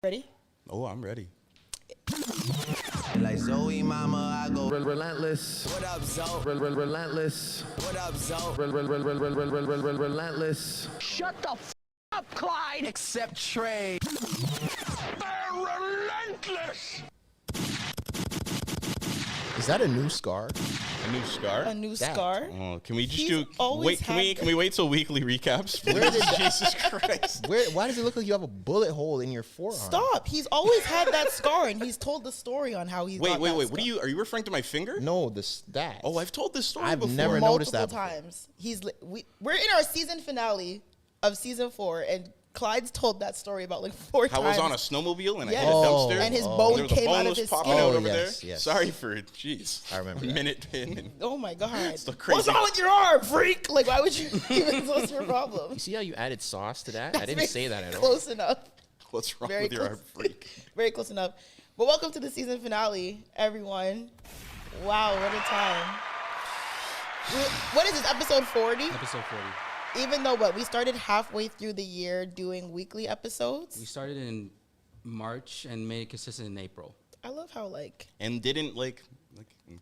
Ready? Oh, I'm ready. Like Zoe, mama, I go Relentless. What up, Zoe? Relentless. What up, Zoe? Relentless. Shut the up, Clyde. Accept trade. They're relentless. Is that a new scar? A new scar? A new scar? Oh, can we just He's do? always Wait, can we wait till weekly recaps? Where did Jesus Christ? Why does it look like you have a bullet hole in your forearm? Stop. He's always had that scar, and he's told the story on how he's Wait. got that What scar. are you referring to my finger? No, the stats. Oh, I've told this story I've before. never noticed that multiple before. times. We're in our season finale of season 4, and Clyde's told that story about like 4 times. I was on a snowmobile and Yes. I hit a dumpster. And his and bone there was a came bone out of was his popping skin. out Oh, over yes, there. yes. Sorry for it. Jeez. I remember a that. minute pin. And Oh my god! Still crazy. What's wrong with your arm, freak? Like, why would you even? What's your problem? You see how you added sauce to that? I That's didn't very say that at all. Close enough. what's wrong Very with your close. arm, freak? Very close enough. But welcome to the season finale, everyone. Wow, what a time! What is this? Episode 40? Episode 40. Even though we started halfway through the year doing weekly episodes. We started in March and made it consistent in April. I love how And didn't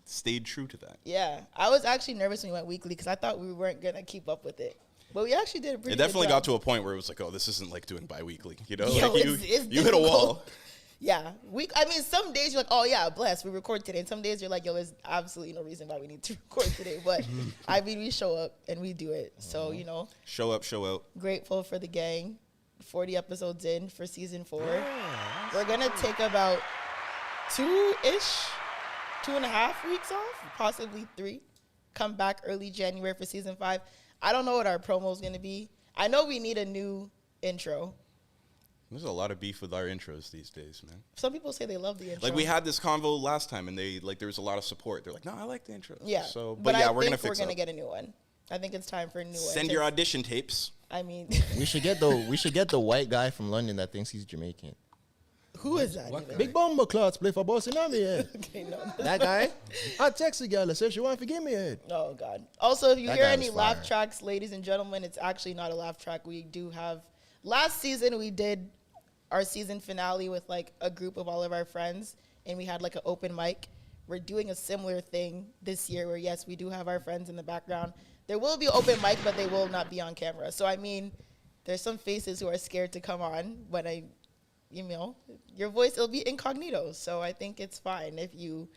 stayed true to that. yeah. I was actually nervous when we went weekly because I thought we weren't gonna keep up with it, but we actually did a pretty. It definitely good job. got to a point where it was like, oh, this isn't like doing bi-weekly. You know, Yo, like it's you hit a wall. difficult. Yeah, I mean, some days you're like, oh yeah, blessed, we record today. And some days you're like, yo, there's absolutely no reason why we need to record today. But I mean, we show up and we do it. So, Show up, show out. grateful for the gang. 40 episodes in for season 4. We're going to take about 2.5 weeks off, possibly 3. Come back early January for season 5. I don't know what our promo is going to be. I know we need a new intro. There's a lot of beef with our intros these days, man. Some people say they love the intro. Like we had this convo last time, and there was a lot of support. They're like, "No, I like the intro." Yeah. So, but yeah, I we're think gonna fix we're gonna it. get a new one. I think it's time for a new one. Send your audition tapes. I mean, We should get the white guy from London that thinks he's Jamaican. who is that? What even? guy? Big bomber clots play for boss in me head. Okay, no. That guy? I text the girl. I said she want to give me head. Oh God. Also, if you That hear guy any was laugh fire. tracks, ladies and gentlemen, it's actually not a laugh track. We do have. Last season, we did our season finale with like a group of all of our friends, and we had like an open mic. We're doing a similar thing this year, where yes, we do have our friends in the background. There will be an open mic, but they will not be on camera. So I mean, there's some faces who are scared to come on when your voice, it'll be incognito. So I think it's fine if you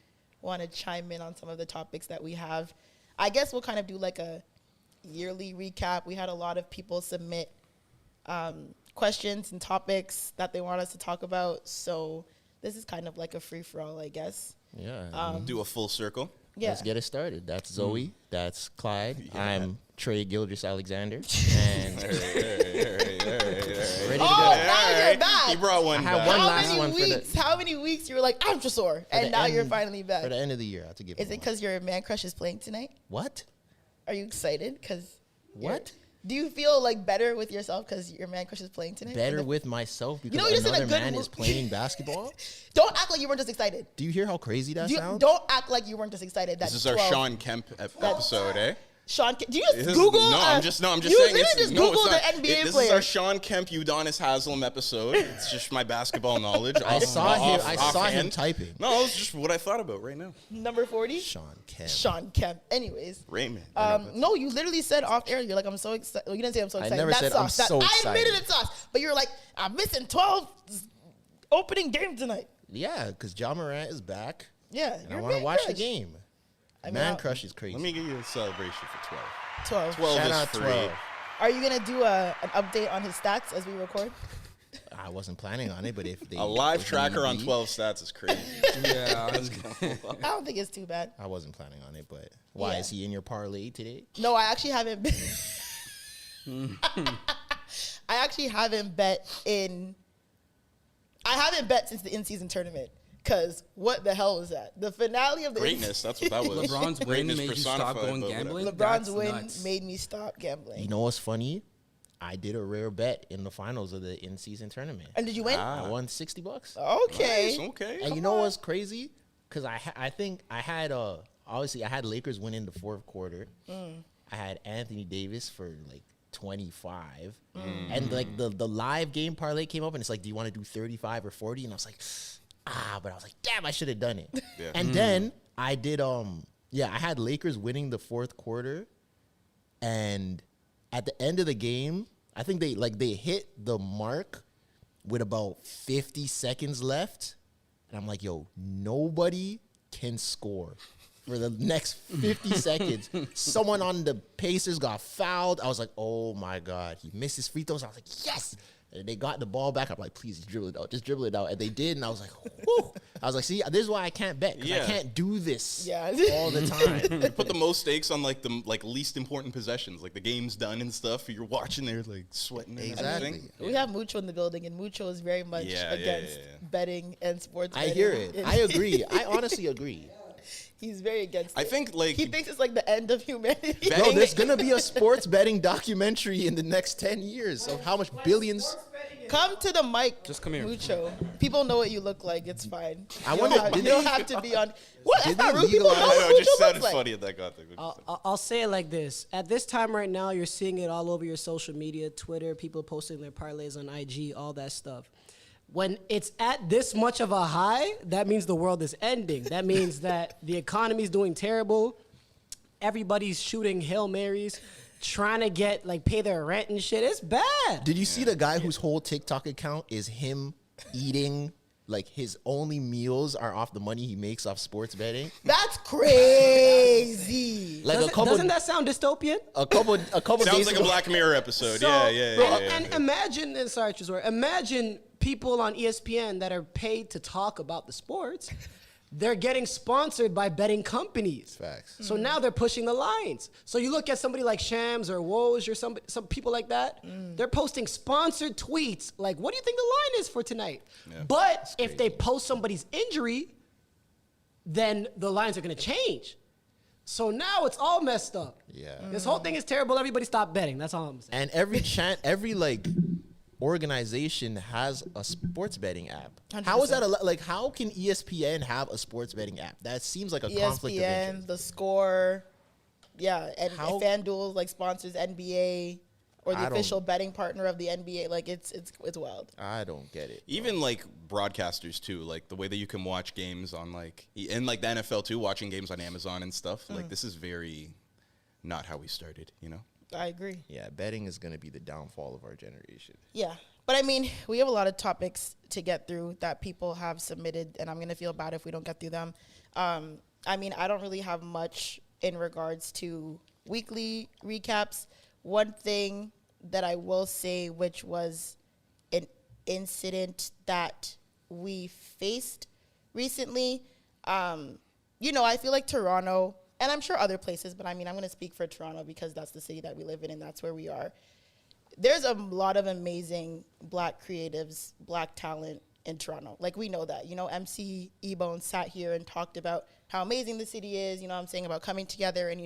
want to chime in on some of the topics that we have. I guess we'll kind of do like a yearly recap. We had a lot of people submit questions and topics that they want us to talk about. So this is kind of like a free-for-all, I guess. Yeah. Do a full circle. Yeah. Let's get it started. That's Zoe. That's Clyde. Yeah. I'm Trey Gildress Alexander. And ready to Oh, go. now you're back. He brought one. I have back. one How last many one for the- weeks? How many weeks you were like, I'm Tresor, and the now you're end- finally back? For the end of the year, I have to give Is him it because your man crush is playing tonight? What? Are you excited? Because What? Do you feel like better with yourself because your man crush is playing tonight? Better with myself because know, you're just in a another good man mood. is playing basketball? Don't act like you weren't just excited. Do you hear how crazy that sounds? Don't act like you weren't just excited. That This is our 12 Sean Kemp episode, eh? Sean, do you This just is- Google? No, I'm just you saying. literally It's, just no, Google it's the not. NBA This player. is our Sean Kemp Udonis Haslam episode. It's just my basketball knowledge. I saw him offhand. typing. No, it's just what I thought about right now. Number 40? Sean Kemp. Sean Kemp. Anyways. Raymond. No, you literally said off air, you're like, I'm so excited. Well, you didn't say I'm so excited. never That's said I'm sauce. so I admitted excited. it's sauce. But you're like, I'm missing 12 opening game tonight. Yeah, because John Morant is back. Yeah. And I you're want to man watch the crush. game. I mean, Man crush is crazy. Let me give you a celebration for 12. 12. 12 Shout is out free. 12. Are you going to do an update on his stats as we record? I wasn't planning on it, but if they A live if tracker need on be- 12 stats is crazy. Yeah. I don't think it's too bad. I wasn't planning on it, but why Yeah. is he in your parlay today? No, I actually haven't been. I actually haven't bet in. I haven't bet since the in-season tournament. Cause what the hell was that? The finale of the Greatness, that's what that was. LeBron's win Greatness made you stop personified, going but whatever. gambling? LeBron's That's win nuts. made me stop gambling. You know what's funny? I did a rare bet in the finals of the in-season tournament. And did you win? Ah. I won $60. Okay. Nice, okay. And you know what's crazy? Because I think I had obviously I had Lakers winning the fourth quarter. I had Anthony Davis for like 25. And like the live game parlay came up and it's like, do you want to do 35 or 40? And I was like, but I was like, damn, I should have done it. Yeah. And then I did, I had Lakers winning the fourth quarter. And at the end of the game, I think they hit the mark with about 50 seconds left. And I'm like, yo, nobody can score for the next 50 seconds. Someone on the Pacers got fouled. I was like, oh my God, he missed his free throws. I was like, yes. And they got the ball back. I'm like, please dribble it out. Just dribble it out. And they did. And I was like, whoo. I was like, see, this is why I can't bet. 'Cause I can't do this all the time. You put the most stakes on like the least important possessions, like the game's done and stuff. You're watching there like sweating. And Exactly. everything. We have Mucho in the building, and Mucho is very much against betting and sports I betting. hear it. I agree. I honestly agree. He's very against I it. think like He thinks it's like the end of humanity. Bro, there's going to be a sports betting documentary in the next 10 years of how much billions. Come to the mic. Just come here. Mucho. People know what you look like. It's fine. I You wonder, don't have- did you don't they- have to be on. What? did That's not they rude. People know legalize- I what know, it Mucho just sounded looks like. funny at that got there. I'll say it like this. At this time right now, you're seeing it all over your social media, Twitter, people posting their parlays on IG, all that stuff. When it's at this much of a high, that means the world is ending. That means that the economy's doing terrible. Everybody's shooting Hail Marys, trying to get, pay their rent and shit. It's bad. Did you see the guy whose whole TikTok account is him eating, his only meals are off the money he makes off sports betting? That's crazy. Doesn't that sound dystopian? a couple Sounds days like a ago. Black Mirror episode. So- Yeah. And imagine, and sorry, Tresor, imagine people on ESPN that are paid to talk about the sports. They're getting sponsored by betting companies. Facts. So now they're pushing the lines. So you look at somebody like Shams or Woj or some people like that, they're posting sponsored tweets like, what do you think the line is for tonight? Yeah. But if they post somebody's injury, then the lines are going to change. So now it's all messed up. Yeah. This whole thing is terrible. Everybody stop betting. That's all I'm saying. And every organization has a sports betting app. 100%. How is that how can ESPN have a sports betting app? That seems like a conflict of ESPN, interest. The Score, and How- FanDuel sponsors NBA or I the don't- official betting partner of the NBA. It's wild. I don't get it. Even broadcasters too, the way that you can watch games on and the NFL too, watching games on Amazon and stuff. This is very not how we started, you know? I agree. Yeah, betting is going to be the downfall of our generation. Yeah. But I mean, we have a lot of topics to get through that people have submitted, and I'm going to feel bad if we don't get through them. I mean, I don't really have much in regards to weekly recaps. One thing that I will say, which was an incident that we faced recently, I feel like Toronto, and I'm sure other places, but I mean, I'm going to speak for Toronto because that's the city that we live in and that's where we are. There's a lot of amazing Black creatives, Black talent in Toronto. We know that. MC E-Bone sat here and talked about how amazing the city is, about coming together and,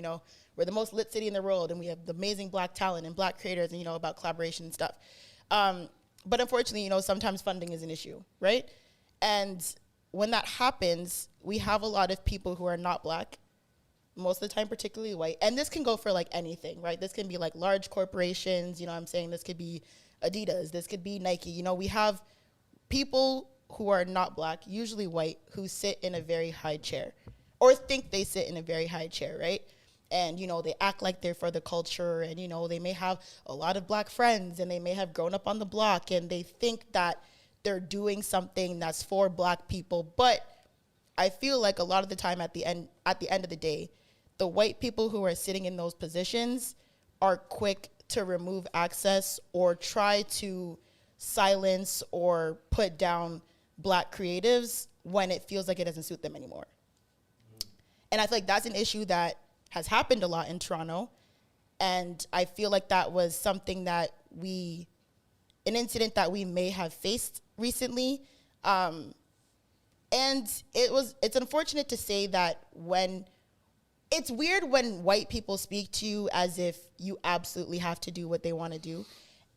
we're the most lit city in the world and we have the amazing Black talent and Black creators and, about collaboration and stuff. But unfortunately, sometimes funding is an issue, right? And when that happens, we have a lot of people who are not Black, most of the time particularly white, and this can go for anything, right? This can be large corporations, this could be Adidas, this could be Nike. We have people who are not Black, usually white, who sit in a very high chair or think they sit in a very high chair, right? And they act like they're for the culture, and they may have a lot of Black friends and they may have grown up on the block and they think that they're doing something that's for Black people. But I feel like a lot of the time at the end of the day, the white people who are sitting in those positions are quick to remove access or try to silence or put down Black creatives when it feels like it doesn't suit them anymore. And I feel like that's an issue that has happened a lot in Toronto. And I feel like that was something that an incident that we may have faced recently. And it's unfortunate to say that it's weird when white people speak to you as if you absolutely have to do what they want to do.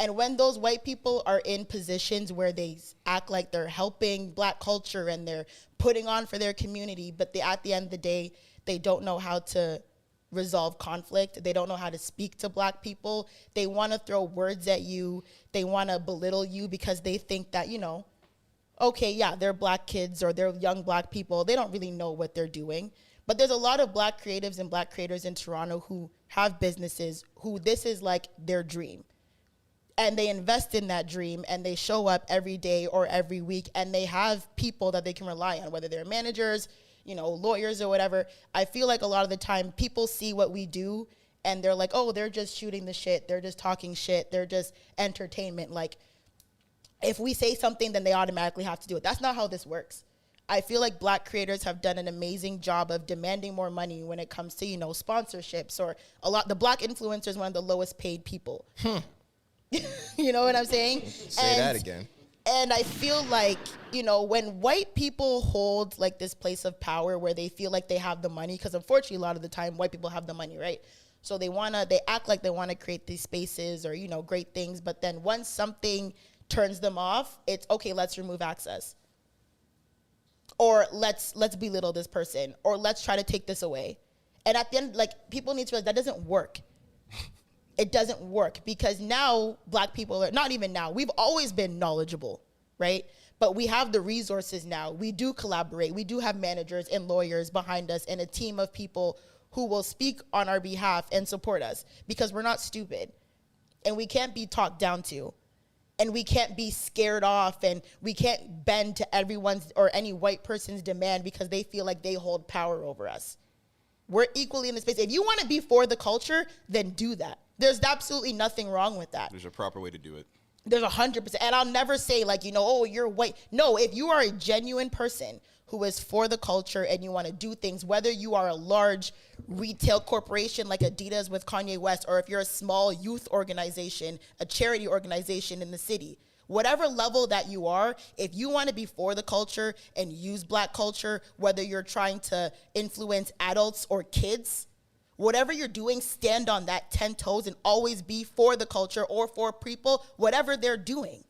And when those white people are in positions where they act like they're helping Black culture and they're putting on for their community, but at the end of the day, they don't know how to resolve conflict. They don't know how to speak to black people. They want to throw words at you. They want to belittle you because they think that, you know, okay, yeah, they're black kids or they're young black people. They don't really know what they're doing. But there's a lot of black creatives and black creators in Toronto who have businesses who this is like their dream. And they invest in that dream and they show up every day or every week and they have people that they can rely on, whether they're managers, you know, lawyers or whatever. I feel like a lot of the time people see what we do and they're like, oh, they're just shooting the shit. They're just talking shit. They're just entertainment. Like, if we say something, then they automatically have to do it. That's not how this works. I feel like black creators have done an amazing job of demanding more money when it comes to, you know, sponsorships or the black influencer is one of the lowest paid people. You know what I'm saying? Say that again. And I feel like, you know, when white people hold like this place of power where they feel like they have the money, because unfortunately a lot of the time white people have the money, right? So they act like they want to create these spaces or, you know, great things. But then once something turns them off, it's okay, let's remove access. Or let's belittle this person. Or let's try to take this away. And at the end, like, people need to realize that doesn't work. It doesn't work because now black people are, not even now, we've always been knowledgeable, right? But we have the resources now. We do collaborate. We do have managers and lawyers behind us and a team of people who will speak on our behalf and support us because we're not stupid. And we can't be talked down to. And we can't be scared off and we can't bend to everyone's or any white person's demand because they feel like they hold power over us. We're equally in the space. If you want to be for the culture, then do that. There's absolutely nothing wrong with that. There's a proper way to do it. There's 100%. And I'll never say like, you know, oh, you're white. No, if you are a genuine person who is for the culture and you want to do things, whether you are a large retail corporation like Adidas with Kanye West, or if you're a small youth organization, a charity organization in the city, whatever level that you are, if you want to be for the culture and use black culture, whether you're trying to influence adults or kids, whatever you're doing, stand on that 10 toes and always be for the culture or for people, whatever they're doing.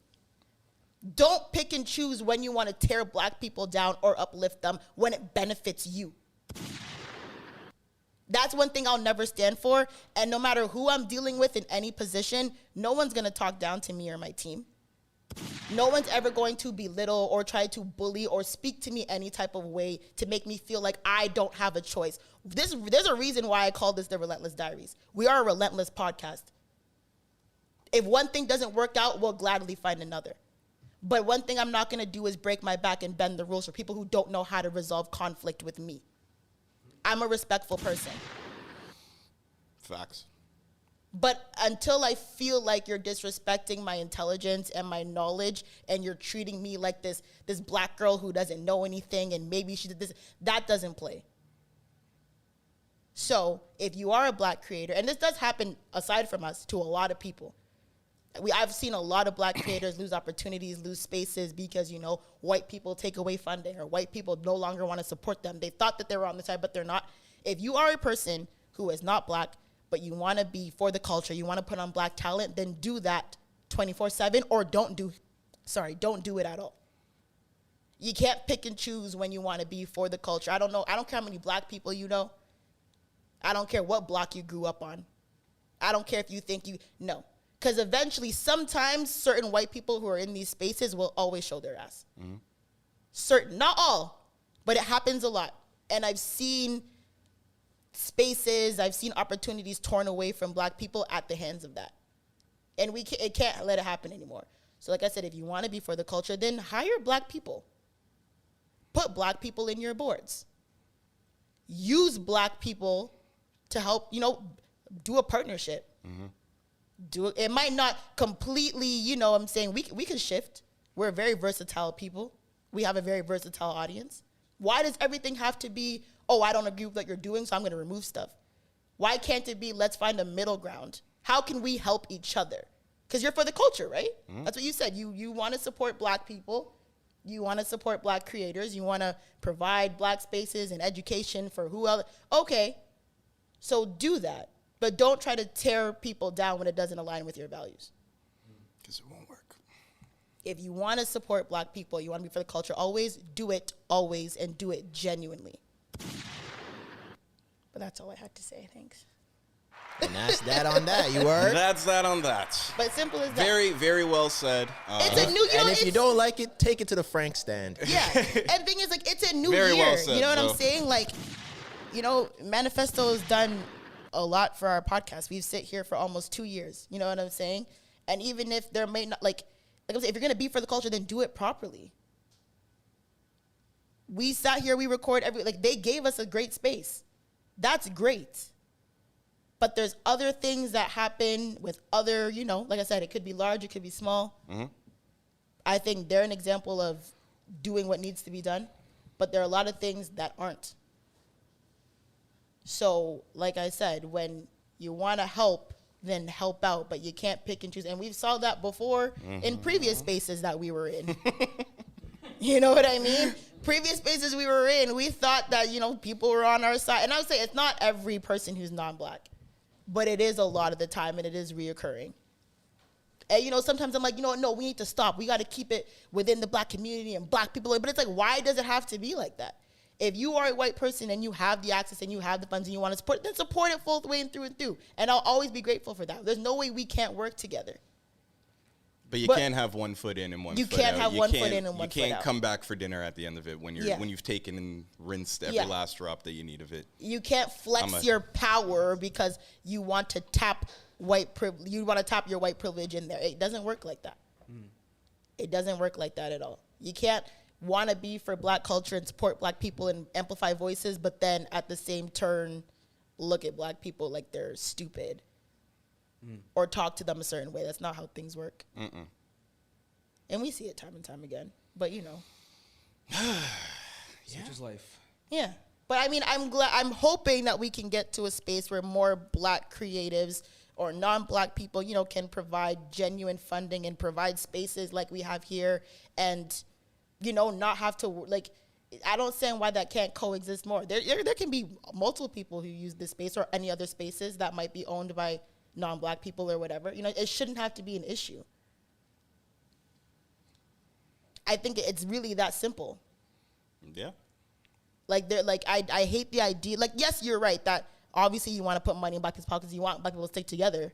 Don't pick and choose when you want to tear black people down or uplift them when it benefits you. That's one thing I'll never stand for. And no matter who I'm dealing with in any position, no one's going to talk down to me or my team. No one's ever going to belittle or try to bully or speak to me any type of way to make me feel like I don't have a choice. There's a reason why I call this the Relentless Diaries. We are a relentless podcast. If one thing doesn't work out, we'll gladly find another. But one thing I'm not going to do is break my back and bend the rules for people who don't know how to resolve conflict with me. I'm a respectful person. Facts. But until I feel like you're disrespecting my intelligence and my knowledge and you're treating me like this black girl who doesn't know anything and maybe she did this, that doesn't play. So if you are a black creator, and this does happen aside from us to a lot of people, I've seen a lot of black creators lose opportunities, lose spaces because, you know, white people take away funding or white people no longer want to support them. They thought that they were on the side, but they're not. If you are a person who is not black, but you want to be for the culture, you want to put on black talent, then do that 24/7 or don't do it at all. You can't pick and choose when you want to be for the culture. I don't care how many black people you know. I don't care what block you grew up on. I don't care if you think no. Because eventually, sometimes certain white people who are in these spaces will always show their ass. Mm-hmm. Certain, not all, but it happens a lot. And I've seen spaces, I've seen opportunities torn away from black people at the hands of that. And it can't let it happen anymore. So like I said, if you want to be for the culture, then hire black people. Put black people in your boards. Use black people to help, do a partnership. Mm-hmm. It might not completely, I'm saying we can shift. We're very versatile people. We have a very versatile audience. Why does everything have to be, I don't agree with what you're doing, so I'm going to remove stuff? Why can't it be, let's find a middle ground? How can we help each other? Because you're for the culture, right? Mm-hmm. That's what you said. You want to support black people. You want to support black creators. You want to provide black spaces and education for who else. Okay, so do that. But don't try to tear people down when it doesn't align with your values. Because it won't work. If you want to support black people, you want to be for the culture, always, and do it genuinely. But But that's all I had to say. Thanks. And that's that on that. You heard? That's that on that. But simple as that. Very, very well said. It's a new, you know, And if you it's- don't like it, take it to the Frank stand. Yeah. And thing is, like, it's a new Very year. well said, you know what Zoe. I'm saying? Like, you know, Manifesto has done a lot for our podcast. We've sit here for almost 2 years. You know what I'm saying? And even if there may not, like I'm saying, if you're going to be for the culture, then do it properly. We sat here, we record they gave us a great space. That's great. But there's other things that happen with other, you know, like I said, it could be large, it could be small. Mm-hmm. I think they're an example of doing what needs to be done, but there are a lot of things that aren't. So, like I said, when you want to help, then help out, but you can't pick and choose. And we've saw that before in previous spaces that we were in. You know what I mean? Previous spaces we were in, we thought that, you know, people were on our side. And I would say it's not every person who's non-black, but it is a lot of the time, and it is reoccurring. And, you know, sometimes I'm like, you know what, no, we need to stop. We got to keep it within the black community and black people. But it's like, why does it have to be like that? If you are a white person and you have the access and you have the funds and you want to support it, then support it full way and through and through. And I'll always be grateful for that. There's no way we can't work together. But you But can't have one foot in and one you foot out. can't have one foot in and one foot You can't out. come back for dinner at the end of it when Yeah. you've taken and rinsed every Yeah. last drop that you need of it. You can't flex your power because you want to tap white privilege. You want to tap your white privilege in there. It doesn't work like that. It doesn't work like that at all. You can't want to be for black culture and support black people and amplify voices, but then at the same turn, look at black people like they're stupid or talk to them a certain way. That's not how things work. And we see it time and time again. But, you know. Such is life. Yeah. But I mean, I'm hoping that we can get to a space where more black creatives or non-black people, you know, can provide genuine funding and provide spaces like we have here and, you know, not have to, like, I don't understand why that can't coexist more. There can be multiple people who use this space or any other spaces that might be owned by non-black people or whatever. You know, it shouldn't have to be an issue. I think it's really that simple. Yeah. I hate the idea. Like, yes, you're right that obviously you want to put money in black people's pockets. You want black people to stick together.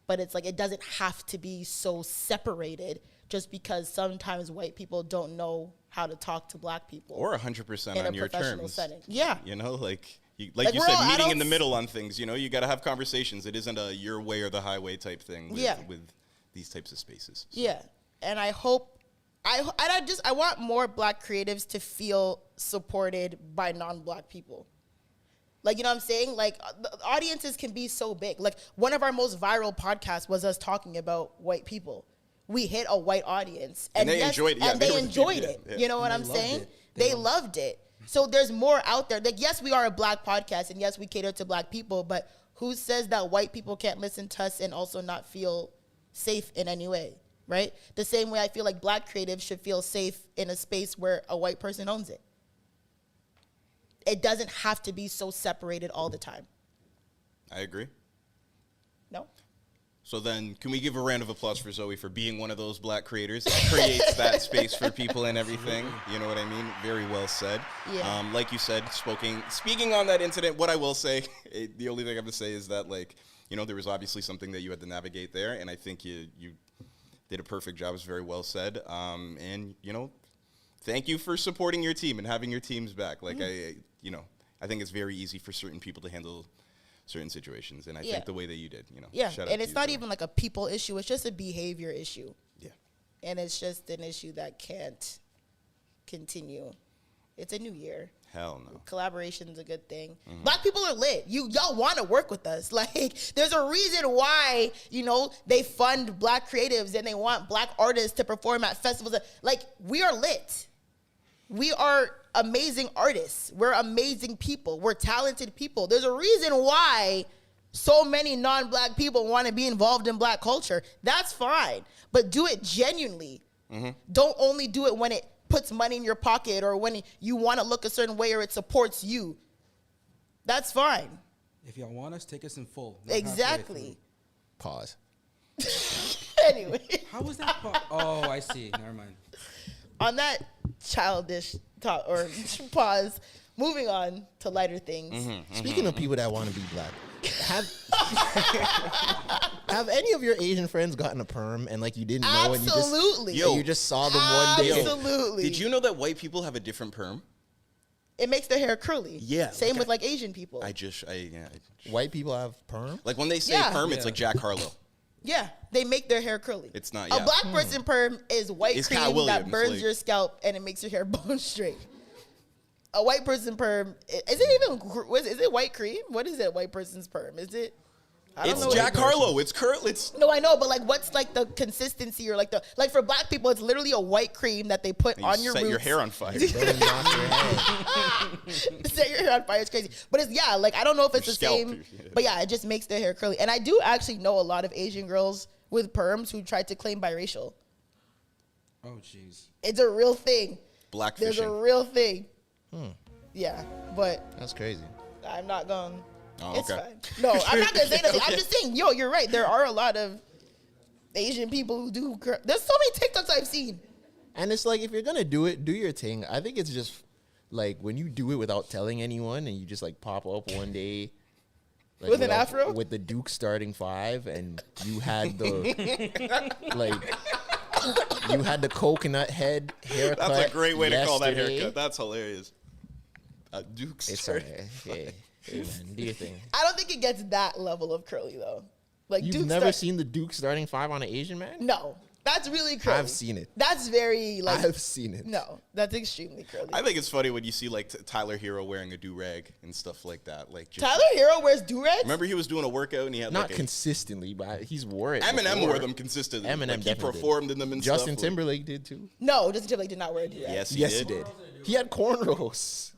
But it's like, it doesn't have to be so separated just because sometimes white people don't know how to talk to black people. Or 100% in on a your professional terms. setting. Yeah. You know, like you Like, said, we're all meeting in the adults. middle on things. You know, you got to have conversations. It isn't a your way or the highway type thing with these types of spaces. So. Yeah. And I hope, I want more black creatives to feel supported by non-black people. Like, you know what I'm saying? Like, the audiences can be so big. Like, one of our most viral podcasts was us talking about white people. We hit a white audience. And they enjoyed it. Yeah, and they they were the enjoyed people, it. yeah. You know what I'm loved saying? it. They loved it. So there's more out there. Like, yes, we are a black podcast, and yes, we cater to black people, but who says that white people can't listen to us and also not feel safe in any way, right? The same way I feel like black creatives should feel safe in a space where a white person owns it. It doesn't have to be so separated all the time. I agree. No? So then, can we give a round of applause for Zoe for being one of those black creators that creates that space for people and everything? You know what I mean? Very well said. Yeah. Like you said, speaking on that incident, what I will say, the only thing I have to say is that, like, you know, there was obviously something that you had to navigate there, and I think you did a perfect job. It was very well said. And, you know, thank you for supporting your team and having your teams back. Like, I think it's very easy for certain people to handle certain situations, and I think the way that you did, you know. Yeah, shout out and to it's you, not Zoe. even like a people issue. It's just a behavior issue. Yeah. And it's just an issue that can't continue. It's a new year. Hell no. Collaboration's a good thing. Black people are lit. Y'all want to work with us. Like, there's a reason why, you know, they fund black creatives and they want black artists to perform at festivals. Like, we are lit. We are amazing artists. We're amazing people. We're talented people. There's a reason why so many non-black people want to be involved in black culture. That's fine. But do it genuinely. Don't only do it when it puts money in your pocket or when you want to look a certain way or it supports you. That's fine. If y'all want us, take us in full. not halfway Exactly. Pause. Anyway, through. How was that? Oh, I see. Never mind. on that childish thought or pause, moving on to lighter things. Speaking of people that want to be black, have have any of your Asian friends gotten a perm and like you didn't know and Absolutely. you just saw them one day? Absolutely. Did you know that white people have a different perm? It makes their hair curly. Yeah, Same like with like Asian people. White people have perm? Like when they say Yeah. perm, it's like Jack Harlow. Yeah, they make their hair curly. It's not, A yeah. black person perm is white It's cream Cat that Williams, burns like- your scalp and it makes your hair bone straight. A white person perm, is it even, is it white cream? What is it, white person's perm? Is it? I don't It's know what Jack it is. Harlow. It's curl. It's No, I know, but like, what's like the consistency or like like for black people, it's literally a white cream that they put you on your set roots. your hair on fire. Burns off your head. Set your hair on fire. It's crazy, but it's like I don't know if it's Your the scalp. same, but yeah, it just makes their hair curly. And I do actually know a lot of Asian girls with perms who tried to claim biracial. Oh, jeez. It's a real thing. Black There's a fishing. real thing. Yeah, but That's crazy. I'm not going. Oh, It's okay. fine. No, I'm not gonna say nothing. I'm Okay. just saying, yo, you're right. There are a lot of Asian people who do. There's so many TikToks I've seen. And it's like if you're gonna do it, do your thing. I think it's just like when you do it without telling anyone and you just like pop up one day like, With an without- afro? with the Duke starting 5 and you had the like you had the coconut head haircut. That's a great way to call that yesterday. haircut. That's hilarious. Duke's It's turn. alright. Hey, hey man, do your thing. I don't think it gets that level of curly though. Like You've Duke never start- seen the Duke starting 5 on an Asian man? No, that's really curly. I've seen it. That's very like. I've seen it. No, that's extremely curly. I think it's funny when you see like Tyler Hero wearing a do-rag and stuff like that. Like just, Tyler Hero wears do-rags? remember he was doing a workout and he had Not like consistently, but he's wore it. Eminem before. wore them consistently. Eminem like, he definitely did. performed in them and Justin stuff. Timberlake did too. No, Justin Timberlake did not wear a do-rag. Yes, he Yes, did. he did. He had cornrows.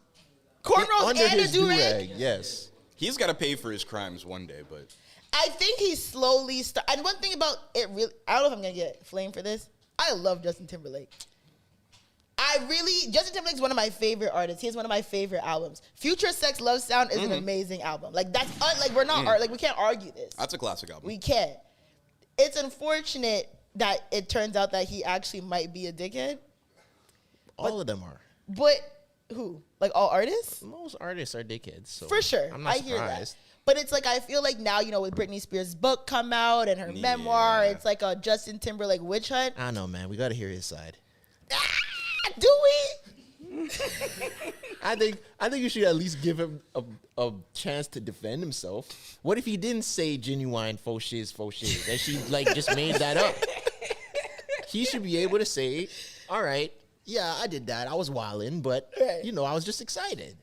Cornrows Under and a his do-rag? do-rag, yes. He's got to pay for his crimes one day, but I think he's slowly and one thing about it really, I don't know if I'm gonna get flamed for this. I love Justin Timberlake. Justin Timberlake's one of my favorite artists. He has one of my favorite albums. Future Sex Love Sound is an amazing album. Like that's like we're not like we can't argue this. that's a classic album. We can't. It's unfortunate that it turns out that he actually might be a dickhead. All of them are. But who? Like all artists? Most artists are dickheads. So For sure. I'm not I hear that. surprised. But it's like I feel like now, with Britney Spears' book come out and her memoir, Yeah. it's like a Justin Timberlake witch hunt. I don't know, man. We got to hear his side. Do we? I think you should at least give him a chance to defend himself. What if he didn't say genuine faux shiz, and she like just made that up? He should be able to say, all right, yeah, I did that. I was wildin', but Right. I was just excited.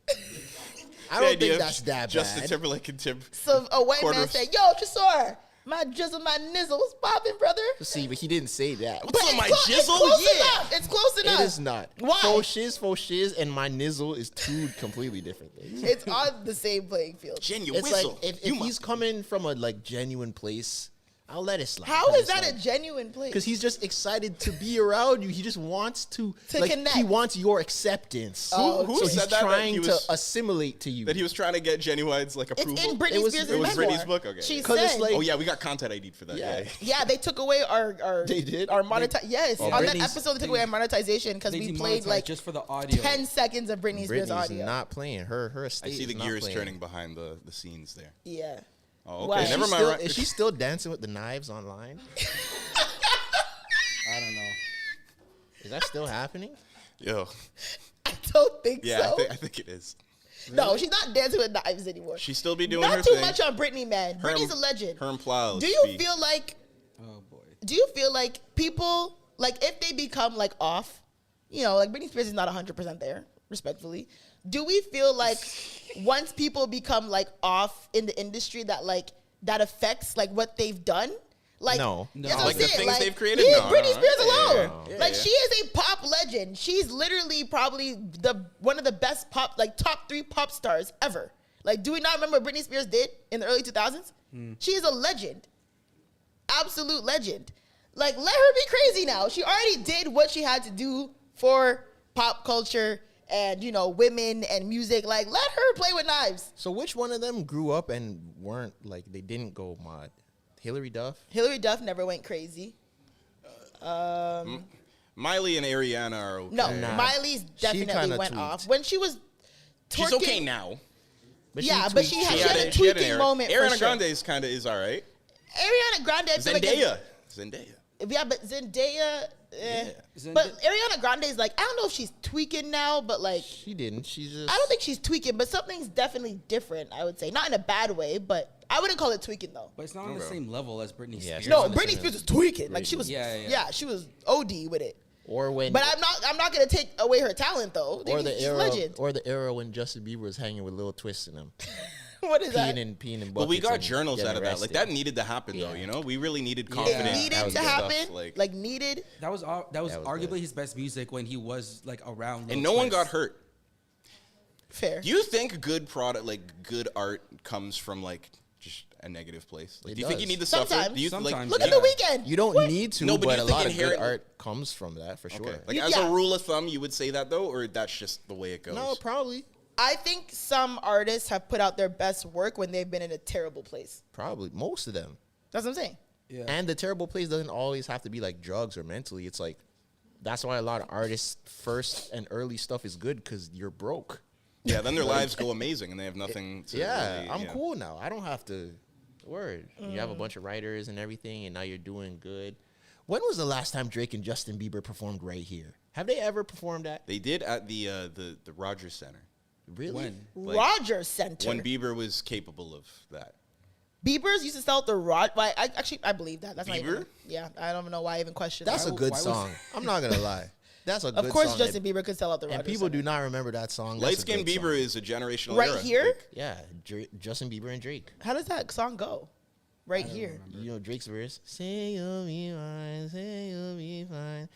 I The don't idea think of that's that Justin bad. Timberlake and Tim. So a white man Quarters. said, yo, Tresor, my jizzle, my nizzle, what's popping, brother? See, but he didn't say that. What's up, my It's jizzle? close Yeah. enough. It's close enough. It is not. Why? Faux shiz, and my nizzle is two completely different things. It's on the same playing field. Genuine It's whistle. like if You he's coming from a like genuine place, I'll let it slide. How 'Cause is it's that like- a genuine place? Because he's just excited to be around you. He just wants to connect. He wants your acceptance. Who so said he's that trying he was- to assimilate to you. that he was trying to get Genuine's like It's approval. in Britney It was- Spears' it was memoir. Britney's book? Okay. She 'Cause said, it's like- Oh yeah, we got content ID'd for that. Yeah. Yeah. yeah, they took away our They did? our monetization. Yes, Oh, on that Britney's- episode they took away our monetization because They we played demonetized like just for the audio. 10 seconds of Britney Spears Britney's audio. not playing. Her I estate. see the is not gears playing. turning behind the scenes there. Yeah. Oh, Wow. okay. Is Never She's mind. still- right. Is she still dancing with the knives online? I don't know. Is that still happening? Yo. I don't think Yeah, so. I think it is. No, she's not dancing with knives anymore. She still be doing not her too thing. much on Britney, man. Her Britney's and- a legend. Her and Plow. Do you feel like Oh boy. people like if they become like off, like Britney Spears is not 100% there, respectfully. Do we feel like once people become like off in the industry that affects like what they've done? Like, No. that's what Like I'm the saying. things they've created? Leave No, Britney no, Spears yeah, alone. yeah, Like yeah. she is a pop legend. She's literally probably one of the best top 3 pop stars ever. Like, do we not remember what Britney Spears did in the early 2000s? She is a legend. Absolute legend. Like, let her be crazy now. She already did what she had to do for pop culture and, women and music. Like, let her play with knives. So which one of them grew up and weren't like they didn't go mod? Hillary Duff? Hilary Duff never went crazy. Miley and Ariana are okay. No, Nah. Miley's She definitely kinda went tweaked. off. When she was She's okay now. But Yeah, she but tweaked she had- shit. a tweaking moment for Ariana sure. Grande's kind of is all right. Ariana Grande. I feel like is- Zendaya. Yeah, but Zendaya. Zendaya- But Ariana Grande is like, I don't know if she's tweaking now, but like, She didn't. She's just. I don't think she's tweaking, but something's definitely different. I would say, not in a bad way, but I wouldn't call it tweaking though. But it's not on the Okay. same level as Britney Yeah, Spears. No, on the Britney same Spears was tweaking. Like she was, Yeah. she was OD with it. Or when. But I'm not gonna take away her talent though. or the She's era. legend. Or the era when Justin Bieber was hanging with little twists in him, What is that? peeing in buckets. But we got and journals getting out of that. Like arrested. that needed to happen though. You know, we really needed It confident. needed That was to good happen. stuff, Like needed. That was was arguably good. his best music when he was like around. And Lil no one Twist. got hurt. Fair. Do you think good product, like good art, comes from like just a negative place? Like, It do you think you does. need to suffer? Sometimes. Do you like Sometimes, Look at yeah. the weekend. You don't need to, No, but but you a think lot of good inherent- art comes from that for sure. Okay. Like Yeah. as a rule of thumb, you would say that though, or that's just the way it goes? No, probably. I think some artists have put out their best work when they've been in a terrible place. Probably most of them. That's what I'm saying. Yeah. And the terrible place doesn't always have to be like drugs or mentally. It's like that's why a lot of artists' first and early stuff is good because you're broke. Yeah, then their lives go amazing and they have nothing to. Yeah, really, I'm cool now. I don't have to. Word. You have a bunch of writers and everything, and now you're doing good. When was the last time Drake and Justin Bieber performed right here? Have they ever performed that? They did at the Rogers Center Really? When? Like, Rogers Center. when Bieber was capable of that. Bieber's used to sell at the I believe that. That's not even, Bieber? yeah, I don't know why I even question That's that. a good why was- song. I'm not gonna lie. That's a good Of course, song. Justin Bieber could sell out the Rogers And people Center. do not remember that song. That's Light a skinned good Bieber song. is a generational Right era. here? Like, Yeah, Justin Bieber and Drake. How does that song go? Right here. You know Drake's verse. Say you'll be fine. Say you'll be fine.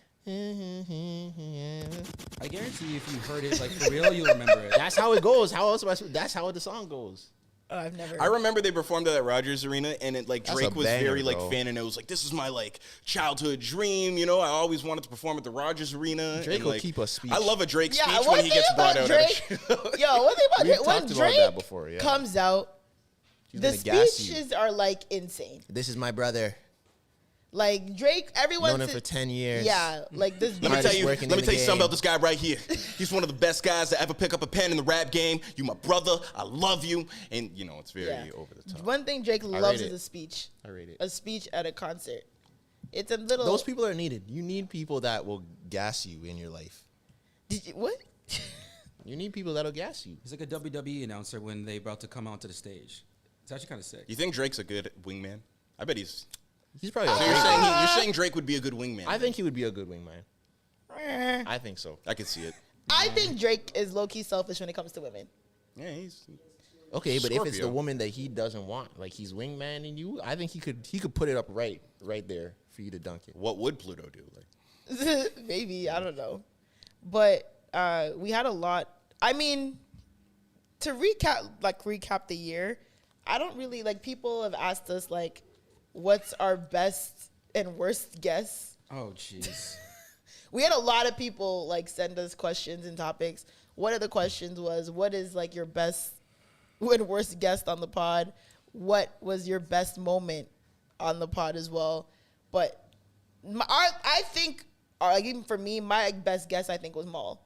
I guarantee you, if you heard it like for real, you'll remember it. That's how it goes. How else? That's how the song goes. Oh, I've never. I remember they performed it at Rogers Arena, and it like That's Drake a was banger, very like bro. fan, and it was like, this is my like childhood dream. You know, I always wanted to perform at the Rogers Arena. Drake and, will like, keep a speech. I love a Drake Yeah, speech one when he thing gets brought about out. At a Drake. show. Yo, one thing about We've Drake. When talked about Drake that before, yeah. comes out, He's the gonna gas you. speeches are like insane. This is my brother. Like Drake, everyone. Known him for 10 years. Yeah, like this. Let me Hardest tell you. working Let in me the tell you something game. about this guy right here. He's one of the best guys to ever pick up a pen in the rap game. You my brother. I love you. And you know it's very Yeah. over the top. One thing Drake loves rate is it. a speech. I rate it. A speech at a concert. It's a little. Those people are needed. You need people that will gas you in your life. Did you, what? You need people that'll gas you. He's like a WWE announcer when they about to come onto the stage. It's actually kind of sick. You think Drake's a good wingman? I bet he's. He's probably. So a you're great saying guy. you're saying Drake would be a good wingman? I think he would be a good wingman. I think so. I could see it. I think Drake is low key selfish when it comes to women. Yeah, he's. Okay, but if it's the Scorpio. woman that he doesn't want, like he's wingmaning you, I think he could put it up right there for you to dunk it. What would Pluto do? Like, Maybe, I don't know. But we had a lot. I mean, to recap the year, I don't really like people have asked us like what's our best and worst guess. Oh, jeez. We had a lot of people like send us questions and topics. One of the questions was, what is like your best and worst guest on the pod? What was your best moment on the pod as well? But I think, like even for me, my best guess I think was Maul.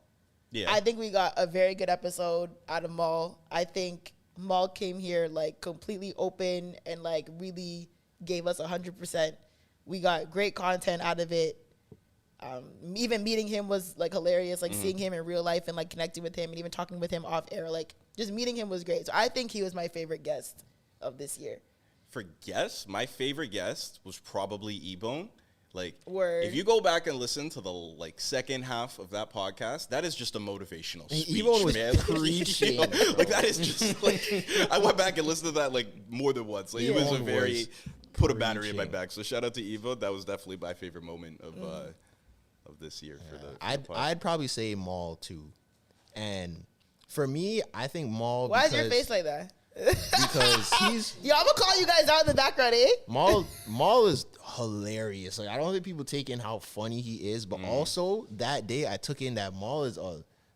yeah. I think we got a very good episode out of Maul. I think Maul came here like completely open and like really gave us 100%. We got great content out of it. Even meeting him was like hilarious, like seeing him in real life and like connecting with him and even talking with him off air. Like just meeting him was great. So I think he was my favorite guest of this year. For guest, my favorite guest was probably E-Bone. Like, Word. if you go back and listen to the like second half of that podcast, that is just a motivational speech, E-Bone was man. preaching, You know, bro. like that is just like I went back and listened to that like more than once. Like it was a E-Bone very was put a battery in my preaching. back. So shout out to E-Bone. That was definitely my favorite moment of this year for the. I'd probably say Maul too, and for me, I think Maul. Why is your because- face like that? Because he's Yo, I'm gonna call you guys out in the background, eh? Maul is hilarious. Like I don't think people take in how funny he is, but also that day I took in that Maul is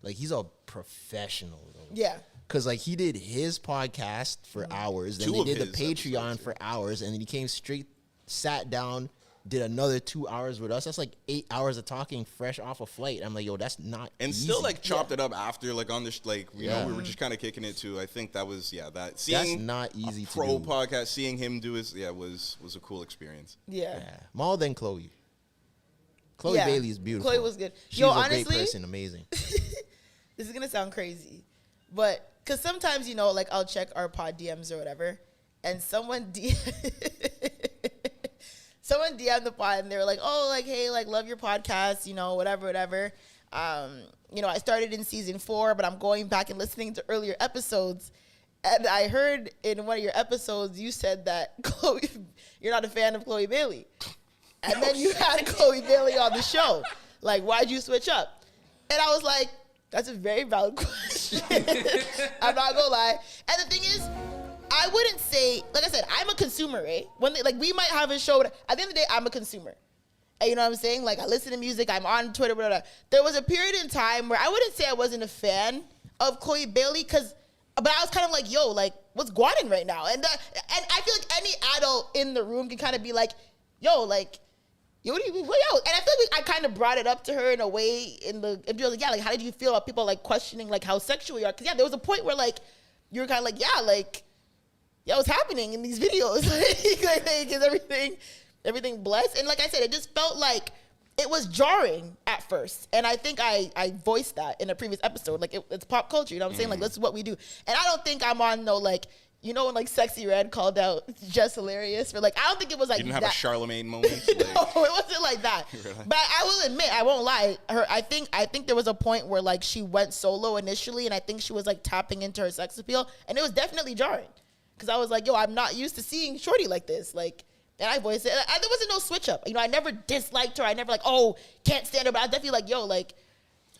he's a professional. Though. Yeah. Cause like he did his podcast for hours, then Two they of did the his Patreon episodes, for hours, and then he came straight, sat down, did another 2 hours with us. That's like 8 hours of talking fresh off a flight. I'm like, yo, that's not And easy. still like chopped it up after like on this like you Yeah. know we were just kind of kicking it too. I think that was that That's seeing not easy a to pro do. podcast, seeing him do his was a cool experience. Yeah. Yeah. More than Chloe. Chloe Yeah. Bailey is beautiful. Chloe was good. She's Yo, a honestly, great person, amazing. this is gonna sound crazy, but because sometimes like I'll check our pod DMs or whatever, and someone someone DM'd the pod and they were like, oh, like, hey, like, love your podcast, whatever. I started in season 4, but I'm going back and listening to earlier episodes. And I heard in one of your episodes, you said that you're not a fan of Chloe Bailey. And then you had Chloe Bailey on the show. Like, why'd you switch up? And I was like, that's a very valid question. I'm not gonna lie. And the thing is, I wouldn't say, like I said, I'm a consumer, right? We might have a show, at the end of the day, I'm a consumer. And you know what I'm saying? Like, I listen to music, I'm on Twitter, whatever. There was a period in time where I wouldn't say I wasn't a fan of Chloe Bailey, but I was kind of like, yo, like, what's going on right now? And I feel like any adult in the room can kind of be like, yo, like, yo, what yo? And I feel like I kind of brought it up to her in a way and she was like, yeah, like, how did you feel about people, like, questioning, like, how sexual you are? Because, yeah, there was a point where, like, you were kind of like, yeah, like, yeah, what's happening in these videos? like, is everything blessed? And like I said, it just felt like it was jarring at first. And I think I voiced that in a previous episode. Like, it's pop culture, you know what I'm saying? Like, this is what we do. And I don't think I'm on no, like, when, like, Sexy Red called out Just Hilarious. For, like, I don't think it was like You didn't that. have a Charlemagne moment. No, it wasn't like that. Really? But I will admit, I won't lie. I think there was a point where, like, she went solo initially, and I think she was, like, tapping into her sex appeal. And it was definitely jarring. Because I was like, yo, I'm not used to seeing Shorty like this. Like, and I voiced it. There wasn't no switch up. I never disliked her. I never like, oh, can't stand her. But I was definitely like, yo, like,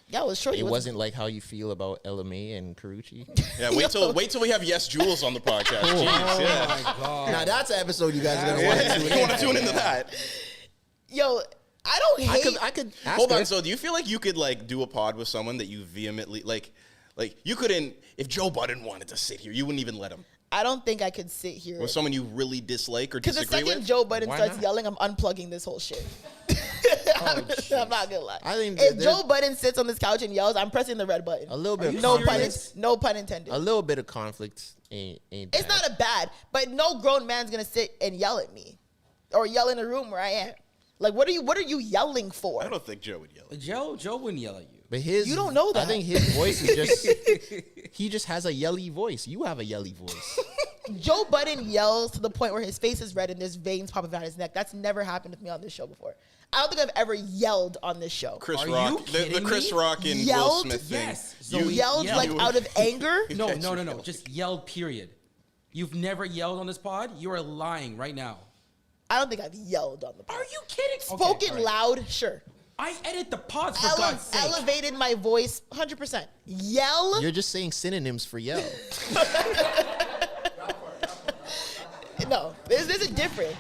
yeah, it was Shorty. It wasn't like how you feel about Ella May and Karuchi. Yeah, wait till we have Yes Jules on the podcast. Jeez, yeah. Now that's an episode you guys are gonna want to tune You want to tune into that? Yo, I don't hate. I could ask Hold her. on. So, do you feel like you could like do a pod with someone that you vehemently like you couldn't? If Joe Budden wanted to sit here, you wouldn't even let him. I don't think I could sit here. With someone you really dislike or Because the disagree second with? Joe Budden Why starts not? yelling, I'm unplugging this whole shit. I'm not gonna lie. I think if there's- Joe Budden sits on this couch and yells, I'm pressing the red button. A little bit. Of No conflict. pun intended. A little bit of conflict ain't It's bad. not a bad, but no grown man's gonna sit and yell at me, or yell in the room where I am. Like, what are you yelling for? I don't think Joe would yell. Joe wouldn't yell at you. But his, You don't know that. I think his voice is just. He just has a yelly voice. You have a yelly voice. Joe Budden yells to the point where his face is red and there's veins popping out his neck. That's never happened with me on this show before. I don't think I've ever yelled on this show. Chris Are Rock, you the kidding Chris me? Rock and Will Yelled? Smith thing. Yes. You Zoe Yelled yelled. like out of anger. No. Just yelled, period. You've never yelled on this pod? You are lying right now. I don't think I've yelled on the pod. Are you kidding? Spoken Okay, all right. loud, sure. I edit the pods for God's sake. Elevated my voice 100%. Yell? You're just saying synonyms for yell. No, there's a difference.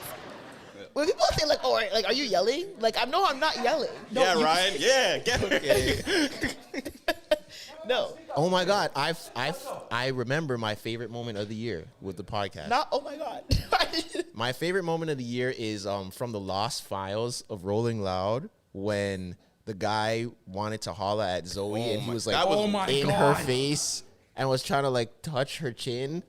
When people say like, "Oh, like, are you yelling?" Like, I'm not yelling. No, Yeah, you- Ryan. Yeah, get it. No, Oh my God, I remember my favorite moment of the year with the podcast. not. Oh my god. My favorite moment of the year is from the Lost Files of Rolling Loud when the guy wanted to holla at Zoe and he was like that was- Oh my in God. her face and was trying to like touch her chin.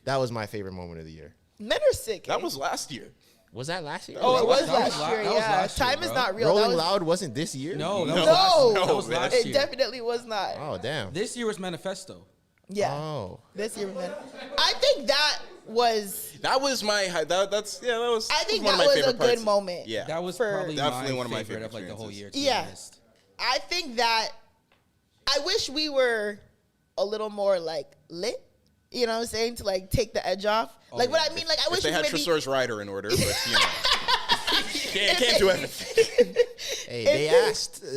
That was my favorite moment of the year. Men are sick. That eh? was last year. Was that last year? Oh, it was that was last la- year. that was Yeah, last year, time is bro. not real. Rolling That was, Loud wasn't this year? No, that No. was last, No, that was man. last It year. definitely was not. Oh damn. This year was Manifesto. Yeah, Oh. this year, man. I think that was. That was my. That was. I think one of that my was a favorite good parts. moment. Yeah. That was For- probably Definitely my one of my favorite favorite of like the whole year. experiences. To Yeah. be honest. I think that. I wish we were a little more like lit. You know what I'm saying? To like take the edge off. Like what I mean, like I If wish they we had maybe. Tresor's rider in order, but you know. Can't do everything. Hey,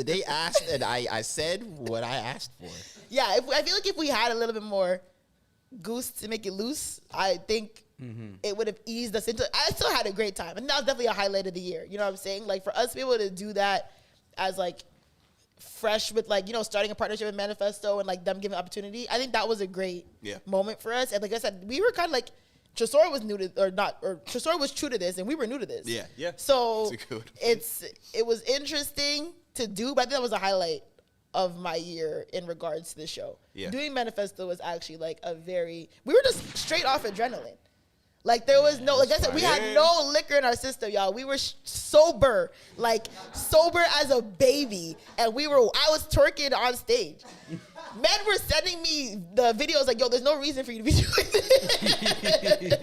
they asked and I said what I asked for. Yeah, I feel like if we had a little bit more goose to make it loose, I think it would have eased us into. I still had a great time, and that was definitely a highlight of the year. You know what I'm saying? Like for us to be able to do that as like fresh with like starting a partnership with Manifesto and like them giving opportunity, I think that was a great Yeah. moment for us. And like I said, we were kind of like Tresor was new to, or not, or Tresor was true to this, and we were new to this. Yeah, yeah. So That's a good- it was interesting to do, but I think that was a highlight of my year in regards to the show. Yeah. Doing Manifesto was actually like we were just straight off adrenaline. Like there was no, like I said, we had no liquor in our system, y'all. We were sober, like sober as a baby, and I was twerking on stage. Men were sending me the videos like, yo, there's no reason for you to be doing this.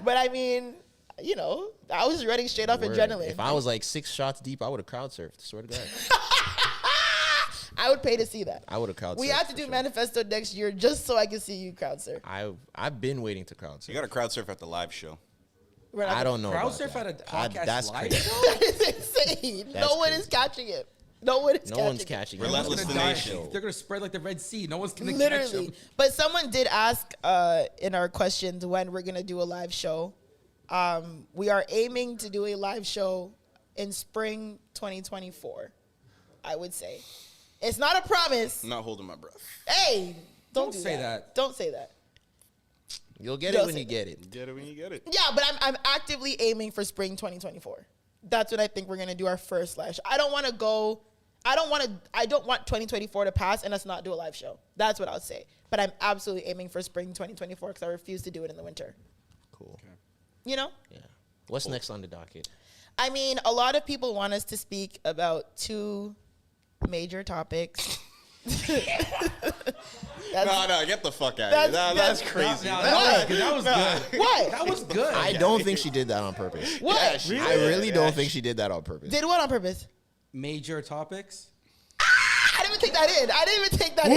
But I mean, you know, I was running straight off adrenaline. If I was like 6 shots deep, I would have crowd surfed. Swear to God. I would pay to see that. I would have crowd surfed. We have to do Manifesto next year just so I can see you crowd surf. I've been waiting to crowd You surf. got to crowd surf at the live show. We're not I don't know. Crowd about surf that. at a podcast That's live crazy. show? That is insane. That's No one crazy. is catching it. No one is No catching one's it. catching it. Relentless They're gonna Diaries. die. They're gonna spread like the Red Sea. No one's gonna catch Literally. them. But someone did ask in our questions when we're going to do a live show. We are aiming to do a live show in spring 2024, I would say. It's not a promise. I'm not holding my breath. Hey, don't do say that. Don't say that. You'll get You'll it when say you get it. Get it when you get it. Yeah, but I'm actively aiming for spring 2024. That's when I think we're gonna do our first live show. I don't want 2024 to pass and us not do a live show. That's what I would say. But I'm absolutely aiming for spring 2024 because I refuse to do it in the winter. Cool. You know? Yeah. What's next on the docket? I mean, a lot of people want us to speak about 2 major topics. No, get the fuck out of here. That's crazy. That was good. What? That was good. I don't think she did that on purpose. What? Yeah, she I did. really don't think she did that on purpose. Did what on purpose? Major topics. I didn't even take that in. I didn't even take that in.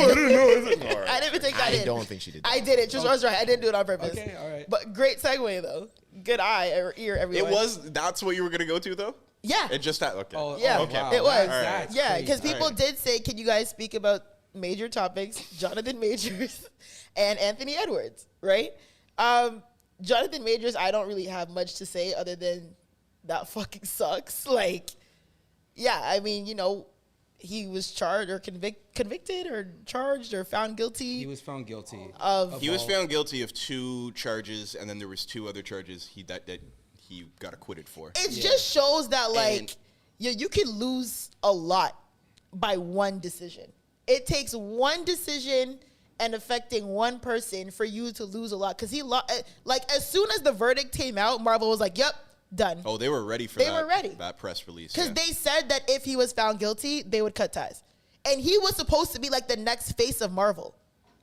I didn't even take that in. I don't think she did that. I did it. Just was right. I didn't do it on purpose. Okay, all right. But great segue though. Good eye or ear, everyone. That's what you were going to go to, though? Yeah. It just okay. Oh, Yeah, okay. Wow. it was. That's Yeah, crazy. because people Alright. did say, "Can you guys speak about major topics?" Jonathan Majors and Anthony Edwards, right? Jonathan Majors, I don't really have much to say other than that fucking sucks. Like, yeah, I mean, you know, he was charged or convicted or charged or found guilty. He was found guilty. He was found guilty of 2 charges, and then there was 2 other charges that he got acquitted for. It just shows that, like, And- you can lose a lot by one decision. It takes one decision and affecting one person for you to lose a lot. Because like, as soon as the verdict came out, Marvel was like, yep, done. Oh, they were ready for They were ready. that press release. Because yeah. they said that if he was found guilty, they would cut ties. And he was supposed to be, like, the next face of Marvel.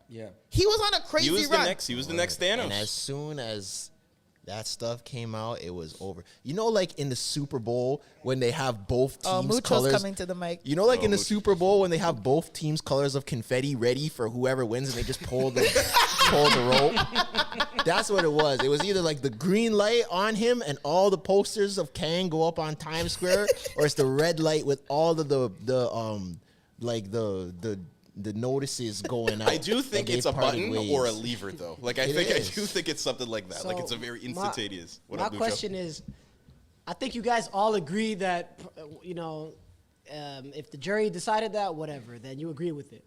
Yeah. He was on a crazy He was run. the next Thanos. And as soon as that stuff came out, it was over. You know, like in the Super Bowl when they have both teams' Mucho's colors. coming to the mic. You know, like in the Mucho. Super Bowl when they have both teams' colors of confetti ready for whoever wins, and they just pull the rope. That's what it was. It was either like the green light on him and all the posters of Kang go up on Times Square, or it's the red light with all of the notices going out. I do think that it's a they've parted button ways. or a lever, though. Like I It is. do think it's something like that. Like So it's a very instantaneous. What my up, Lucho? question is, I think you guys all agree that, you know, if the jury decided that, whatever, then you agree with it.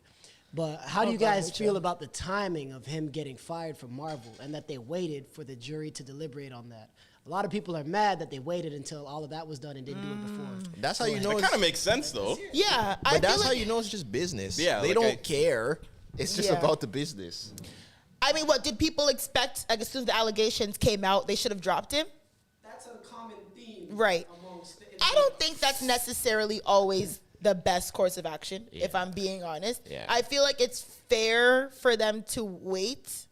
But how do you guys feel about the timing of him getting fired from Marvel and that they waited for the jury to deliberate on that? A lot of people are mad that they waited until all of that was done and didn't do it before. That's how you know. That It's, kind of makes sense, though. Yeah. but that's feel how like- you know it's just business. Yeah, they like don't I- care. It's just Yeah. about the business. I mean, what did people expect? Like, as soon as the allegations came out, they should have dropped him? That's a common theme. Right. I don't think that's necessarily always the best course of action, if Yeah. I'm being honest. Yeah. I feel like it's fair for them to wait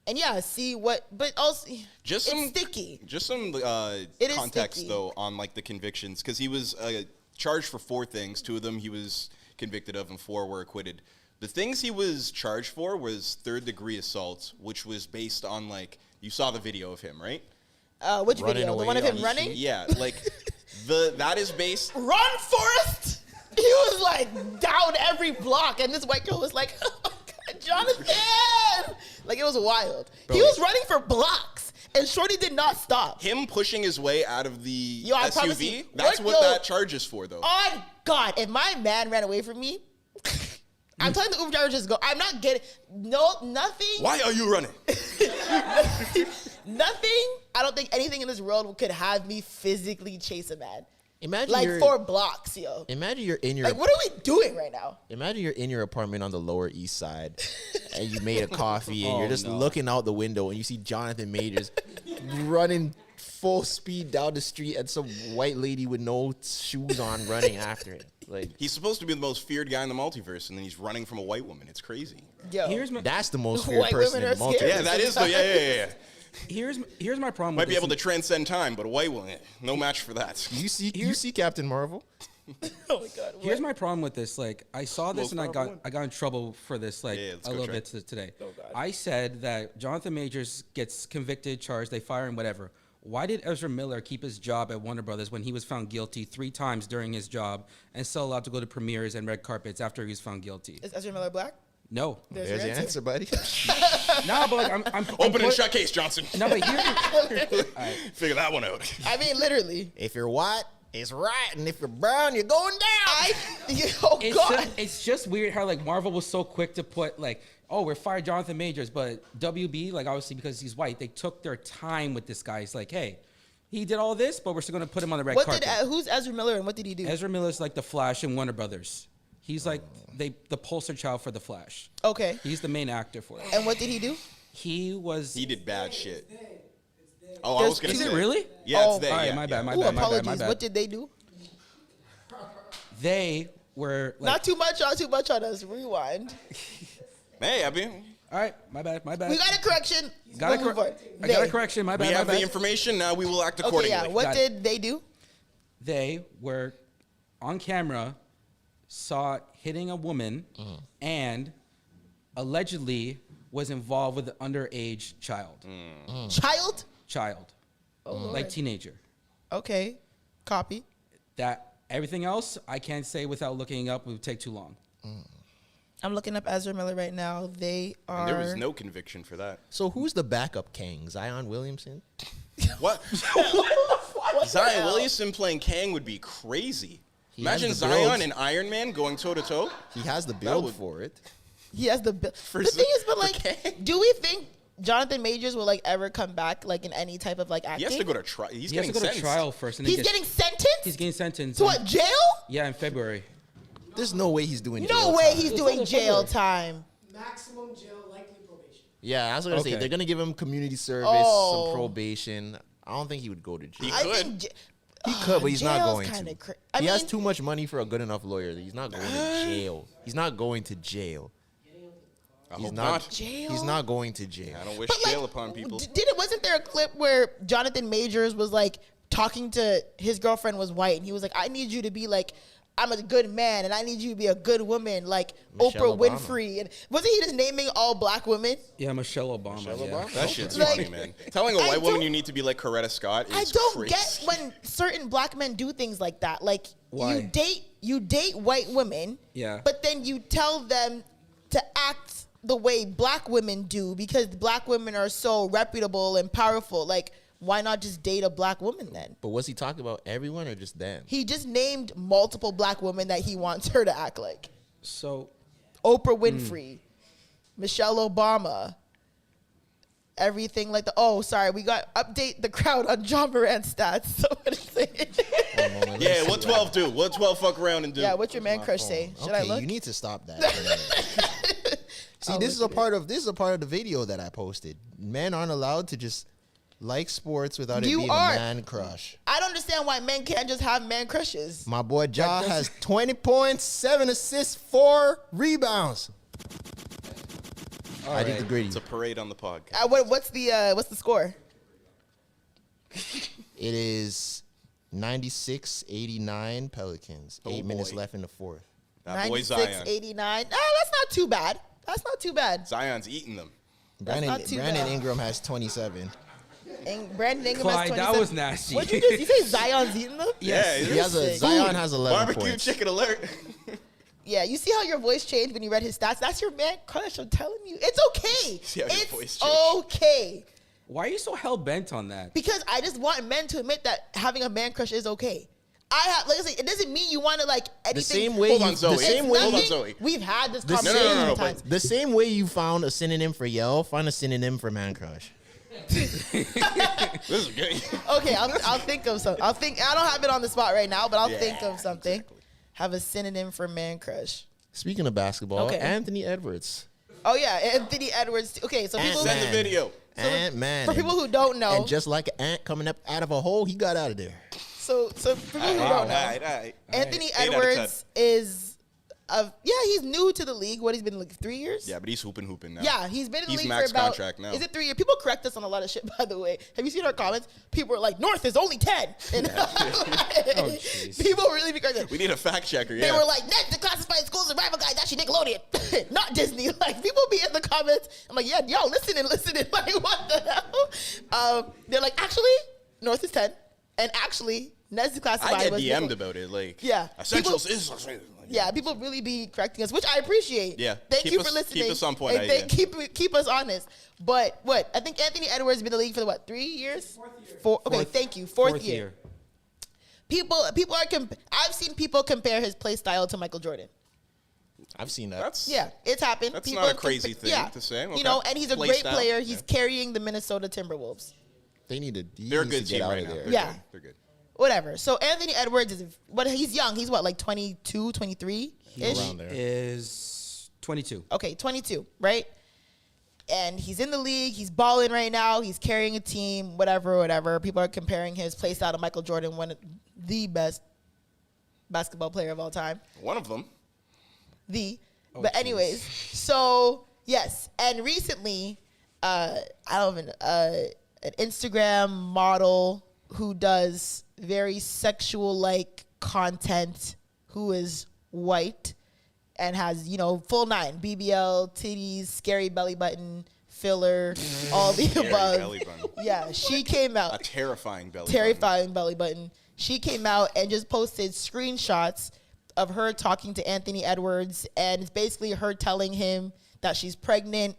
and, see what, but also, Just it's some sticky. Just some It is context sticky. though on like the convictions, because he was charged for 4 things. 2 of them he was convicted of, and 4 were acquitted. The things he was charged for was 3rd-degree assault, which was based on, like, you saw the video of him, right? Which Running video? The away one of him on the running? street? Yeah, like that is based. Run, Forrest! He was like down every block, and this white girl was like, oh my God, Jonathan! Like, it was wild. He was running for blocks, and Shorty did not stop. Him pushing his way out of the Yo, I promise SUV. you, That's what- what yo- that charge is for, though. On God, if my man ran away from me, I'm telling the Uber driver just go. I'm not getting nothing. Why are you running? Nothing. I don't think anything in this world could have me physically chase a man. Imagine Like you're, 4 blocks, yo. imagine you're in your Like, what are we doing right now? imagine you're in your apartment on the Lower East Side, and you made a coffee, and you're just no. looking out the window, and you see Jonathan Majors running full speed down the street, and some white lady with no shoes on running after it. Like He's supposed to be the most feared guy in the multiverse, and then he's running from a white woman. It's crazy. Yo. that's the most feared White person women in the are scary. multiverse. Yeah, that is the yeah. Here's my problem. Might with be this. able to transcend time, but a white woman, no match for that. You see Captain Marvel? Oh my God. Here's my problem with this. Like, I saw this Most and I powerful got in trouble for this like let's a go little check. bit today. Oh, God. I said that Jonathan Majors gets convicted, charged, they fire him, whatever. Why did Ezra Miller keep his job at Warner Brothers when he was found guilty 3 times during his job and still allowed to go to premieres and red carpets after he was found guilty? Is Ezra Miller black? No. There's There's your your answer, buddy. No, but like I'm Open and shut case, Johnson. No, but here, Figure that one out. I mean, literally. If you're white, it's right, and if you're brown, you're going down. Oh God. it's just weird how like Marvel was so quick to put like, oh, we're fired Jonathan Majors, but WB, like obviously because he's white, they took their time with this guy. It's like, hey, he did all this, but we're still gonna put him on the red What carpet. who's Ezra Miller and what did he do? Ezra Miller's like the Flash in Warner Brothers. He's like the poster child for the Flash. Okay. He's the main actor for it. And what did he do? He was. He did bad shit. Oh, I There's was gonna Is say. it really? Yeah, Oh. it's they. All right, yeah, my bad, my Ooh, bad, my bad, apologies. my bad. What did they do? They were like. Not too much on us. Rewind. Hey, I mean, All right, my bad, my bad. We got a correction. Got a We'll move cor- on. I got a They. correction. My we bad, my have the bad. information. Now we will act Okay, accordingly. yeah. What Got it. did they do? They were on camera, saw hitting a woman, and allegedly was involved with an underage child. Child? Child. Like teenager. Okay. Copy. That everything else I can't say without looking up. It would take too long. I'm looking up Ezra Miller right now. They are. And there was no conviction for that. So who's the backup Kang? Zion Williamson? What? What the Zion hell? Williamson playing Kang would be crazy. He Imagine has the build. Zion and Iron Man going toe to toe. He has the build would- for it. He has the. The For thing is, but for like, Kang? do we think Jonathan Majors will like ever come back like in any type of like He acting? has to go to trial. He's He has getting to go to sentenced. trial first, and then He's gets- getting sentenced. He's getting sentenced. To what, jail? Yeah, in February. There's no way he's doing No jail way time. he's doing jail time. Maximum jail, likely probation. Yeah, I was gonna say Okay. they're gonna give him community service, Oh. some probation. I don't think he would go to jail. He I could. think He could, but he's not jail's going kinda to. I He has mean- too much money for a good enough lawyer. He's not going to jail. He's not going to jail. I He's hope not. not. Jail? He's not going to jail. I don't wish But, like, jail upon people. Wasn't there a clip where Jonathan Majors was like talking to his girlfriend was white and he was like, I need you to be like, I'm a good man and I need you to be a good woman like Michelle Oprah Obama. Winfrey. And wasn't he just naming all black women? Yeah, Michelle Obama. yeah. That shit's Like, funny, man. Telling a I white woman don't- you need to be like Coretta Scott is I don't crazy. get when certain black men do things like that. Like Why? you date white women, Yeah. but then you tell them to act the way black women do because black women are so reputable and powerful. Like, why not just date a black woman then? But was he talking about everyone or just them? He just named multiple black women that he wants her to act like. So Oprah Winfrey, Michelle Obama, everything like the. Oh, sorry, we got update the crowd on John Morant's stats. So what is it? Yeah, what 12 do? What 12 fuck around and do? Yeah, what's your man crush say? Should I Okay, look? you need to stop that. See, this is a part of the video that I posted. Men aren't allowed to just like sports without You it being are. a man crush. I don't understand why men can't just have man crushes. My boy Ja has 20 points, 7 assists, 4 rebounds. I did the gritty. It's a parade on the podcast. What's the score? It is 96-89 Pelicans. Oh, 8 minutes boy. left in the fourth. That boy 96, Zion. 89. Oh, that's not too bad. That's not too bad. Zion's eating them. Brandon not too bad. Ingram has 27. And Brandon Ingram Clyde, has that 27. was nasty. What'd you do? You say Zion's eating them? Yeah, He has a, Sick. Zion has 11 Barbecue points. chicken alert. Yeah, you see how your voice changed when you read his stats? That's your man crush. I'm telling you. It's okay. See how your voice It's changed. okay. why are you so hell bent on that? Because I just want men to admit that having a man crush is okay. like I say, it doesn't mean you want to like anything. The same way Hold you, on, Zoe. the same It's way Hold on, nothing- Zoe. We've had this The conversation same- many times. the same way you found a synonym for yell, find a synonym for man crush. This is good. Okay, I'll think of something. I don't have it on the spot right now, but I'll Yeah, think of something. Have a synonym for man crush. Speaking of basketball, Okay. Anthony Edwards. Oh yeah, Anthony Edwards. Okay, so people Send the video. Ant-Man. for people who don't know, And just like an ant coming up out of a hole, he got out of there. so for people who All don't know, right. Anthony 8 out of 10. Edwards is he's new to the league. What, he's been like 3 years? Yeah, but he's hooping now. Yeah, he's been in the He's league max for about. contract now. Is it 3 years? People correct us on a lot of shit, by the way. Have you seen our comments? People are like, North is only 10. And jeez. people really be correcting. We need a fact checker. They Yeah. were like, Nets declassified schools and rival guys, actually Nickelodeon, not Disney. Like, people be in the comments. I'm like, yeah, yo, listening. Like, what the hell? They're like, actually, North is 10. And actually, Nets declassified I get was DM'd Nickel- about it. Like, Yeah. Essentials People- is. Yeah, people really be correcting us, which I appreciate. Yeah, Thank keep you us- for listening. keep us on point, And yeah. keep us honest. But what? I think Anthony Edwards has been in the league for what, 3 years? Okay, thank you. Fourth year. People are I've seen people compare his play style to Michael Jordan. I've seen that. That's Yeah, it's happened. That's People not a have crazy thing to say. Okay. You know, and he's a Play great style, player. He's yeah. carrying the Minnesota Timberwolves. They need to. They're a good get team out right of now. there. They're Yeah. good. They're good. Whatever. So Anthony Edwards he's young. He's what, like 22, 23-ish? Around there. Is 22. Okay, 22, right? And he's in the league. He's balling right now. He's carrying a team, whatever. People are comparing his play style to Michael Jordan, one of the best basketball player of all time. One of them. But anyways, so yes. And recently, an Instagram model who does very sexual-like content, who is white and has, full 9, BBL, titties, scary belly button, filler, all the Scary above. belly button. Yeah, she came A out, terrifying belly. terrifying belly button. She came out and just posted screenshots of her talking to Anthony Edwards, and it's basically her telling him that she's pregnant,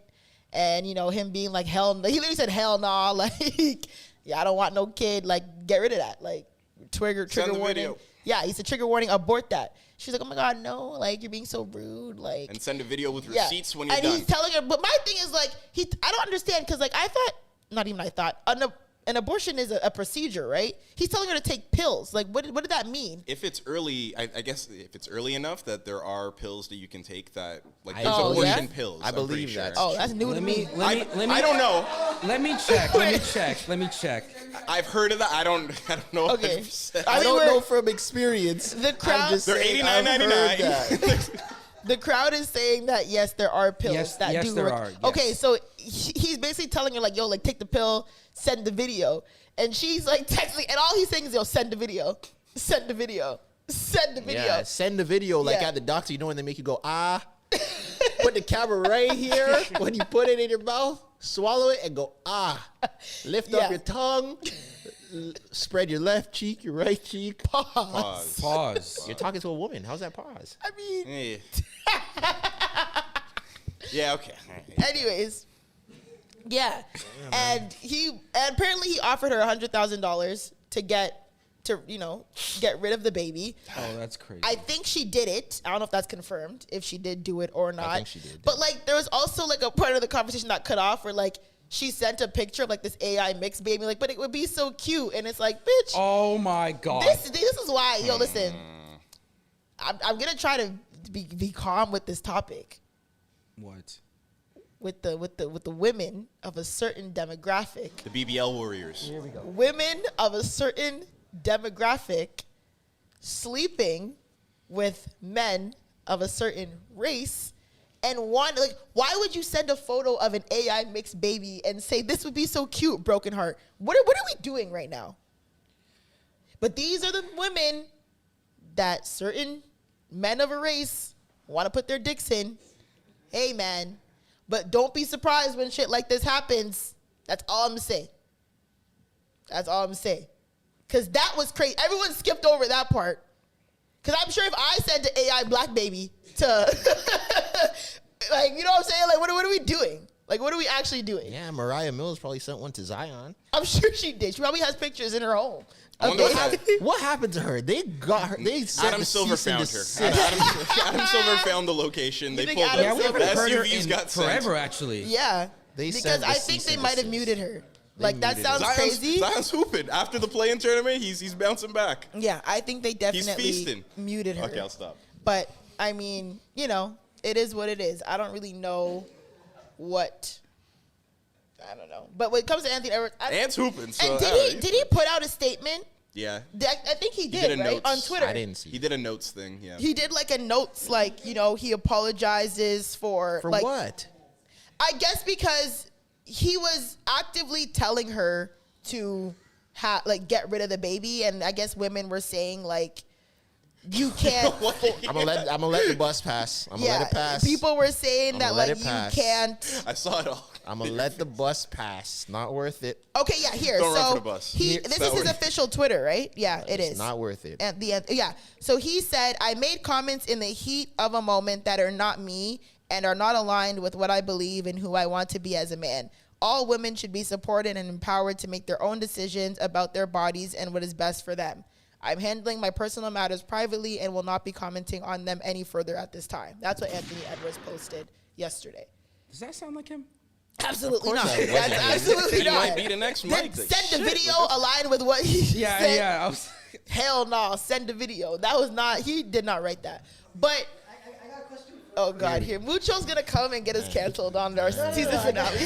and him being like, hell, he literally said, hell nah, like, yeah, I don't want no kid, like, get rid of that, like, trigger Send the warning. video. Yeah, he said trigger warning, abort that. She's like, oh my God, no, like, you're being so rude, like. And send a video with Yeah. receipts when you're and done. he's telling her, but my thing is like, I don't understand, because like an abortion is a procedure, right? He's telling her to take pills. Like, what did that mean? If it's early, I guess if it's early enough that there are pills that you can take that, like I- there's Oh, abortion yeah? pills. I I'm pretty believe sure. that. Oh, that's new to me. I don't know. Let me check. I've heard of that. I don't know. Okay. 100%. I I mean, don't we're- know from experience. The crowd- I'm just They're saying I've heard $89.99. that. The crowd is saying that yes, there are pills Yes, that yes, do there work. are, yes. Okay, so he's basically telling her like, yo, like take the pill, send the video, and she's like texting, and all he's saying is, yo, send the video, send the video, send the video. Yeah, send the video like Yeah. at the doctor, when they make you go, ah. Put the camera right here. When you put it in your mouth, swallow it and go, ah. Lift Yeah. up your tongue. Spread your left cheek, your right cheek. Pause. Pause. You're talking to a woman. How's that pause? I mean, Yeah, okay. All right. anyways, yeah, and apparently he offered her $100,000 to get rid of the baby. Oh, that's crazy. I think she did it. I don't know if that's confirmed, if she did do it or not. think she did. But like, there was also like a part of the conversation that cut off where like she sent a picture of like this AI mixed baby, like, but it would be so cute, and it's like, bitch, Oh my God. this is why. Yo, listen, I'm gonna try to be calm with this topic. What? With the women of a certain demographic. The BBL Warriors. Women of a certain demographic sleeping with men of a certain race, and why would you send a photo of an AI mixed baby and say this would be so cute, broken heart? What are we doing right now? But these are the women that certain men of a race want to put their dicks in. Hey man, but don't be surprised when shit like this happens. That's all I'm gonna say. That's all I'm gonna say. Because that was crazy. Everyone skipped over that part. Because I'm sure if I sent an AI black baby to, like, you know what I'm saying? Like, what are we doing? Like, what are we actually doing? Yeah, Mariah Mills probably sent one to Zion. I'm sure she did. She probably has pictures in her home. I wonder Okay. What happened to her? They got her. They sent Adam the Silver cease and found her. desist. Adam Silver found the location. They think pulled Adam up. Yeah, we haven't The heard her SUVs in got sent. forever, actually. Yeah. They because sent the I think cease they and might have desist. muted her. Like, that muted her. sounds crazy. Zion's hooping. After the play-in tournament, he's bouncing back. Yeah, I think they definitely feasting. muted her. Okay, I'll stop. But, I mean, you know, it is what it is. I don't really know what... I don't know. But when it comes to Anthony Edwards... Ant's hooping. So, and did he put out a statement? Yeah. I think he did did, a right? notes. On Twitter. I didn't see. He did a notes thing, yeah. He did like a notes, like, you know, he apologizes for like, what? I guess because he was actively telling her to get rid of the baby, and I guess women were saying like, you can't. I'm gonna let the bus pass. I'm gonna let it pass. People were saying I'ma that let like it you pass. can't. I saw it all. I'm gonna let the bus pass. Not worth it. Okay, yeah, here. Don't run so for the bus. this is his official Twitter, right? Yeah, it is. Not worth it. At the end, yeah. So he said, I made comments in the heat of a moment that are not me and are not aligned with what I believe and who I want to be as a man. All women should be supported and empowered to make their own decisions about their bodies and what is best for them. I'm handling my personal matters privately and will not be commenting on them any further at this time. That's what Anthony Edwards posted yesterday. Does that sound like him? Absolutely not. not. That's absolutely He not. might be the next Mike. Send the video aligned with what he said. Yeah. I was, Hell no, send the video. That was not, he did not write that. But, I got a question. oh God, here, Mucho's gonna come and get us canceled on our season finale.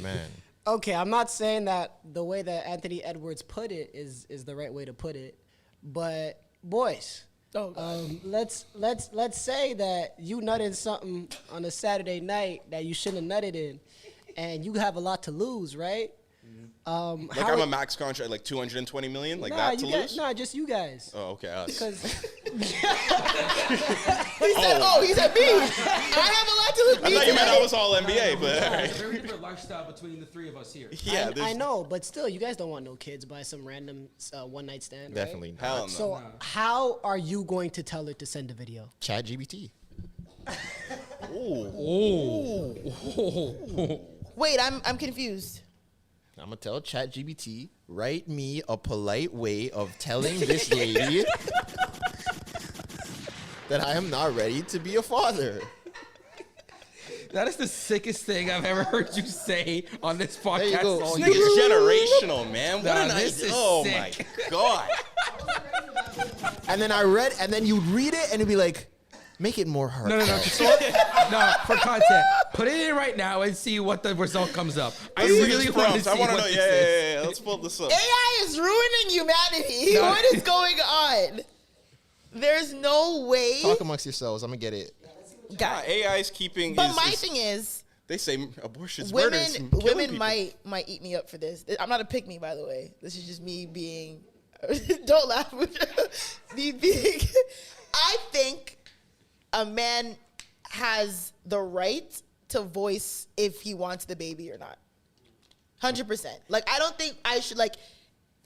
Man. Okay, I'm not saying that the way that Anthony Edwards put it is the right way to put it, but boys, Oh, God. let's say that you nutted something on a Saturday night that you shouldn't have nutted in, and you have a lot to lose, right? Like I'm a max contract, like 220 million, like that to lose? Nah, just you guys. Oh, okay, us. Because He said me. I have a lot to lose. I thought you meant I was all NBA, but all right. very different lifestyle between the three of us here. Yeah, I there's know, but still, you guys don't want no kids by some random one night stand. right? Definitely not. hell no. So how are you going to tell her to send a video? Chat GBT. Wait, I'm confused. I'm gonna tell Chat GBT, write me a polite way of telling this lady that I am not ready to be a father. That is the sickest thing I've ever heard you say on this you podcast go. all This year. nigga's generational, man. What Nah, an this idea. is Oh sick. my God. And then you'd read it and it'd be like, make it more hard. No. No, for content. Put it in right now and see what the result comes up. I really want to see I want to what know. this Yeah, is. yeah. Let's pull this up. AI is ruining humanity. No. What is going on? There's no way. Talk amongst yourselves. I'm gonna get it. God, AI's keeping. But my thing is, they say abortion's murder. It's killing women people. might eat me up for this. I'm not a pick me, by the way. This is just me being. Don't laugh. Me being. I think a man has the right to voice if he wants the baby or not. 100%. Like, I don't think I should, like,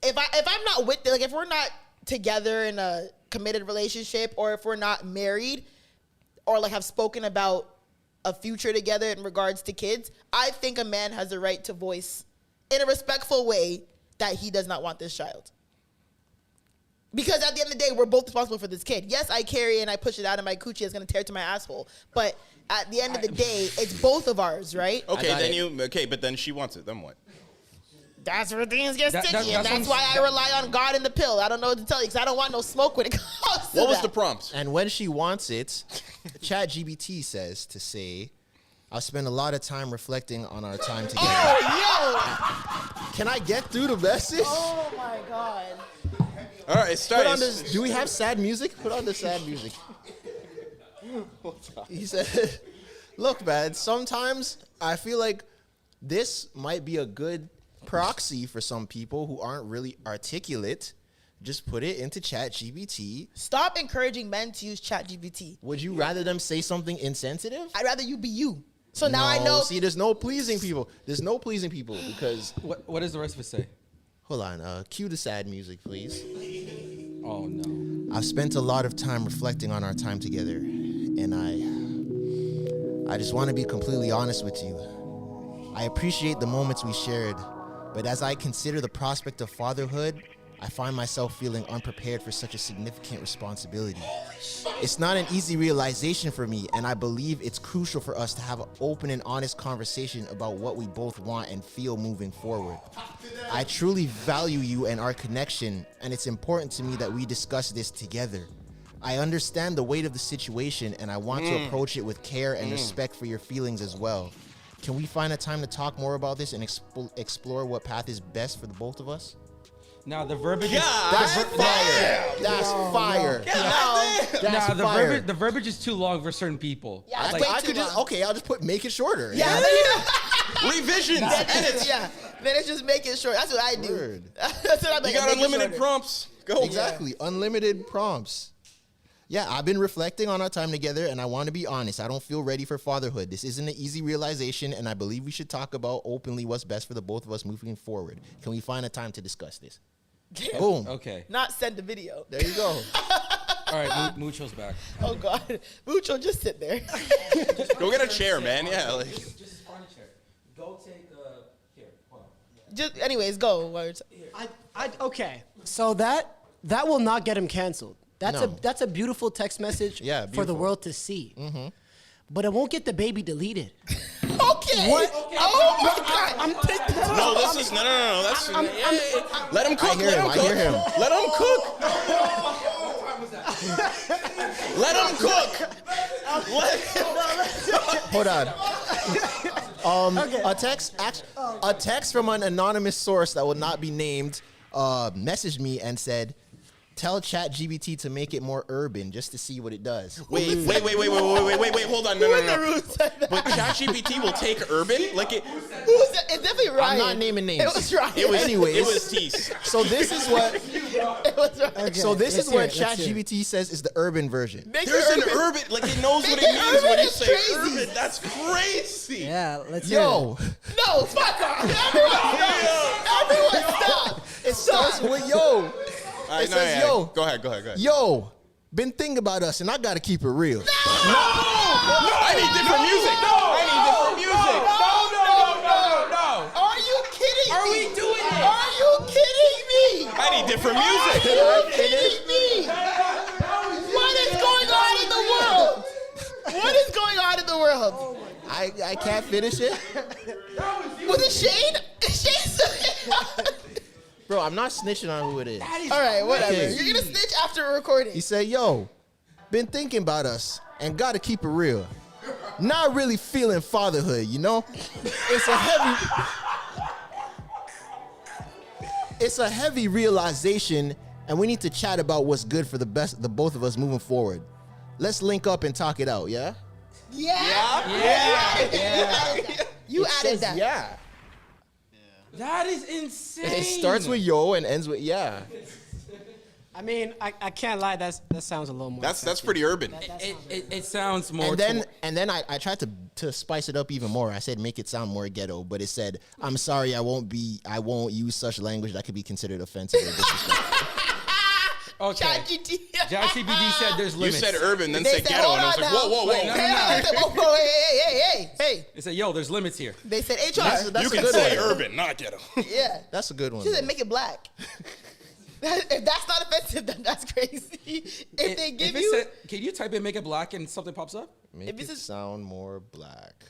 if I'm not with, like, if we're not together in a committed relationship, or if we're not married, or like have spoken about a future together in regards to kids, I think a man has the right to voice in a respectful way that he does not want this child. Because at the end of the day, we're both responsible for this kid. Yes, I carry and I push it out of my coochie. It's going to tear to my asshole. But at the end of the day, it's both of ours, right? Okay, but then she wants it. Then what? That's where things get That- sticky. that- And that's why I rely on God and the pill. I don't know what to tell you because I don't want no smoke when it comes to What was that. the prompt? And when she wants it, Chat GBT says to say, I'll spend a lot of time reflecting on our time together. Oh, Can I get through the message? oh my God. All right, start. Put on this. Do we have sad music? Put on the sad music. He said, look, man, sometimes I feel like this might be a good proxy for some people who aren't really articulate. Just put it into Chat GBT. Stop encouraging men to use ChatGPT. Would you rather them say something insensitive? I'd rather you be you. So now I No, know. See, there's no pleasing people. There's no pleasing people because. What does the rest of it say? Hold on. Cue the sad music, please. Oh, no. I've spent a lot of time reflecting on our time together, and I just want to be completely honest with you. I appreciate the moments we shared, but as I consider the prospect of fatherhood, I find myself feeling unprepared for such a significant responsibility. It's not an easy realization for me, and I believe it's crucial for us to have an open and honest conversation about what we both want and feel moving forward. I truly value you and our connection, and it's important to me that we discuss this together. I understand the weight of the situation, and I want to approach it with care and respect for your feelings as well. Can we find a time to talk more about this and explore what path is best for the both of us? Now the verbiage. That's fire. That's fire. That's fire. The verbiage is too long for certain people. Yeah, Like, way I too could just long. I'll just make it shorter. Yeah, Revisions, edits. yeah. Then it's just make it short. That's what I do. Word. That's what I'm like. You got make it unlimited shorter. prompts. Go. Exactly. Unlimited prompts. Yeah, I've been reflecting on our time together, and I want to be honest. I don't feel ready for fatherhood. This isn't an easy realization, and I believe we should talk about openly what's best for the both of us moving forward. Can we find a time to discuss this? Boom. Okay. Not send the video. There you go. All right. Mucho's back. Oh God, Mucho, just sit there. Go get a chair, man. Yeah. Like. Just find a chair. Go take here. Hold on. Just, anyways, go. Okay, so that will not get him canceled. No. That's a beautiful text message Yeah, for the beautiful. world to see. But it won't get the baby deleted. Okay. What? Oh my God. No, this is no. That's let him cook. I hear him. I hear him. Let him cook. Let him cook. Hold on. A text from an anonymous source that will not be named messaged me and said, "Tell ChatGPT to make it more urban just to see what it does." Wait. Hold on. No. Who said that? But ChatGPT will take urban like it. Who's that? It's definitely Ryan. I'm not naming names. It was Ryan. It was. Anyways. It was Tease. So this is what. It was Ryan. So this let's is what hear it, let's hear it. ChatGPT says is the urban version. Make There's it an urban. Like it knows what Make it it means when urban you is say crazy. urban. That's crazy. Yeah, let's hear Yo, No, fuck off. Everyone stop. it starts with yo. All right, It says, yo. Go ahead. Yo, been thinking about us, and I gotta keep it real. I need different music. I need different music. No. Are you kidding Are me? we doing it? Are you kidding me? I need different Are music. you kidding me? What is going on in the world? What is going on in the world? I can't finish it. Was it Shane? Shane? Bro, I'm not snitching on who it is. All right, whatever. Okay. You're gonna snitch after a recording. He said, yo, been thinking about us and gotta keep it real. Not really feeling fatherhood, you know? It's a heavy realization, and we need to chat about what's good for the both of us moving forward. Let's link up and talk it out, yeah? You It added says that. yeah. That is insane. It starts with yo and ends with yeah. I mean, I can't lie. That sounds a little more. That's pretty urban. It sounds more. And then I tried to spice it up even more. I said make it sound more ghetto, but it said, "I'm sorry, I won't use such language that could be considered offensive or disrespectful." Okay. ChatGPT said there's You limits. said urban, then They said said, ghetto, hold and I was on like, now. whoa. Wait, no. They said, whoa, hey. They said, yo, there's limits here. They said HR. That's You a can good say one. urban, not ghetto. Yeah. That's a good one. She said though. make it black. If that's not offensive, then that's crazy. If they give it you, said, can you type in make it black and something pops up? Make if it it's a- sound more black.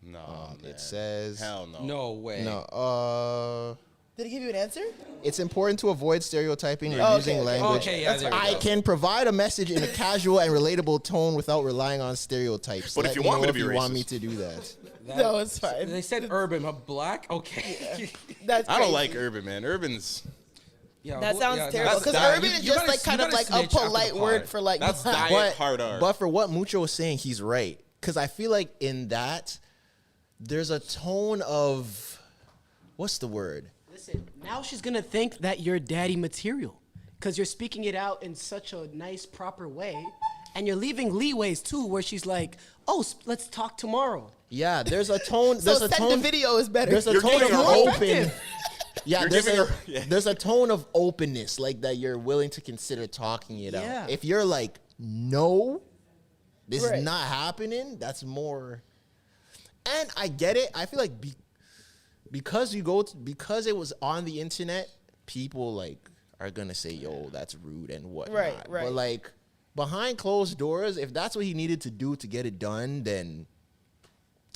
No, man. It says Hell no. No way. no. did it give you an answer? It's important to avoid stereotyping or Okay, using okay. language. Okay, yeah, there we I go. can provide a message in a casual and relatable tone without relying on stereotypes. But if Let you me want me know to if be you want racist. me to do that. No, it's fine. They said urban, but black? Okay. That's I don't crazy. like urban, man. Urban's Yeah, That sounds terrible. that's Because dying. urban You- is you just gotta- like kind you of gotta like a snitch after the polite pod. word for like. That's black. dying hard R. But for what Mucho was saying, he's right. Because I feel like in that, there's a tone of, what's the word? Listen, now she's gonna think that you're daddy material because you're speaking it out in such a nice, proper way, and you're leaving leeways too, where she's like, "Oh, let's talk tomorrow." Yeah, there's a tone. So There's a send the tone. video is better. There's a You're tone of giving her open. Yeah, You're there's giving a, her- yeah. there's a tone of openness, like that you're willing to consider talking it Yeah. out. If you're like, no, this Right. is not happening, that's more. And I get it. I feel like because because it was on the internet, people like are gonna say, "Yo, that's rude" and whatnot. Right. But like behind closed doors, if that's what he needed to do to get it done, then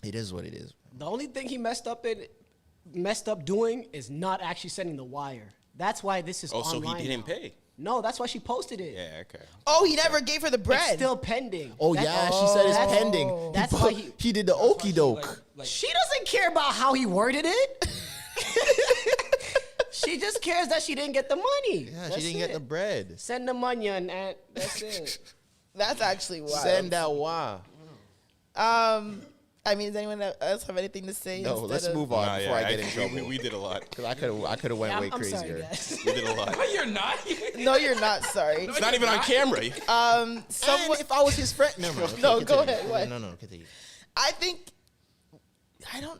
it is what it is. The only thing he messed up doing is not actually sending the wire. That's why this is Oh, so online he didn't now. pay. No, that's why she posted it. Yeah, okay. Oh, he never gave her the bread. It's still pending. Oh yeah, she said it's that's- pending. that's he, why he did the okey doke. She doesn't care about how he worded it. She just cares that she didn't get the money. Yeah, That's she didn't get it. the bread. Send the money and that's it. That's actually wild. Send that why. I mean, does anyone else have anything to say? No, instead let's of- move on Nah, before yeah, I get in trouble. we did a lot. Because I could have went Yeah, way I'm crazier. sorry, guys. We did a lot. No, you're not. No, you're not. Sorry. It's not even on camera. And Someone. if I was his friend, no, No, go ahead, what? No, continue. I think.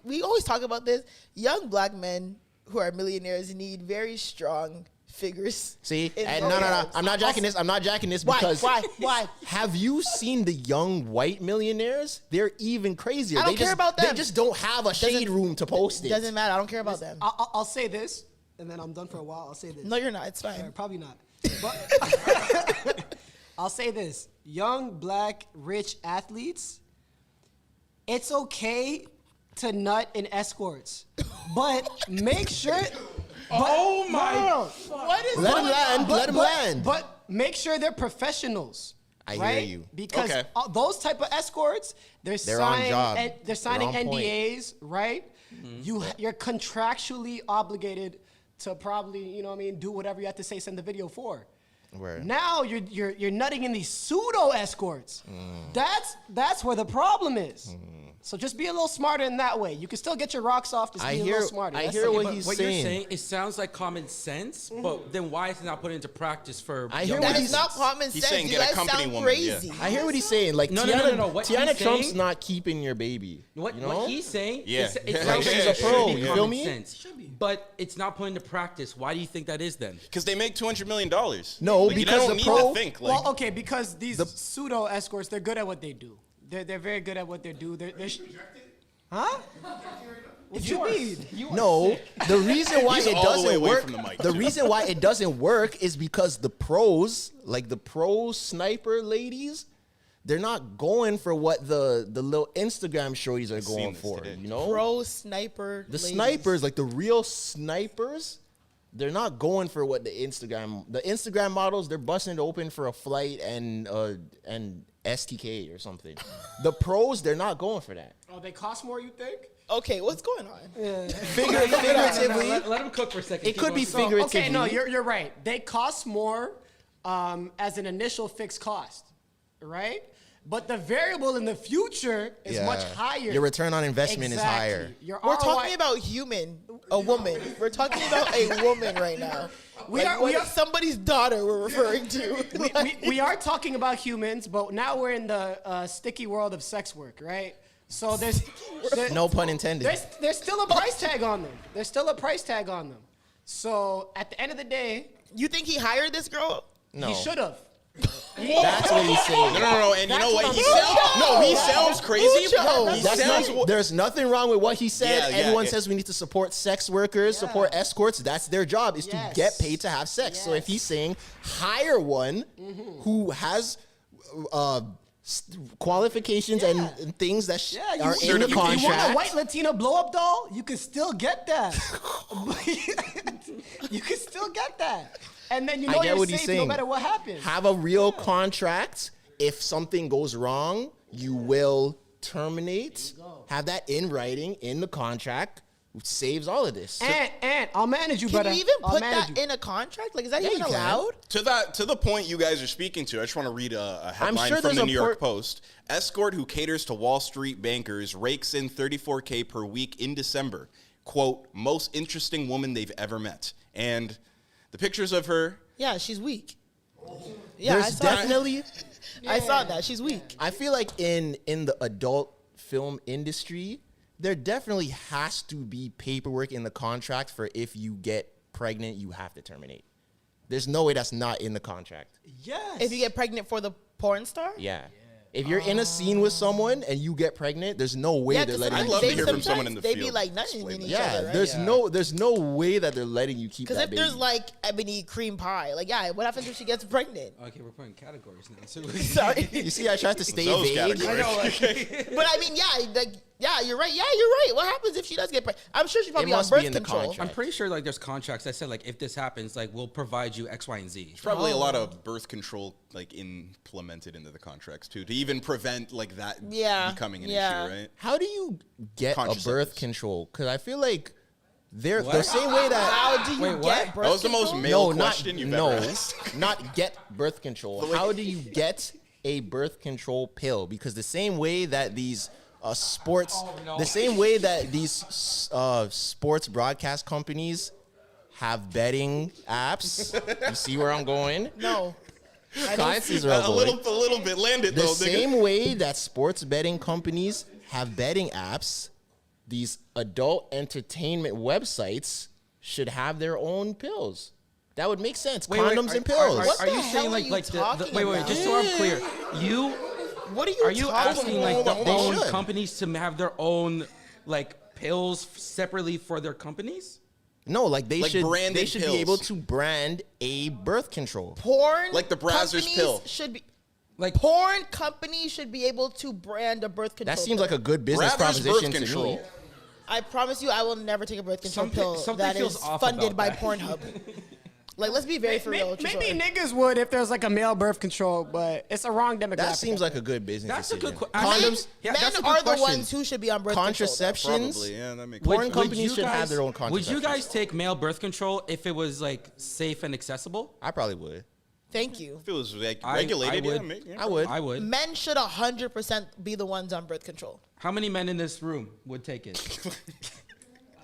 We always talk about this. Young black men who are millionaires need very strong figures. See, in and their no. lives. I'm not jacking this. I'm not jacking this Why? because Why? Have you seen the young white millionaires? They're even crazier. I don't They care just, about them. They just don't have a shade Doesn't- room to post it. Doesn't matter. I don't care about them. I'll say this, and then I'm done for a while. I'll say this. No, you're not. It's fine. Probably not. But I'll say this: young, black, rich athletes. It's okay to nut in escorts, but make sure. Oh my! What is Let him land. Let him land. But make sure they're professionals. I hear right? you. Because Okay. those type of escorts, they're on signing job. they're signing They're on point. NDAs, right? You're contractually obligated to probably, you know what I mean, do whatever you have to say, send the video for. Word. Now you're nutting in these pseudo escorts. That's where the problem is. So just be a little smarter in that way. You can still get your rocks off. Just I be a hear- little smarter. I That's hear it. what But he's what saying. you're saying, it sounds like common sense, but then why is it not put into practice for? I hear young what That he's- is not common He's sense. saying You get a guys company sound woman, yeah. crazy. I hear what he's saying. Like No, Tiana, no. What Tiana he's Trump's saying- not keeping your baby. What, you know? what he's saying, Yeah. it Yeah, sounds like yeah, it's yeah, common you feel me? sense, but it's not put into practice. Why do you think that is then? Because they make $200 million. No, like, you because don't the need pro- to think. Like, Well, okay, because these pseudo escorts, they're good at what they do. They're very good at what they do. Huh? What you mean? No, the reason why He's it all the way doesn't away work. from the mic, The too. reason why it doesn't work is because the pros, like the pro sniper ladies, they're not going for what the little Instagram shorties are seen going this for. today. You know, Pro sniper. the ladies. snipers, like the real snipers, they're not going for what the Instagram models. They're busting it open for a flight and STK or something. The pros, they're not going for that. Oh, they cost more, you think? Okay, what's going on? Figuratively, Let him cook for a second. it Keep could be going. figuratively. Okay, no, you're right. They cost more as an initial fixed cost, right? But the variable in the future is much higher. Your return on investment is higher. Your We're ROI talking about a woman. We're talking about a woman right now. We are- what we if are- somebody's daughter we're referring to? we are talking about humans, but now we're in the sticky world of sex work, right? So No pun intended. there's still a price tag on them. There's still a price tag on them. So at the end of the day, You think he hired this girl? No, he should have. that's what he's saying. no. And you That's know what what? I'm He saying. sounds, he sounds crazy. Mucho. He That's sounds. not, there's nothing wrong with what he said. Yeah, yeah, Everyone yeah. says we need to support sex workers, support escorts. That's their job, is Yes. to get paid to have sex. So if Yes. he's saying hire one who has qualifications and things that Yeah, are in the you want contract. a white Latina blow up doll? You can still get that. You can still get that. And then you I know get you're what he's safe no saying. matter what happens. Have a real contract. If something goes wrong, you will terminate. Have that in writing in the contract. Which saves all of this. And I'll manage you, Can brother. you even I'll put manage that you. in a contract? Like, is that Yeah, even you can. allowed? To the point you guys are speaking to, I just want to read a headline sure from there's the a New York Post. Escort who caters to Wall Street bankers rakes in $34K per week in December. Quote, most interesting woman they've ever met. And the pictures of her, Yeah, she's weak. Yeah, I There's saw that. definitely. I saw that. She's weak. I feel like in the adult film industry, there definitely has to be paperwork in the contract for if you get pregnant, you have to terminate. There's no way that's not in the contract. Yes. If you get pregnant for the porn star? Yeah. If you're in a scene with someone and you get pregnant, there's no way Yeah, they're 'cause letting I'd you. love to they hear from someone in sometimes the they be field like nutting explain in each that. Yeah, other, right? there's no way that they're letting you keep Because that if baby. there's like ebony cream pie, like yeah, what happens if she gets pregnant? Okay, we're putting categories now. So Sorry, You see, I tried to stay Those vague. categories. but I mean, yeah, you're right. Yeah, you're right. What happens if she does get pregnant? I'm sure she's probably on must be birth in the control. contract. I'm pretty sure like there's contracts that said like if this happens, like we'll provide you X, Y, and Z. Probably a lot of birth control like implemented into the contracts too to even prevent like that becoming an yeah. issue, right? How do you get a birth Contraceptives. control? Because I feel like they're What? the same way that. How do you Wait, get what? birth That was the most control? male No, question you've no, ever asked. not get birth control. How do you get a birth control pill? Because the same way that these sports, the same way that these sports broadcast companies have betting apps. You see where I'm going? No. Sciences are A little bit. Land it the though. same way that sports betting companies have betting apps, these adult entertainment websites should have their own pills. That would make sense. Condoms and pills. What Are the you hell saying are like you like the talking wait, about? just so I'm clear, you What are you are you talking asking about? like the Hold on, own they should. companies to have their own like pills separately for their companies? No, like they Like should branded be pills. able to brand a birth control. Porn Like the Brazzers companies pill. should be Like porn companies should be able to brand a birth control. That seems like pill. a good business Brazzers proposition birth to control. me. I promise you, I will never take a birth control Something- pill something that feels is off funded about by that. Pornhub. Like, let's be very for real. Maybe Trisha. niggas would if there's like a male birth control, but it's a wrong demographic. That seems like a good business that's a decision. good Condoms, Yeah, Men that's a good are the question. ones who should be on birth contraceptions. Probably, yeah, that makes Porn sense. companies you should have guys- their own Would you contraceptions. guys take male birth control if it was like safe and accessible? I probably would. Thank you. If it was like, I regulated, would. yeah. I would. I would. Men should 100% be the ones on birth control. How many men in this room would take it?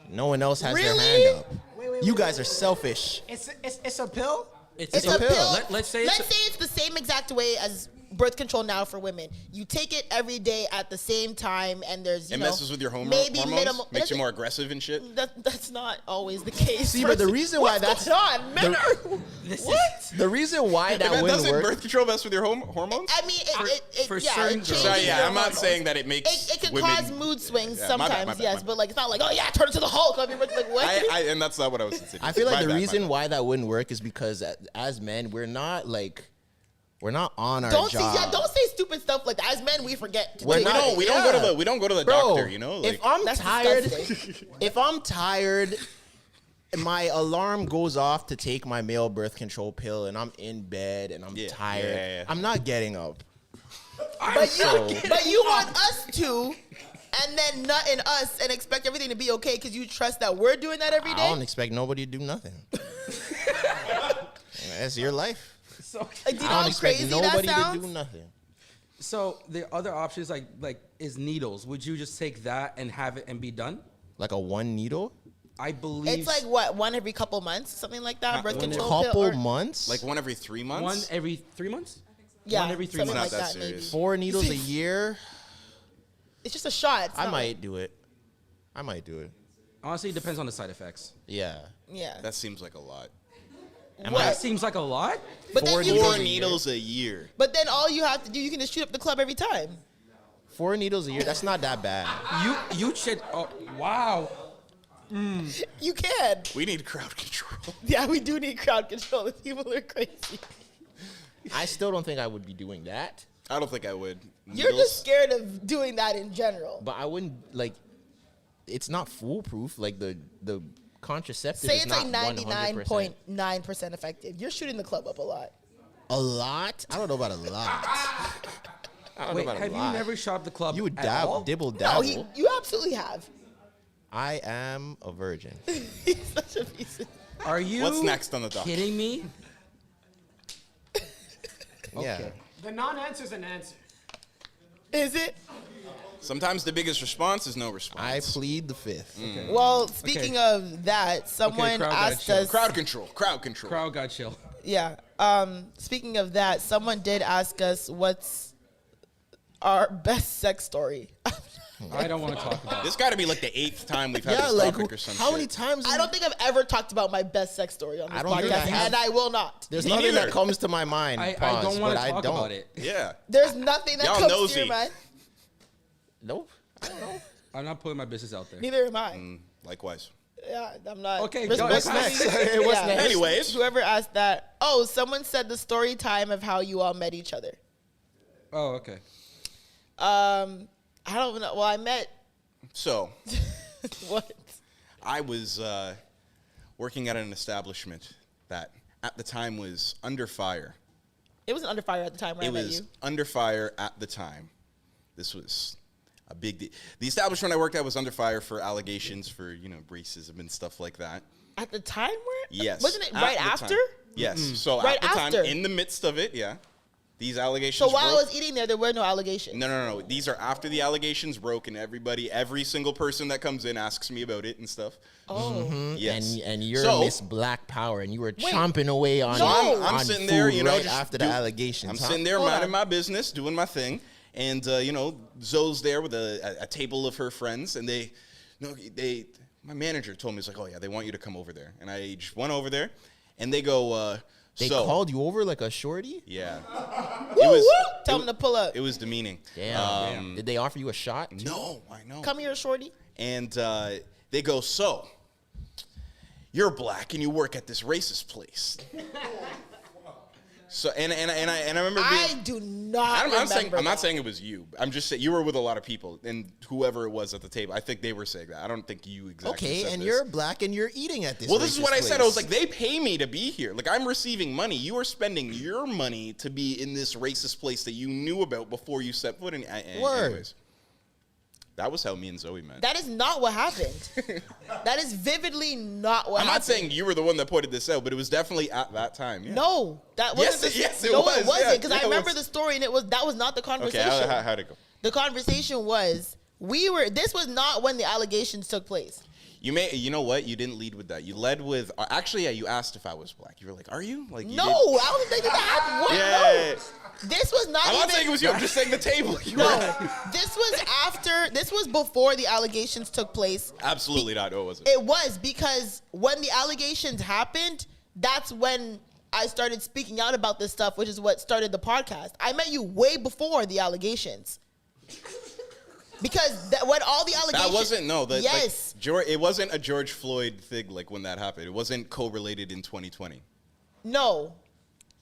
No one else has their Really? hand up. Wait, You guys are selfish. It's a pill. It's a a pill. pill. Let's say Let's it's say it's the same exact way as birth control now for women. You take it every day at the same time, and there's It know, messes with your maybe hormones, minimal. makes you more aggressive and shit. That's not always the case. See, but the reason why What's that's going on? Men are. what? the reason why that wouldn't Doesn't work. birth control mess with your hormones? I mean, it for yeah, certain it girls. changes So yeah, your I'm not hormones. saying that it makes It can women, cause mood swings Yeah, my bad, sometimes, my bad, yes, my bad. but like it's not like, oh yeah, turn into the Hulk. I mean, like what? and that's not what I was insinuating. I feel like My the bad, my reason bad. why that wouldn't work is because as men, we're not on our don't say job. don't say stupid stuff like that. As men, we forget. To We're take not- it. We don't go to the Bro, doctor, you know? Like, if I'm That's tired, disgusting. if I'm tired, my alarm goes off to take my male birth control pill, and I'm in bed and I'm Yeah, tired. yeah. I'm not getting up. But So- you want us to, and then nut in us and expect everything to be okay because you trust that we're doing that every I day. don't expect nobody to do nothing. That's your life. Like, do you know I don't how expect crazy nobody that to sounds? do nothing. So the other options like is needles. Would you just take that and have it and be done? Like a one needle, I believe It's like what, one every couple months, something like that. Birth one control pill, couple or- months, like one every 3 months? one every 3 months. yeah, one every 3 something months. like Not that that. Maybe serious. 4 needles a year. it's just a shot. It's I not might do it. I might do it. Honestly, it depends on the side effects. Yeah. yeah. That seems like a lot. That seems like a lot. But then 4 you needles Four a year. needles a year. But then all you have to do, you can just shoot up the club every time. 4 needles a year. That's not that bad. You should. Oh, wow. You can. We need crowd control. Yeah, we do need crowd control. The people are crazy. I still don't think I would be doing that. I don't think I would. You're Needles? just scared of doing that in general. But I wouldn't like. It's not foolproof. Like the contraceptive Say is it's not like 100%. 99.9% effective. You're shooting the club up a lot. A lot? I don't know about a lot. I don't Wait, know about have a you lot. never shopped the club? You would at all? dibble No, dabble. you absolutely have. I am a virgin. He's such a piece of... Are you? What's next on the docket? Kidding me? Yeah. The non-answer is an answer. Is it? Sometimes the biggest response is no I response. plead the fifth. Well, speaking of that, someone crowd got asked chill. us... Crowd control. Crowd control. Crowd got chill. Yeah. Speaking of that, someone did ask us what's our best sex story. I don't want to talk about it. This got to be like the 8th time we've had Yeah, this like topic or some how shit. many times? I don't think I've ever talked about my best sex story on this I don't think I podcast, have. and I will not. There's Me nothing neither. that comes to my mind. I pause, don't want but to I talk don't. about it. Yeah. There's nothing that Y'all comes to nosy. your mind. Nope. I don't know. I'm not putting my business out there. Neither am I. Likewise. Yeah, I'm not. Okay, Res- go- what's what's next? next? What's next? Anyways. Whoever asked that. Oh, someone said the story time of how you all met each other. Oh, okay. I don't know. Well, I met So, what? I was working at an establishment that at the time was under fire. It wasn't under fire at the time when It I met was you. under fire at the time. This was a big deal. The establishment I worked at was under fire for allegations for, racism and stuff like that. At the time where? Yes. Wasn't it at right the after? time. Yes. So Right at the after. time, in the midst of it, yeah, these allegations So while I broke. was eating there were no allegations. No. These are after the allegations broke, and every single person that comes in asks me about it and stuff. Oh. Yes. And you're So- Miss Black Power, and you were chomping away on. So I'm on sitting food there, right just after the allegations. I'm huh? sitting there Hold minding on. my business, doing my thing, and Zoe's there with a table of her friends, and my manager told me, it's like, oh yeah, they want you to come over there, and I just went over there, and they go, They so called you over like a shorty. yeah, Woo, woo. it Tell was- them to pull up. it was demeaning. Damn. Did they offer you a shot? No, I know. Come here, shorty. And they go, so you're black and you work at this racist place. So and I remember being, I do not remember I'm not that. saying it was you. I'm just saying you were with a lot of people, and whoever it was at the table, I think they were saying that. I don't think you exactly. Okay, said and this. you're black and you're eating at this. Well, this is racist what I said. I was place. like, they pay me to be here. Like, I'm receiving money. You are spending your money to be in this racist place that you knew about before you set foot in. Word. Anyways, that was how me and Zoe met. That is not what happened. That is vividly not what I'm happened. not saying you were the one that pointed this out, but it was definitely at that time. Yeah. No, that Yes, wasn't. yes, it no, was. it wasn't. Yeah, Because yeah, I it remember was. the story, and that was not the Okay, conversation. how'd it go? The conversation was this was not when the allegations took place. You know what? You didn't lead with that. You led with, actually, yeah, you asked if I was black. You were like, are you? Like, you No, did- I don't think that. What? Yeah. No. This was not. I'm not even, saying it was you. I'm just saying the table. You No, were- this was after. This was before the allegations took place. Absolutely not. No, it wasn't. It was because when the allegations happened, that's when I started speaking out about this stuff, which is what started the podcast. I met you way before the allegations. Because when all the allegations... That wasn't, no. Yes. It wasn't a George Floyd thing like when that happened. It wasn't correlated in 2020. No.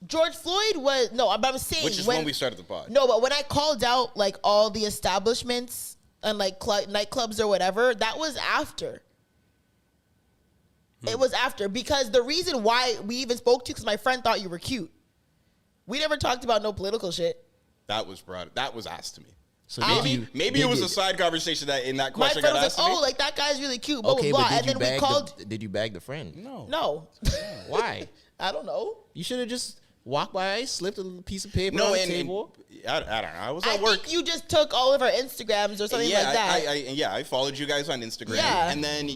George Floyd was... No, I'm saying... Which is when we started the pod. No, but when I called out, like, all the establishments and, like, nightclubs or whatever, that was after. It was after. Because the reason why we even spoke to you, because my friend thought you were cute. We never talked about no political shit. That was asked to me. So Maybe it was a side conversation that in that My question friend got was asked like, to me. oh, like, that guy's really cute, blah, Okay, blah, but blah. did And you then we called... did you bag the friend? No. Why? I don't know. You should have just walked by, slipped a piece of paper No, on the and table. I don't know. I was I at work. think you just took all of our Instagrams or something yeah, like that. I followed you guys on Instagram. Yeah. And then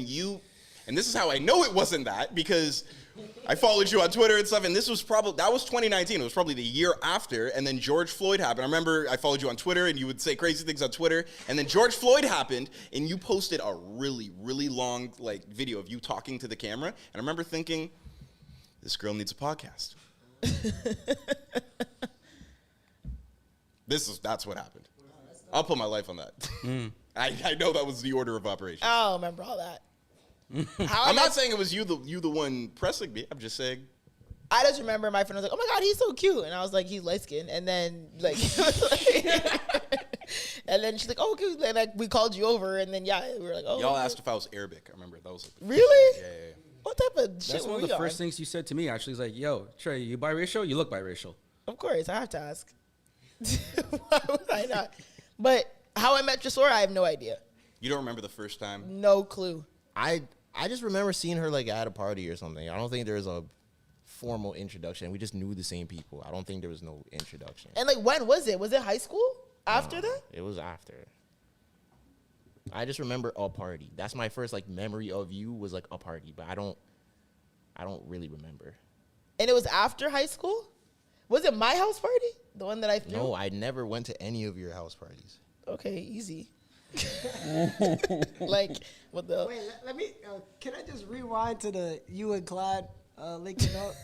you, and this is how I know it wasn't that, because I followed you on Twitter and stuff, and that was 2019. It was probably the year after, and then George Floyd happened. I remember I followed you on Twitter, and you would say crazy things on Twitter, and then George Floyd happened, and you posted a really, really long video of you talking to the camera, and I remember thinking, this girl needs a podcast. That's what happened. I'll put my life on that. I know that was the order of operations. I don't remember all that. I'm not saying it was you the one pressing me. I'm just saying. I just remember my friend was like, oh my God, he's so cute. And I was like, he's light skinned. And then, like, and then she's like, oh, okay. And like, we called you over. And then, yeah, we were like, oh. Y'all asked if I was Arabic. I remember that was like Really? Yeah. What type of shit That's were one of we the on? first things you said to me, actually. He's like, yo, Trey, you biracial? You look biracial. Of course, I have to ask. Why would I not? But how I met Tresor, I have no idea. You don't remember the first time? No clue. I just remember seeing her like at a party or something. I don't think there was a formal introduction. We just knew the same people. I don't think there was no introduction. And like, when was it? Was it high school? After that? It was after. I just remember a party. That's my first like memory of you was like a party, but I don't really remember. And it was after high school? Was it my house party? The one that I threw? No, I never went to any of your house parties. Okay, easy. Like, what the? Wait, let me. Can I just rewind to the you and Clyde linking up?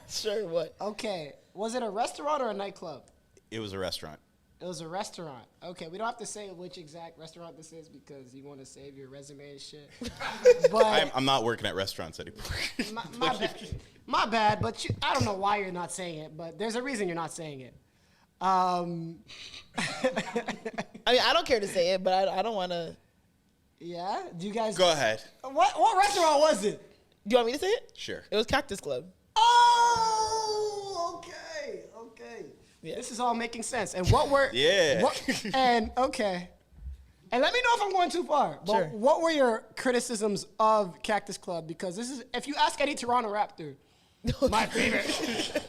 Sure, what? Okay, was it a restaurant or a nightclub? It was a restaurant. It was a restaurant. Okay, we don't have to say which exact restaurant this is because you want to save your resume and shit. But I'm not working at restaurants anymore. my bad. My bad. But I don't know why you're not saying it, but there's a reason you're not saying it. I mean, I don't care to say it, but I don't want to. Yeah. Do you guys? Go ahead. What restaurant was it? Do you want me to say it? Sure. It was Cactus Club. Oh, okay. Yeah. This is all making sense. And what were Yeah. okay. And let me know if I'm going too far. But Sure. what were your criticisms of Cactus Club? Because this is, if you ask any Toronto Raptor, my favorite,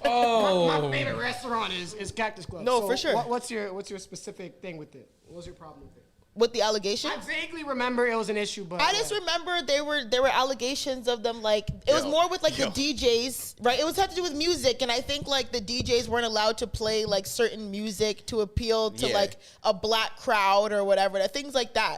my favorite restaurant is Cactus Club. No, So for sure. What's your specific thing with it? What was your problem with it? With the allegation? I vaguely remember it was an issue, but I just remember there were allegations of them, like it was more with like the DJs, right? It was had to do with music, and I think like the DJs weren't allowed to play like certain music to appeal to like a black crowd or whatever, things like that.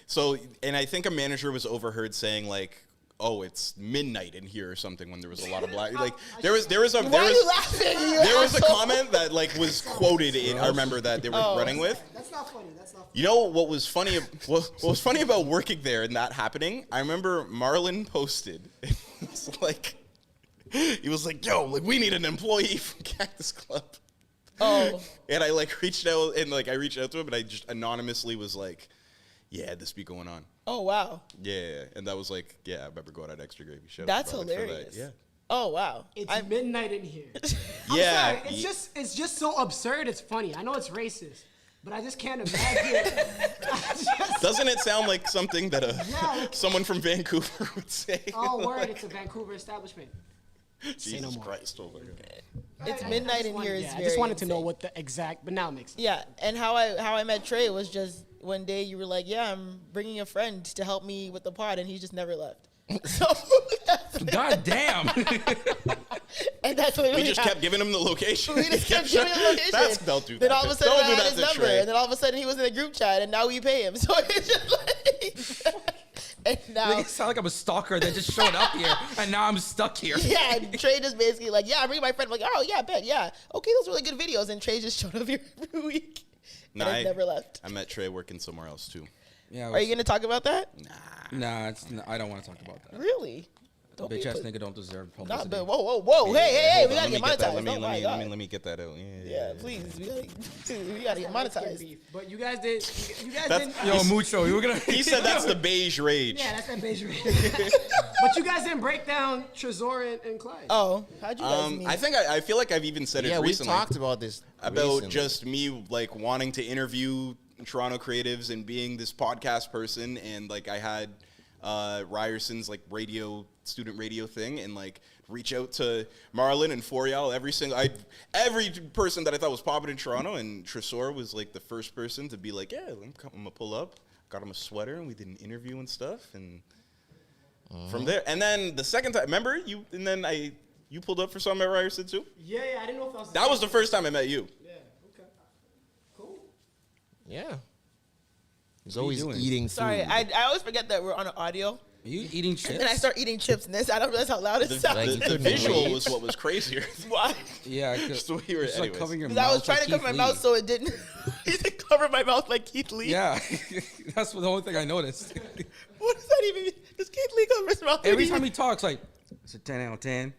So, and I think a manager was overheard saying like, "Oh, it's midnight in here" or something when there was a lot of black. Like there was a Why are you laughing? there was a comment that like was quoted in. I remember that they were running with. That's not funny. You know what was funny? What was funny about working there and that happening? I remember Marlon posted. It's like he was like, "Yo, like we need an employee from Cactus Club." Oh. And I like reached out to him and I just anonymously was like, "Yeah, this be going on." Oh wow. Yeah, and that was like, I remember going on Extra Gravy Show. That's But, like, for that, hilarious. Yeah. Oh wow. It's midnight in here. Yeah. I'm sorry, it's just so absurd. It's funny. I know it's racist, but I just can't imagine. Doesn't it sound like something that someone from Vancouver would say? Oh, word! It's a Vancouver establishment. Jesus no more. Christ! Oh my God. It's midnight in here. I just wanted to know what the exact, but now it makes sense. Yeah, and how I met Trey was just one day you were like, "Yeah, I'm bringing a friend to help me with the pod," and he just never left. So God damn. and that's what We just kept giving him the location. We just kept giving him the location. Don't do that. Then all of a sudden Don't I do had that his to number, Trey. and then all of a sudden he was in a group chat, and now we pay him. So it's just like, and now. It sound like I'm a stalker that just showed up here, and now I'm stuck here. Yeah, and Trey just basically like, yeah, I'm bringing my friend. I'm like, oh yeah, bet, yeah, okay, those are really good videos. And Trey just showed up here every week. Nah, and has never left. I met Trey working somewhere else too. Yeah, Are you gonna talk about that? Nah, I don't want to talk about that. Really? Don't Bitch be ass put- nigga don't deserve Not, publicity. but whoa, hey, we gotta get monetized. Let me get that out. Yeah, please, we gotta get monetized. But you guys did. You guys That's- didn't. Yo, Mucho, you were gonna. He said that's the beige rage. Yeah, that's that beige rage. But you guys didn't break down Trezor and Clyde. Oh, how'd you guys meet? I feel like I've even said it Yeah, we recently. talked about this about recently. just me like wanting to interview Toronto creatives and being this podcast person, and like I had Ryerson's like student radio thing, and like reach out to Marlon and Forial, every person that I thought was popping in Toronto, and Tresor was like the first person to be like, yeah, I'm gonna pull up. Got him a sweater, and we did an interview and stuff, and from there. And then the second time, remember you? And then you pulled up for something at Ryerson too. Yeah, I didn't know if That was the first time I met you. Yeah. Okay. Cool. Yeah. He's always doing? eating food. Sorry, I always forget that we're on an audio, Are you eating chips? and I start eating chips, and I don't realize how loud it The, sounds. Like, the, you the couldn't visual wait. was what was crazier. Why? Yeah, Just the way you were- it's like anyways. covering your Because mouth. I was trying like to cover my Keith mouth Lee. so it didn't cover my mouth like Keith Lee. Yeah, that's the only thing I noticed. What does that even mean? Does Keith Lee cover his mouth? Every time he talks, like, it's a 10 out of 10.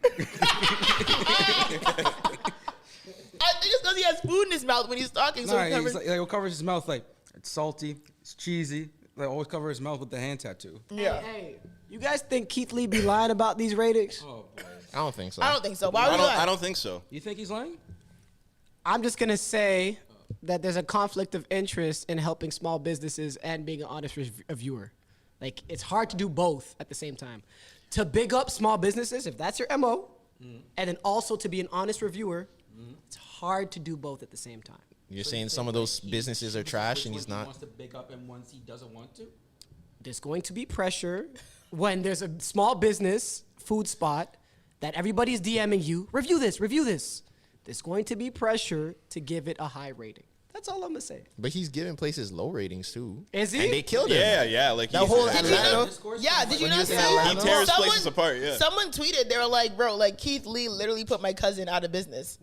I think it's because he has food in his mouth when he's talking. So Nah, he covers. he's like, he'll cover his mouth like, it's salty, it's cheesy. Like, always cover his mouth with the hand tattoo. Yeah. Hey, you guys think Keith Lee be lying about these ratings? Oh, boy. I don't think so. I don't think so. Why would you lie? I don't think so. You think he's lying? I'm just gonna say that there's a conflict of interest in helping small businesses and being an honest reviewer. Like, it's hard to do both at the same time. To big up small businesses, if that's your MO, and then also to be an honest reviewer, it's hard to do both at the same time. You're saying some of those businesses are trash and he's He not. wants to big up and once he doesn't want to. There's going to be pressure when there's a small business food spot that everybody's DMing you, review this. There's going to be pressure to give it a high rating. That's all I'm gonna say. But he's giving places low ratings too. Is he? And they killed him. Yeah. Like That whole Did you know? Atlanta. Yeah, did you When he not was in see? Atlanta? He tears places apart. Yeah. Someone tweeted, they were like, bro, like Keith Lee literally put my cousin out of business.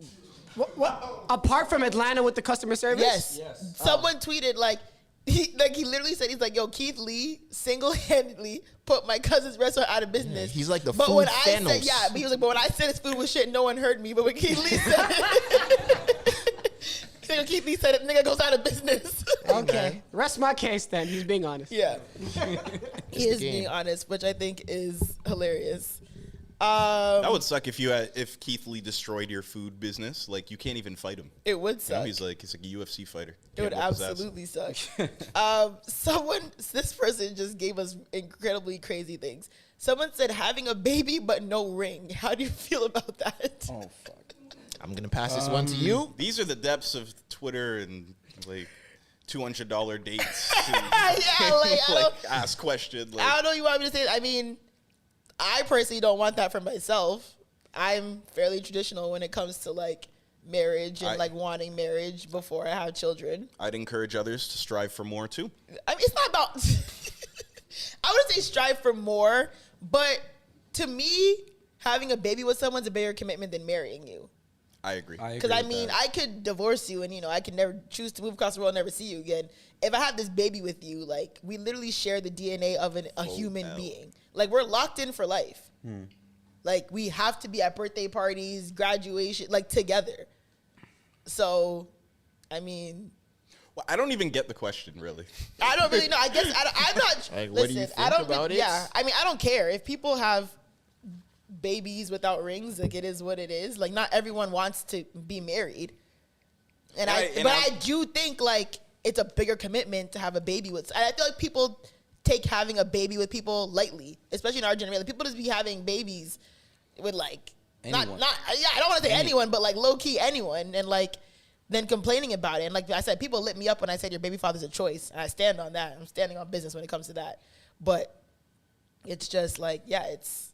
What? Apart from Atlanta with the customer service? Yes. Someone tweeted like he literally said, he's like, yo, Keith Lee single-handedly put my cousin's restaurant out of business. He's like the but food when Thanos. I said, but he was like, but when I said his food was shit, no one heard me. But when Keith Lee said it, Keith Lee said it, nigga goes out of business. Okay. Rest my case then. He's being honest. Yeah. He is game. being honest, which I think is hilarious. That would suck if Keith Lee destroyed your food business. Like you can't even fight him. It would You know, suck. he's like a UFC fighter. It would Can't whoop his ass. absolutely suck. This person just gave us incredibly crazy things. Someone said having a baby but no ring. How do you feel about that? Oh fuck. I'm gonna pass this one to you. These are the depths of Twitter and like $200 dates. Yeah, like, ask questions. I don't know you want me to say. I mean, I personally don't want that for myself. I'm fairly traditional when it comes to like marriage and like wanting marriage before I have children. I'd encourage others to strive for more too. I mean, it's not about. I wouldn't say strive for more, but to me, having a baby with someone's a bigger commitment than marrying you. I agree. Because I mean, I could divorce you, and I could never choose to move across the world, and never see you again. If I have this baby with you, like we literally share the DNA of a human being. Like we're locked in for life. Like we have to be at birthday parties, graduation, like together. So, I mean, Well, I don't even get the question really. I don't really know. I guess I'm not. Like, listen, what do you I think don't about it? Yeah, I mean, I don't care if people have babies without rings. Like it is what it is. Like not everyone wants to be married, but I do think like it's a bigger commitment to have a baby with. And I feel like people take having a baby with people lightly, especially in our generation. Like, people just be having babies with like Anyone. I don't want to say anyone, but like low key anyone, and like then complaining about it. And like I said, people lit me up when I said your baby father's a choice, and I stand on that. I'm standing on business when it comes to that. But it's just like, yeah, it's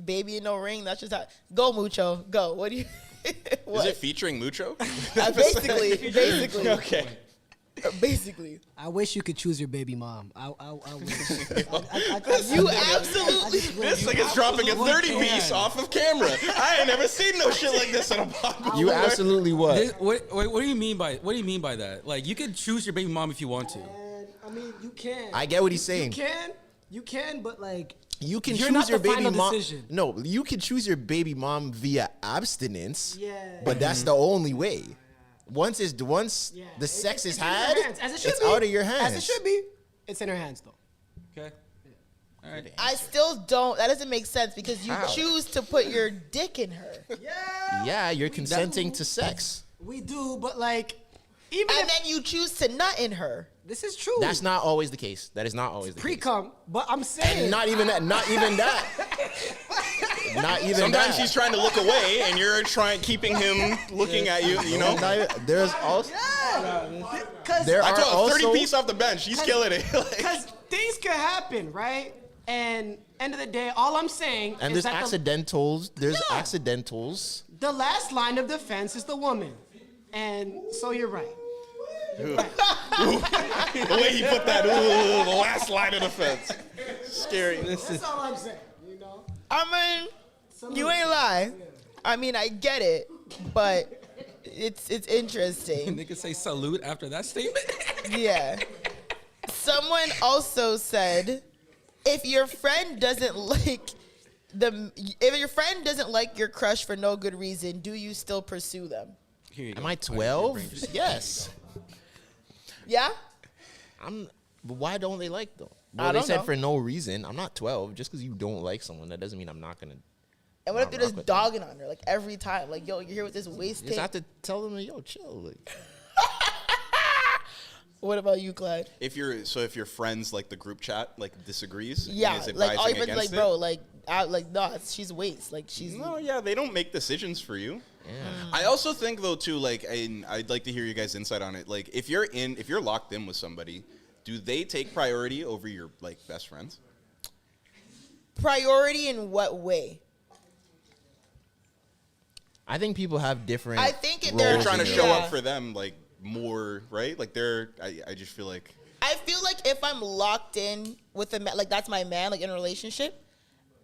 baby and no ring. That's just how. Go Mucho, go. What do you? Is it featuring Mucho? Basically. Okay. Basically. I wish you could choose your baby mom. I wish. You absolutely. This nigga's dropping a 30-piece off of camera. I ain't never seen no shit like this in a podcast. You absolutely what? What do you mean by that? Like you can choose your baby mom if you want to. I mean, you can. I get what he's saying. You can, but like You can you're choose not your the baby final mom. decision. No, you can choose your baby mom via abstinence. Yeah. But that's the only way. Once Yeah, the sex is it's in her had, hands, as it should it's be. out of your hands. As it should be. It's in her hands though. Okay. All right. I still don't. That doesn't make sense because you How? choose to put your dick in her, Yeah, you're consenting to sex. We do, but like even and if then you choose to nut in her. this is true. That's not always the case. That is not always the case. pre-cum, but I'm saying Not even that. Not even that. Not even Sometimes that. he's trying to look away, and you're keeping him looking at you. You know. Not even- there's also because there I are told him also 30 piece off the bench. He's killing it. Like, because things could happen, right? And end of the day, all I'm saying and is there's that accidentals. There's Yeah. accidentals. the last line of defense is the woman, and so you're right. the way he put that, the last line of defense. Scary. That's all I'm saying. You know. I mean, you ain't lie. I mean, I get it, but it's interesting. They could say salute after that statement. Yeah. Someone also said, if your friend doesn't like your crush for no good reason, do you still pursue them? Here you Am go. I 12? Yes. Yeah. But why don't they like them? I Well, they don't said know. for no reason. I'm not 12. Just because you don't like someone, that doesn't mean I'm not gonna. And what if Nah, they're rock just with them. dogging on her like every time? Like, yo, you're here with this waist You just tape. have to tell them, yo, chill. Like, What about you, Clyde? If your friends like the group chat like disagrees, and Yeah, is like all your advising friends are like, against bro, it, like no, she's waist, like she's. no, yeah, they don't make decisions for you. yeah. I also think though too, like, and I'd like to hear you guys' insight on it. Like, if you're locked in with somebody, do they take priority over your like best friends? Priority in what way? I think people have different. I think if They're Roles trying to in show your- up for them, like more, right? Like I just feel like. I feel like if I'm locked in with a man, like that's my man, like in a relationship,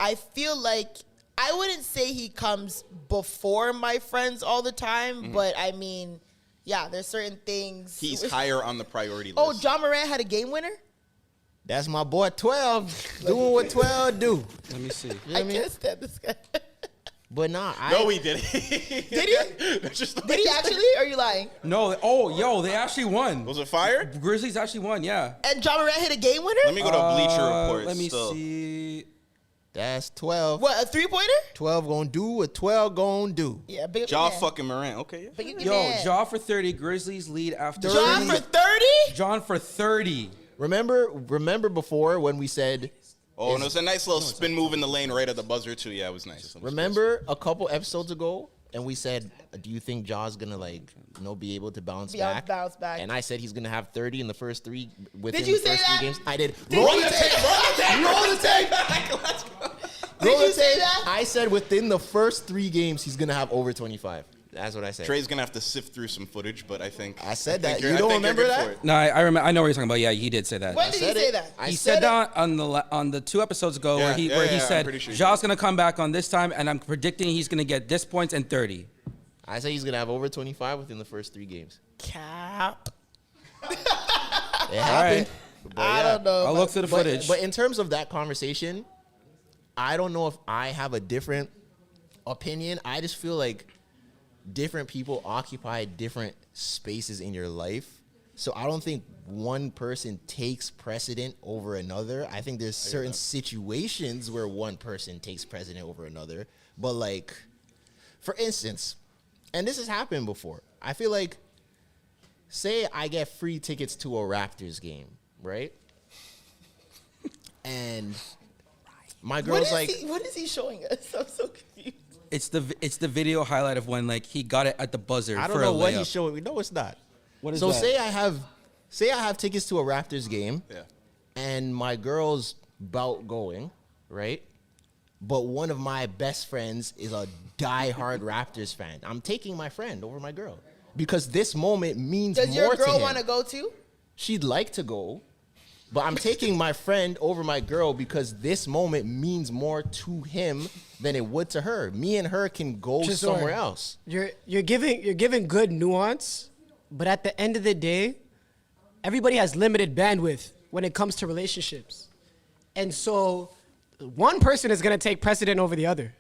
I feel like I wouldn't say he comes before my friends all the time, but I mean, yeah, there's certain things. He's higher on the priority list. Oh, John Morant had a game winner? That's my boy 12 doing what 12 do. Let me see. I can't stand this guy. But nah, No, he didn't. Did he? That's just the Did he actually? Or are you lying? No, they actually won. Was it fire? Grizzlies actually won, yeah. And John Morant hit a game winner? Let me go to Bleacher Report. Let me still. see. That's 12. What, a 3-pointer? 12 gonna do what 12 gonna do. Yeah, big up Ja your man. fucking Morant. Okay. Big up your Yo, man. Jaw for 30. Grizzlies lead after. John for 30? John for 30. Remember before when we said, Oh, and it was a nice little spin move in the lane right at the buzzer too. Yeah, it was nice. remember a couple episodes ago, and we said, do you think Jaw's gonna be able to bounce back? Bounce back. And I said he's gonna have 30 in the first three within you the say first that? 3 games. I did. Did Roll you the say tape. that? Roll the tape. Let's go. Did Roll you the say tape. that? I said within the first 3 games he's gonna have over 25. That's what I said. Trey's gonna have to sift through some footage, but I think I said that. you're- You don't think you're remember good that? for it. No, I remember. I know what you're talking about. Yeah, he did say that. When did he said say it. that? I He said said it. that on the 2 episodes ago Yeah, where he yeah, I'm said pretty sure he Jaw's did. gonna come back on this time, and I'm predicting he's gonna get this points and 30. I say he's gonna have over 25 within the first 3 games. Cap. It happened. But I yeah. don't know. I'll look through the footage. But in terms of that conversation, I don't know if I have a different opinion. I just feel like different people occupy different spaces in your life. So I don't think one person takes precedent over another. I think there's certain situations where one person takes precedent over another. But like, for instance, and this has happened before, I feel like, say I get free tickets to a Raptors game, right? And my girl's like, what is he showing us? I'm so confused. It's the video highlight of when like he got it at the buzzer. I don't for know a what layup. he's showing me. No, it's not. What is so that? say I have tickets to a Raptors game, Yeah. and my girl's about going, right? But one of my best friends is a diehard Raptors fan. I'm taking my friend over my girl because this moment means Does more your to girl him. want to go too? She'd like to go, but I'm taking my friend over my girl because this moment means more to him than it would to her. Me and her can go Tresor, somewhere else. You're giving good nuance, but at the end of the day, everybody has limited bandwidth when it comes to relationships. And so one person is gonna take precedent over the other.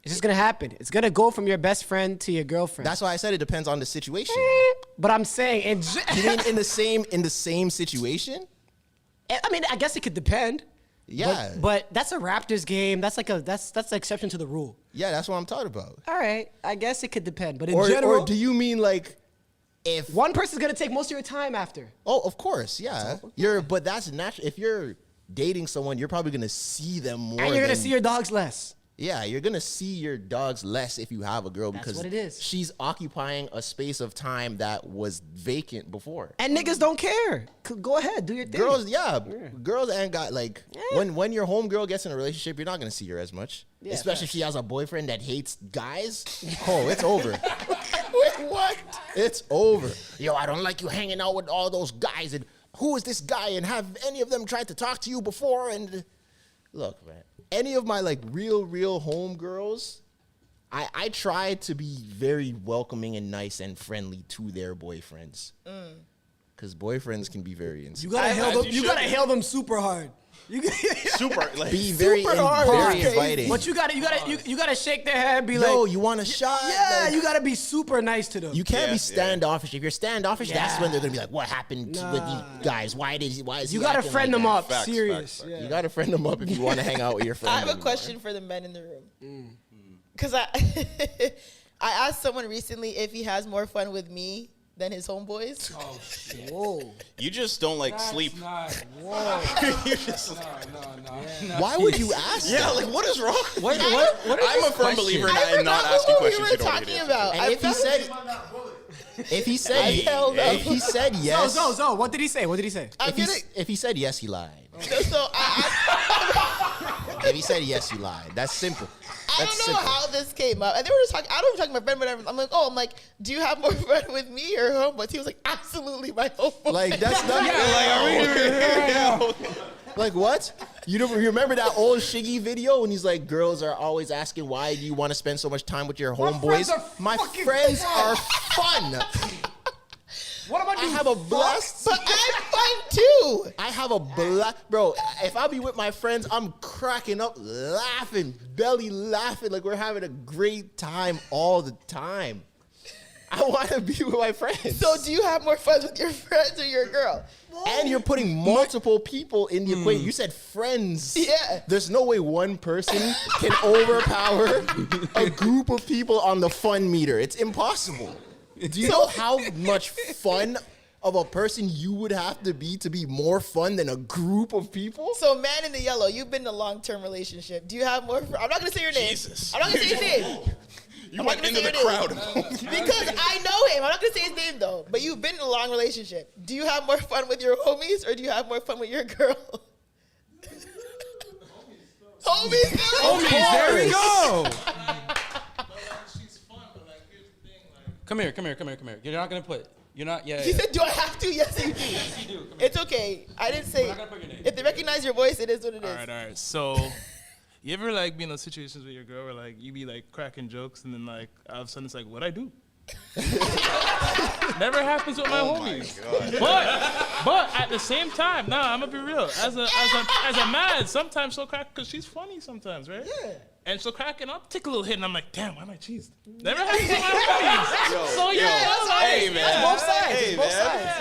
It's just gonna happen. It's gonna go from your best friend to your girlfriend. That's why I said it depends on the situation. But I'm saying, You mean in the same situation? I mean, I guess it could depend. Yeah. But that's a Raptors game. That's the exception to the rule. Yeah, that's what I'm talking about. All right, I guess it could depend. But in Or general, do you mean like if one person's gonna take most of your time after. Oh, of course, yeah. But that's natural. If you're dating someone, you're probably gonna see them more. And you're gonna than- see your dogs less. Yeah, you're gonna see your dogs less if you have a girl That's because what it is. she's occupying a space of time that was vacant before. And niggas don't care. Go ahead, do your thing. Girls ain't got like when your homegirl gets in a relationship, you're not gonna see her as much. Yeah, Especially if she has a boyfriend that hates guys. Oh, it's over. Wait, what? It's over. Yo, I don't like you hanging out with all those guys. And who is this guy? And have any of them tried to talk to you before? And look, man, any of my like real homegirls, I try to be very welcoming and nice and friendly to their boyfriends. Because boyfriends can be very You insecure. gotta hail them. you You should gotta be. hail them super hard. Super. Like, Be very, Super hard. very Crazy. inviting. But you gotta shake their hand. Be Yo, like, you want a shot? yeah, Like, you gotta be super nice to them. You can't Yeah, be standoffish. If you're standoffish, that's Yeah. when they're gonna be like, "What happened with these guys? Why is You he gotta acting friend like them that?" up. Facts, Serious. facts. Yeah. You gotta friend them up if you want to hang out with your friends. I have a anymore. question for the men in the room. Because I asked someone recently if he has more fun with me than his homeboys. Oh shit. Whoa. you just don't like sleep. Whoa. You just- No. Why would you ask? yeah, that? like what is wrong? What are I'm a these firm believer in I I'm not forgot asking what we questions were you don't want to talking answer. about. And I if he felt- said, if he said, Hey, if he said yes, Zo, what did he say? What did he say? I'm gonna, if he said yes, he lied. so I If he said yes, he lied. That's simple. I don't know how this came up. And they were just talking. I don't talking to my friend, whatever. I'm like, do you have more fun with me or homeboys? He was like, absolutely, my homeboys. Like that's not. Like what? You remember that old Shiggy video when he's like, girls are always asking why do you want to spend so much time with your homeboys? My friends are fun. What about I have a blast. But I'm fun too. I have a blast, bro. If I be with my friends, I'm cracking up, laughing, belly laughing, like we're having a great time all the time. I want to be with my friends. So do you have more fun with your friends or your girl? And you're putting multiple people in the equation. You said friends. Yeah. There's no way one person can overpower a group of people on the fun meter. It's impossible. Do you know how much fun of a person you would have to be more fun than a group of people? So, man in the yellow, you've been in a long-term relationship. Do you have more? I'm not gonna say your name. Jesus. I'm not gonna say his name. You I'm went not gonna into say the your crowd. name. Because I know him. I'm not gonna say his name though. But you've been in a long relationship. Do you have more fun with your homies or do you have more fun with your girl? Homies. There we go. Come here. You're not gonna put. You're not. Yeah. He said, "Do I have to?" Yes, you do. Yes, you do. Come It's okay. I didn't say. not gonna put your name. If they recognize your voice, it is what it is. All right. So, you ever like be in those situations with your girl where like you be like cracking jokes and then like all of a sudden it's like, what I do? Never happens with my homies. But at the same time, I'm gonna be real. As a man, sometimes she'll crack because she's funny sometimes, right? Yeah. And she'll crack and I'll take a little hit and I'm like, damn, why am I cheesed? Never happens with my homies. So yeah, Hey, man. Both sides. Hey, both man. sides.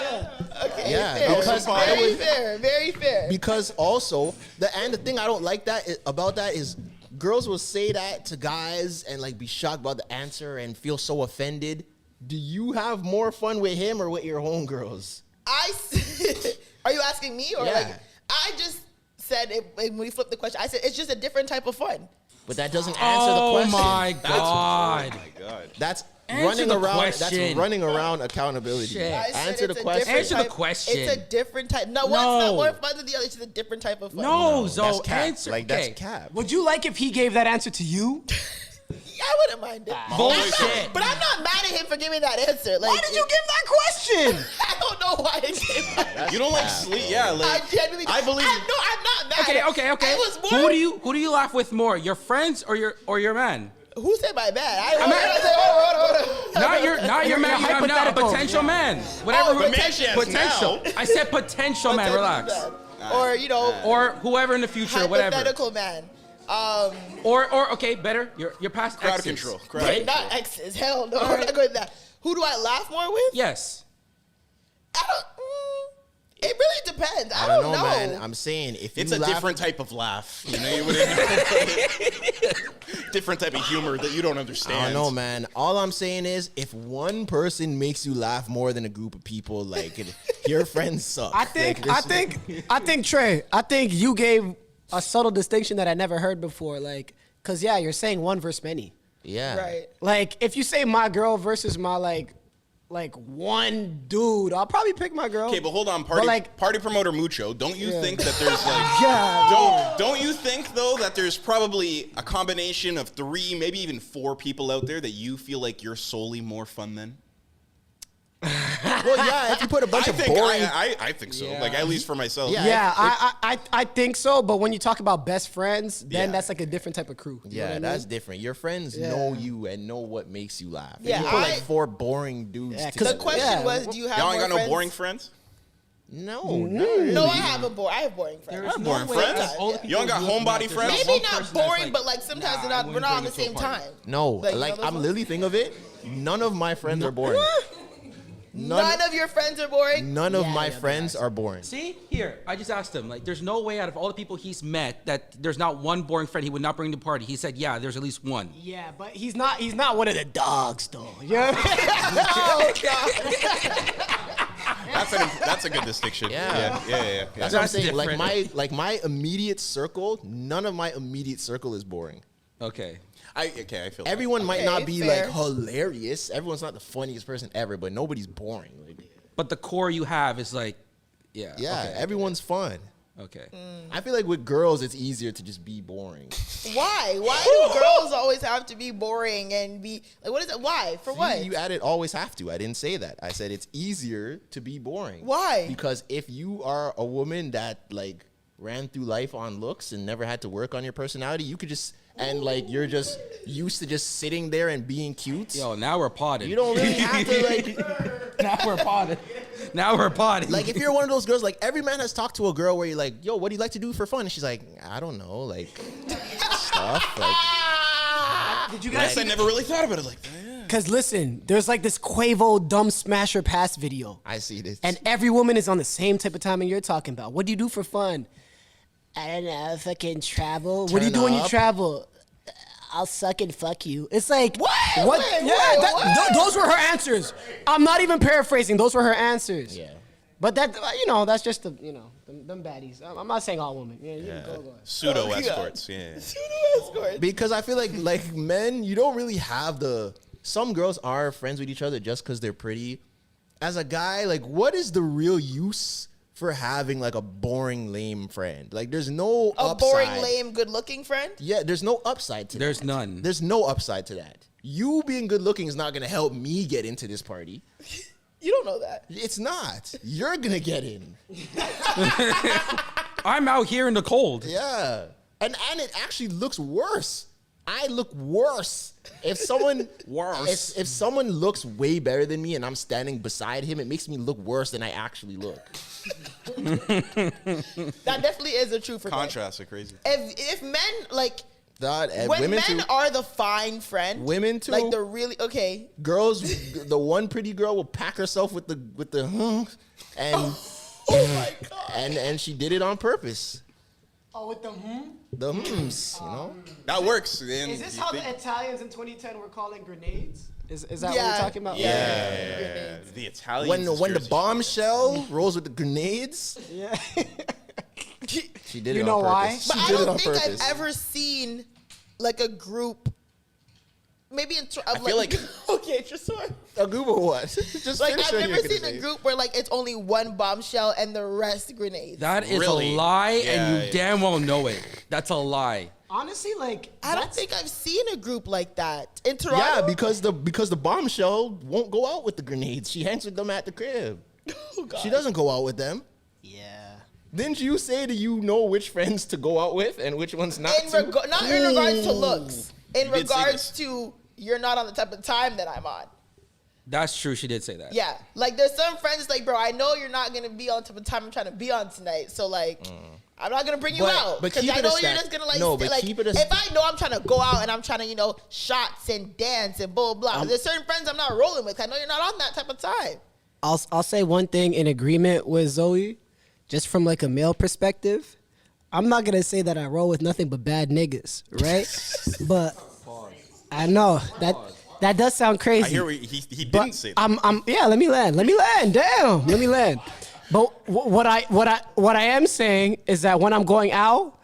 Yeah. Okay. Yeah, fair. because very fair. Very fair. Because also the thing I don't like about that is girls will say that to guys and like be shocked about the answer and feel so offended. Do you have more fun with him or with your homegirls? Are you asking me or Yeah. like? I just said when we flipped the question. I said it's just a different type of fun. But that doesn't answer the question. Oh my god. God. That's Answer running the around. question. That's running around accountability. Shit. I said Answer the it's a question. different Answer the type- question. It's a different type. No, one's not more fun than the other. It's just a different type of fun. No, That's Zoe. cap. Answer. Like okay. that's cap. Would you like if he gave that answer to you? Yeah, I wouldn't mind it. Bullshit. But I'm not mad at him for giving that answer. Like, Why did you give that question? I don't know why I gave that. You don't like sleep? Yeah, like I genuinely. I believe. I'm not mad. Okay. It was more. Who do you laugh with more? Your friends or your man? Who said my bad? Hold on. Not your man. You have now a hypothetical. potential man. Whatever. Oh, potential. I said potential man. Relax. Or Or whoever in the future. Whatever. hypothetical man. Or okay, better. Your past Crowd exes. control. Crowd. Right? Not exes. Hell no. I'm not going to that. Who do I laugh more with? Yes. I don't. It really depends. I I don't don't know, know. man. I'm saying if It's you a laugh, different type of laugh. You know, you wouldn't. Different type of humor that you don't understand. I don't know, man. All I'm saying is, if one person makes you laugh more than a group of people, like your friends suck. I think Trey. I think you gave a subtle distinction that I never heard before. Like, cause yeah, you're saying one versus many. yeah, Right. Like, if you say my girl versus my like one dude, I'll probably pick my girl. Okay, but hold on, party promoter Mucho. Don't you think that there's like Yeah. don't you think though that there's probably a combination of 3, maybe even 4 people out there that you feel like you're solely more fun than? Well, yeah. If you put a bunch I of think boring, I think so. Like at least for myself. Yeah. Yeah, I think so. But when you talk about best friends, then Yeah. that's like a different type of crew. You know what I that's mean? different. Your friends Yeah. know you and know what makes you laugh. Yeah, If you put like I- 4 boring dudes. Yeah, 'cause The together. question Yeah. was, do you have Y'all more ain't got friends? no boring friends? No, Mm-hmm. not really. No, I have boring friends. I have boring friends. You don't got homebody friends? Maybe not boring, but like sometimes we're not on the same time. No, Like, you know those I'm ones? literally think of it. None of my friends are boring. None of your friends are boring. None of my friends are boring. See, here, I just asked him, like, there's no way out of all the people he's met that there's not one boring friend he would not bring to the party. He said, yeah, there's at least one. Yeah, but he's not one of the dogs though. You know what I mean? Oh God. That's a good distinction. Yeah. Yeah. That's what I'm That's saying. different. Like my immediate circle, none of my immediate circle is boring. Okay. I feel that. Everyone might not be fair. like hilarious. Everyone's not the funniest person ever, but nobody's boring. Like, But the core you have is like, yeah. yeah, okay. everyone's fun. Okay. I feel like with girls, it's easier to just be boring. Why? Why do girls always have to be boring and be like? What is it? Why? For what? You added always have to. I didn't say that. I said it's easier to be boring. Why? Because if you are a woman that like ran through life on looks and never had to work on your personality, you could just and like you're just used to just sitting there and being cute. Yo, now we're potted. You don't really have to like. Now we're potted. Now we're potted. Like if you're one of those girls, like every man has talked to a girl where you're like, yo, what do you like to do for fun? And she's like, I don't know, like stuff. Like, Did you I guys? guess I never really thought about it like that. Yeah. Because listen, there's like this Quavo dumb smasher pass video. I see this. And every woman is on the same type of timing you're talking about. What do you do for fun? I don't know, fucking travel. What do you do when you up. travel? I'll suck and fuck you. It's like, what? Wait, Those were her answers. I'm not even paraphrasing. Those were her answers. Yeah. But that, that's just the, them baddies. I'm not saying all women. Yeah, you can go. Pseudo escorts. Yeah. Because I feel like men, you don't really have some girls are friends with each other just because they're pretty. As a guy, like what is the real use for having like a boring, lame friend? Like there's no A upside. boring, lame, good-looking friend? Yeah, there's no upside to that. There's none. There's no upside to that. You being good looking is not gonna help me get into this party. You don't know that. It's not. You're gonna get in. I'm out here in the cold. Yeah. And it actually looks worse. I look worse. If someone if someone looks way better than me and I'm standing beside him, it makes me look worse than I actually look. That definitely is the truth for men. Contrasts are crazy. If men like when women men too. are the fine friend, Women too. like the really okay. Girls, the one pretty girl will pack herself with the and Oh my god. and she did it on purpose. Oh, with the The hms, you know. That works. And Is this you how think- the Italians in 2010 were calling grenades? Is that what Yeah. you're talking about? Yeah. The Italians. When the Jersey bombshell rolls with the grenades, Yeah. she did You it know on why? purpose. But She I did it don't on think purpose. I've ever seen like a group. Maybe I feel like- okay, just sort. A group of what? Just Like finish I've what you're never gonna seen a say. group where like it's only one bombshell and the rest grenades. That is Really? a lie, Yeah, and you yeah. damn well know it. That's a lie. Honestly, like I don't think I've seen a group like that in Toronto. Yeah, because the bombshell won't go out with the grenades. She hangs with them at the crib. Oh, God. She doesn't go out with them. Yeah. Didn't you say that you know which friends to go out with and which ones not to? Not in regards to looks. In You did say regards this. to you're not on the type of time that I'm on. That's true. She did say that. Yeah, like there's some friends like, bro, I know you're not gonna be on the type of time I'm trying to be on tonight, so like. I'm not gonna bring you But- out but because keep I it a know you're stack. just gonna like. No, stay, but like keep it a if I know I'm trying to go out and I'm trying to shots and dance and blah blah. There's certain friends I'm not rolling with. I know you're not on that type of time. I'll say one thing in agreement with Zoe, just from like a male perspective. I'm not gonna say that I roll with nothing but bad niggas, right? But I know that does sound crazy. I hear he But didn't say that. yeah, let me land. Damn, let me land. But what I am saying is that when I'm going out,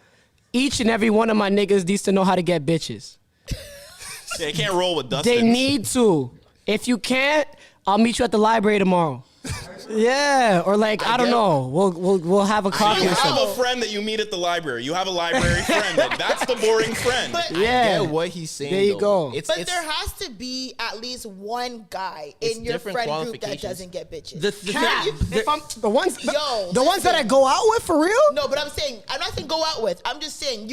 each and every one of my niggas needs to know how to get bitches. Yeah, you can't roll with Dustin. They need to. If you can't, I'll meet you at the library tomorrow. Yeah, or like I don't know. We'll have a coffee You or have something. a friend that you meet at the library. You have a library friend. That's the boring friend. But Yeah, Yeah, what he's saying. There you though. go. It's, but it's, there has to be at least one guy It's in your different friend group that qualifications. doesn't get bitches. If I'm the ones Yo, the ones that I listen. go out with for real. No, but I'm not saying go out with. I'm just saying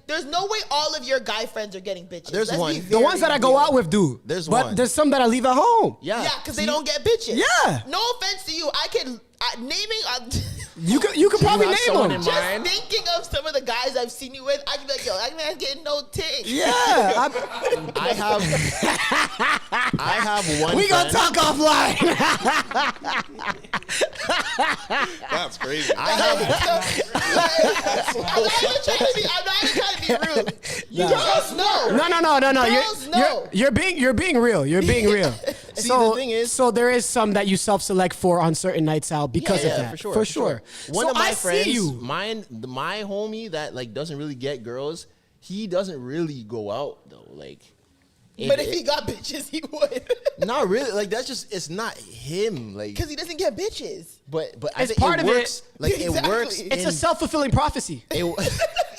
there's no way all of your guy friends are getting bitches. There's Let's one. be The The very ones that I go real. out with do. There's but one. there's some that I leave at home. yeah. Yeah, because they don't get bitches. Yeah. No offense to you. I can naming. You could probably have name someone them. in Just mind? thinking of some of the guys I've seen you with, I can be like, yo, that man's getting no ting. Yeah, I have one. we gonna friend- talk offline. That's crazy. I'm not even trying to be rude. Girls know. No. Girls know. You're being real. You're being real. the thing is- so there is some that you self-select for on certain nights out because of that. for sure. One So of my I friends, see you. my homie that like doesn't really get girls. He doesn't really go out though. Like But if he got bitches, he would. Not really. Like that's just it's not him. Like Because he doesn't get bitches. but I It's think part it of it. works. Like it Exactly. works. It's in, a self-fulfilling prophecy.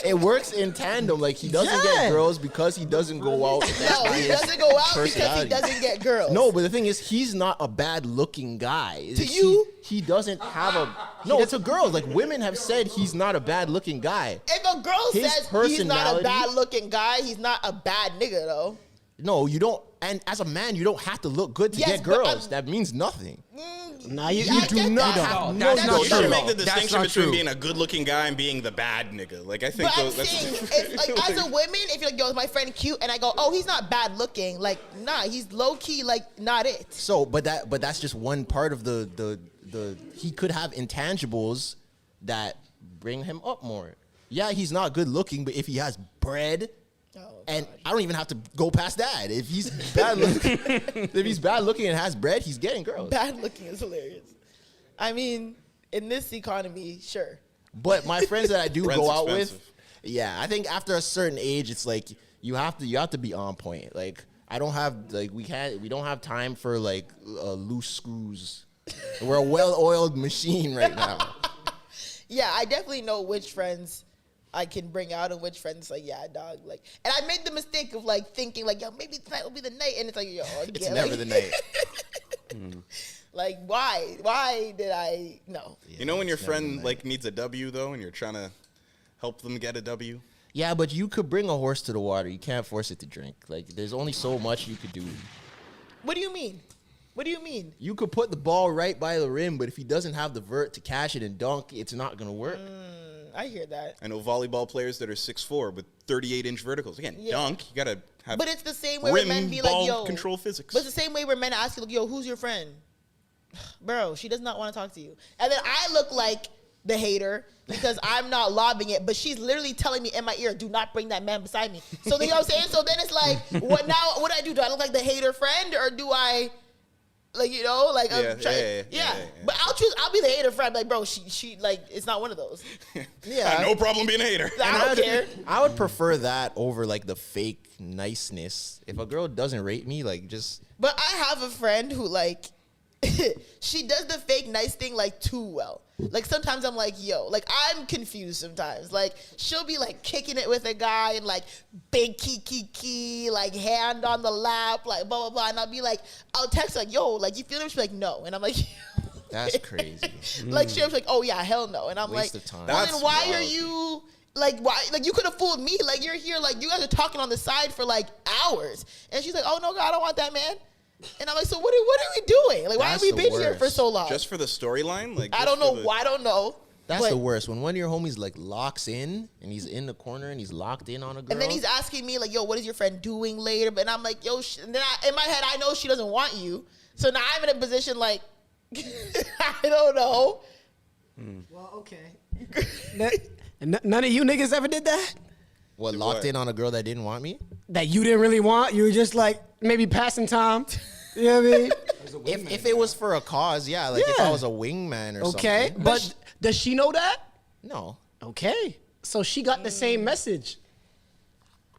it works in tandem. Like he doesn't Yeah. get girls because he doesn't go out. That's No, not he his doesn't go out because he personality. doesn't get girls. No, but the thing is, he's not a bad-looking guy. To you? He doesn't have a. No, to girls. Like women have said, he's not a bad-looking guy. If a girl His says he's not a personality- bad-looking guy, he's not a bad nigga, though. No, you don't. And as a man, you don't have to look good to Yes, get but girls. That means nothing. Nah, you I do get not that. have- No, that's No, not you true. should make the That's distinction not between true. being a good-looking guy and being the bad nigga. Like I think But I'm that's saying, it's like as a woman, if you're like, yo, is my friend cute? And I go, oh, he's not bad looking. Like, nah, he's low key, like, not it. So, but that's just one part of the he could have intangibles that bring him up more. Yeah, he's not good looking, but if he has bread, and I don't even have to go past that. If he's bad looking, and has bread, he's getting girls. Bad looking is hilarious. I mean, in this economy, sure. But my friends that I do Rent's go out expensive. with, yeah, I think after a certain age, it's like you have to be on point. Like I don't have like we don't have time for like loose screws. We're a well-oiled machine right now. Yeah, I definitely know which friends I can bring out and which friends like, yeah, dog. Like, and I made the mistake of like thinking like, yo, maybe tonight will be the night, and it's like, yo, It's again, never like, the night. Like, why? Why did I? No. You know when your it's never friend the like needs a W though, and you're trying to help them get a W. Yeah, but you could bring a horse to the water. You can't force it to drink. Like there's only so much you could do. What do you mean? What do you mean? You could put the ball right by the rim, but if he doesn't have the vert to catch it and dunk, it's not gonna work. I hear that. I know volleyball players that are 6'4" with 38-inch verticals. Again, Yeah. dunk. You gotta have. But it's the same way where rim men be ball like, yo. control physics. But it's the same way where men ask you, like, yo, who's your friend? Bro, she does not want to talk to you. And then I look like the hater because I'm not lobbing it, but she's literally telling me in my ear, do not bring that man beside me. So then, you know what I'm saying? So then it's like, what now? What do I do? Do I look like the hater friend or do I, like, you know, like, I'm trying, yeah. But I'll be the hater friend. Like, bro, she like, it's not one of those. Yeah, no problem being a hater. I don't care. I would prefer that over like the fake niceness. If a girl doesn't rate me, like just But I have a friend who like she does the fake nice thing like too well. Like sometimes I'm like, yo, like I'm confused sometimes. Like she'll be like kicking it with a guy and like big key, like hand on the lap, like blah blah blah. And I'll be like, I'll text her, like, yo, like you feel him? She's like, no. And I'm like, that's crazy. like she'll be like, oh yeah, hell no. And I'm Waste like, of time. well That's then why are wild. you like why like you could have fooled me? Like you're here, like you guys are talking on the side for like hours. And she's like, oh no, God, I don't want that man. And I'm like, so what are we doing? Like, why have That's we the been here for worst. so long? Just for the storyline, like I just don't know for the- why. I don't know. That's But- the worst. When one of your homies like locks in and he's in the corner and he's locked in on a girl. And then he's asking me like, yo, what is your friend doing later? But I'm like, yo, and then in my head, I know she doesn't want you. So now I'm in a position like, I don't know. Well, okay. None of you niggas ever did that? what locked in on a girl that didn't want me. That you didn't really want? You were just like maybe passing time. You know what I mean? If it was for a cause, yeah. Like if Yeah. I was a wingman or Okay, something. but does she know that? No. Okay, so she got the same message.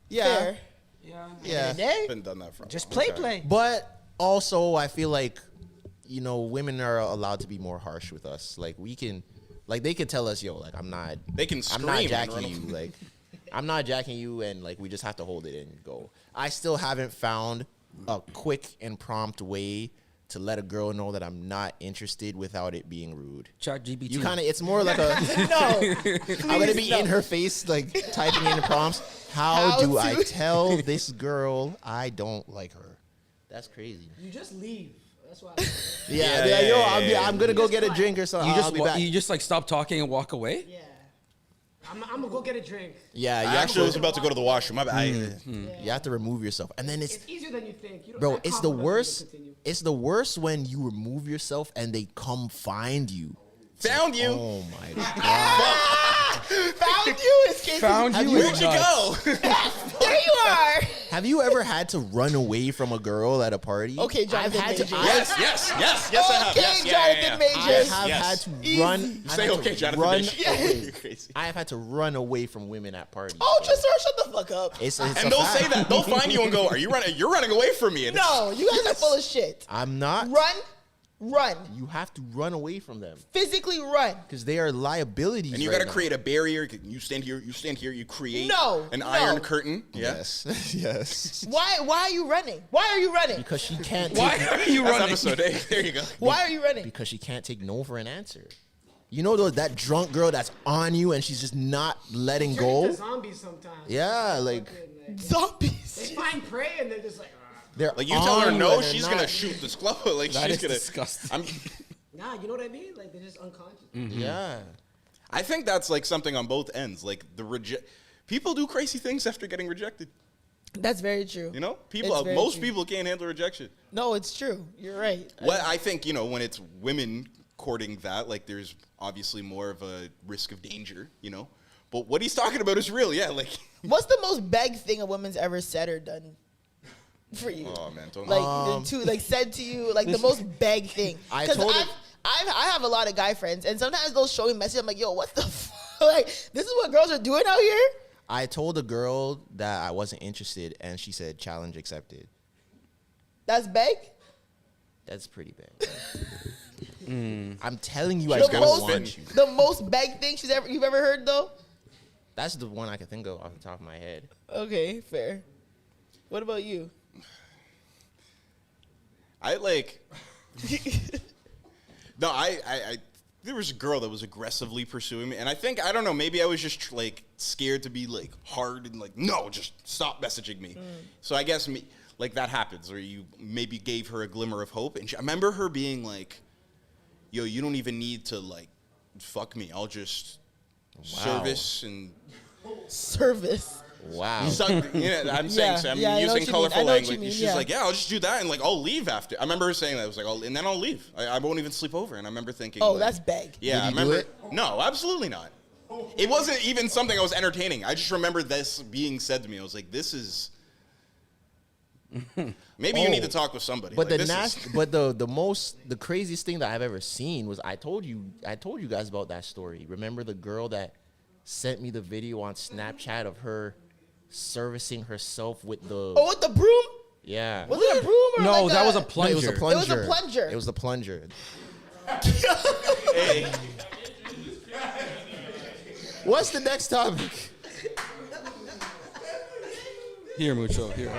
Yeah. Fair. Yeah. Today, Been done that for a just while. play. But also, I feel like, you know, women are allowed to be more harsh with us. Like we can, like they could tell us, yo, like I'm not. They can I'm scream not and jacking run you. up. Like I'm not jacking you, and like we just have to hold it and go. I still haven't found a quick and prompt way to let a girl know that I'm not interested without it being rude. Chat GBT. You kind of, it's more like a. I'm gonna be in her face, like typing in the prompts. How do I to- tell this girl I don't like her? That's crazy. You just leave. That's why. I'm gonna go get a drink or something. You I'll just be wa- back. you just like stop talking and walk away. Yeah. I'm gonna go get a drink. Yeah, I you actually was actually about to go to the washroom. you have to remove yourself, and then It's easier than you think. You don't, bro, that it's the compliment doesn't worst. continue. It's the worst when you remove yourself and they come find you. Found you. Oh my god! Found you is Casey. Found you. Where'd you nuts. go? There you are. Have you ever had to run away from a girl at a party? Okay, Jonathan I've had Majors. to. Yes, I have. Okay, Yes, Jonathan I Majors. have Yes. had to Easy. run. You I've say had to okay, Jonathan run Majors. away. You're crazy. I have had to run away from women at parties. Oh, bro. Tresor, shut the fuck up. It's And a they'll fact. say that. They'll find you and go, "Are you running? You're running away from me." And it's- No, you guys are full of shit. I'm not. Run. You have to run away from them Physically run. because they are liabilities. And you right got to now. create a barrier. You stand here. You stand here. You create No, an no. iron curtain. Yeah. Yes, yes. Why are you running? Why are you running? Because she can't. Why Take, are you That's running? episode 8. There you go. Why are you running? because she can't take no for an answer. You know that drunk girl that's on you and she's just not letting go. Zombies sometimes. Yeah, like Zombies. They find prey and they're just like, they're Like you tell her on no, and they're she's not. gonna shoot this glove. Like That she's is gonna. disgusting. nah, you know what I mean? Like they're just unconscious. Yeah. I think that's like something on both ends. Like people do crazy things after getting rejected. That's very true. You know, It's very most true. people can't handle rejection. No, it's true. You're right. What I think, when it's women courting that, like there's obviously more of a risk of danger, But what he's talking about is real, yeah. Like, What's the most beg thing a woman's ever said or done for you? oh man, don't Like said to you, like the most beg thing. I Because told her- I have a lot of guy friends, and sometimes they'll show me messages. I'm like, yo, what the like? This is what girls are doing out here. I told a girl that I wasn't interested, and she said, "Challenge accepted." That's beg. That's pretty bad. I'm telling you, I The don't most, want you. the most beg thing you've ever heard though. That's the one I can think of off the top of my head. Okay, fair. What about you? I like. No, I there was a girl that was aggressively pursuing me, and I don't know, maybe I was just like scared to be like hard and like, no, just stop messaging me. So I guess like that happens, or you maybe gave her a glimmer of hope, and I remember her being like, yo, you don't even need to like fuck me, I'll just service and Service. Wow. I'm saying, so I'm yeah, I know using what you mean. I colorful know what language. you mean, She's yeah. like, yeah, I'll just do that, and like I'll leave after. I remember her saying that. I was like, and then I'll leave. I won't even sleep over. And I remember thinking, Oh, like, that's beg. Yeah, Did you I remember. do it? No, absolutely not. It wasn't even something I was entertaining. I just remember this being said to me. I was like, this is. Maybe you need to talk with somebody. But like, the craziest thing that I've ever seen was I told you guys about that story. Remember the girl that sent me the video on Snapchat of her servicing herself with the Oh, with the broom? yeah. Was it a broom or No, like that was a No, plunger. it was a plunger. It was a plunger. It was the plunger. hey, What's the next topic? Here, Mucho. Here.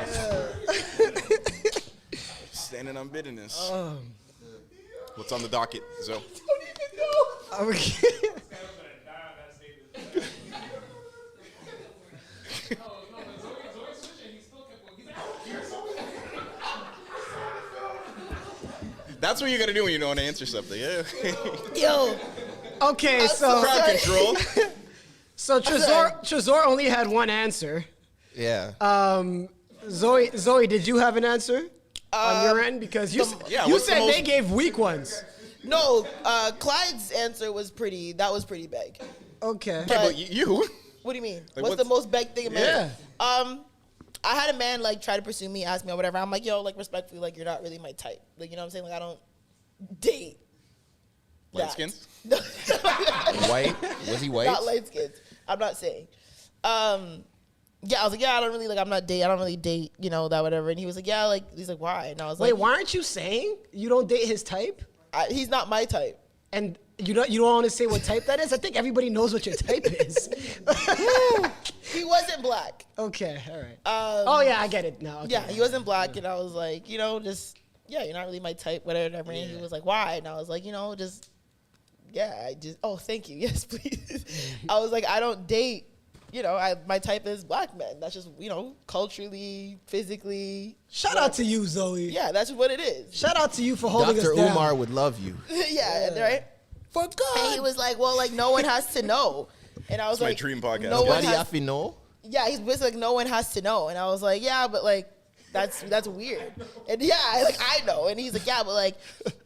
standing on bitterness. What's on the docket, Zoe? That's what you gotta do when you don't want to answer something. Yeah. Yo. Okay, so Crowd control. Trezor only had one answer. Yeah. Zoe, did you have an answer on your end? Because you yeah, you what's the said they most- gave weak ones. No, Clyde's answer was pretty. That was pretty beg. Okay. Okay, but you. What do you mean? Like, what's the what's- most beg thing a man? Yeah. I had a man like try to pursue me, ask me or whatever. I'm like, yo, like respectfully, like you're not really my type. Like, you know what I'm saying? Like I don't date. Light that. skins? White? Was he white? Not light skins. I'm not saying. Yeah, I was like, yeah, I don't really date, you know, that whatever. And he was like, yeah, like he's like, why? And I was Wait, like, why aren't you saying you don't date his type? he's not my type. And you don't want to say what type that is? I think everybody knows what your type is. He wasn't black. Okay, all right. Oh yeah, I get it now. Okay. Yeah, he wasn't black, and I was like, you know, just yeah, you're not really my type, whatever. And he was like, why? And I was like, you know, just yeah, oh, thank you, yes, please. I was like, I don't date, you know, my type is black men. That's just, you know, culturally, physically. Shout out to you, Zoe. Yeah, that's what it is. Shout out to you for holding Dr. us down. Umar would love you. Yeah, right. For God. And he was like, well, like no one has to know. And I was my like, dream podcast. No one Buddy has, Afino? yeah, he's basically like, no one has to know. And I was like, yeah, but like, that's weird. And yeah, like I know. And he's like, yeah, but like,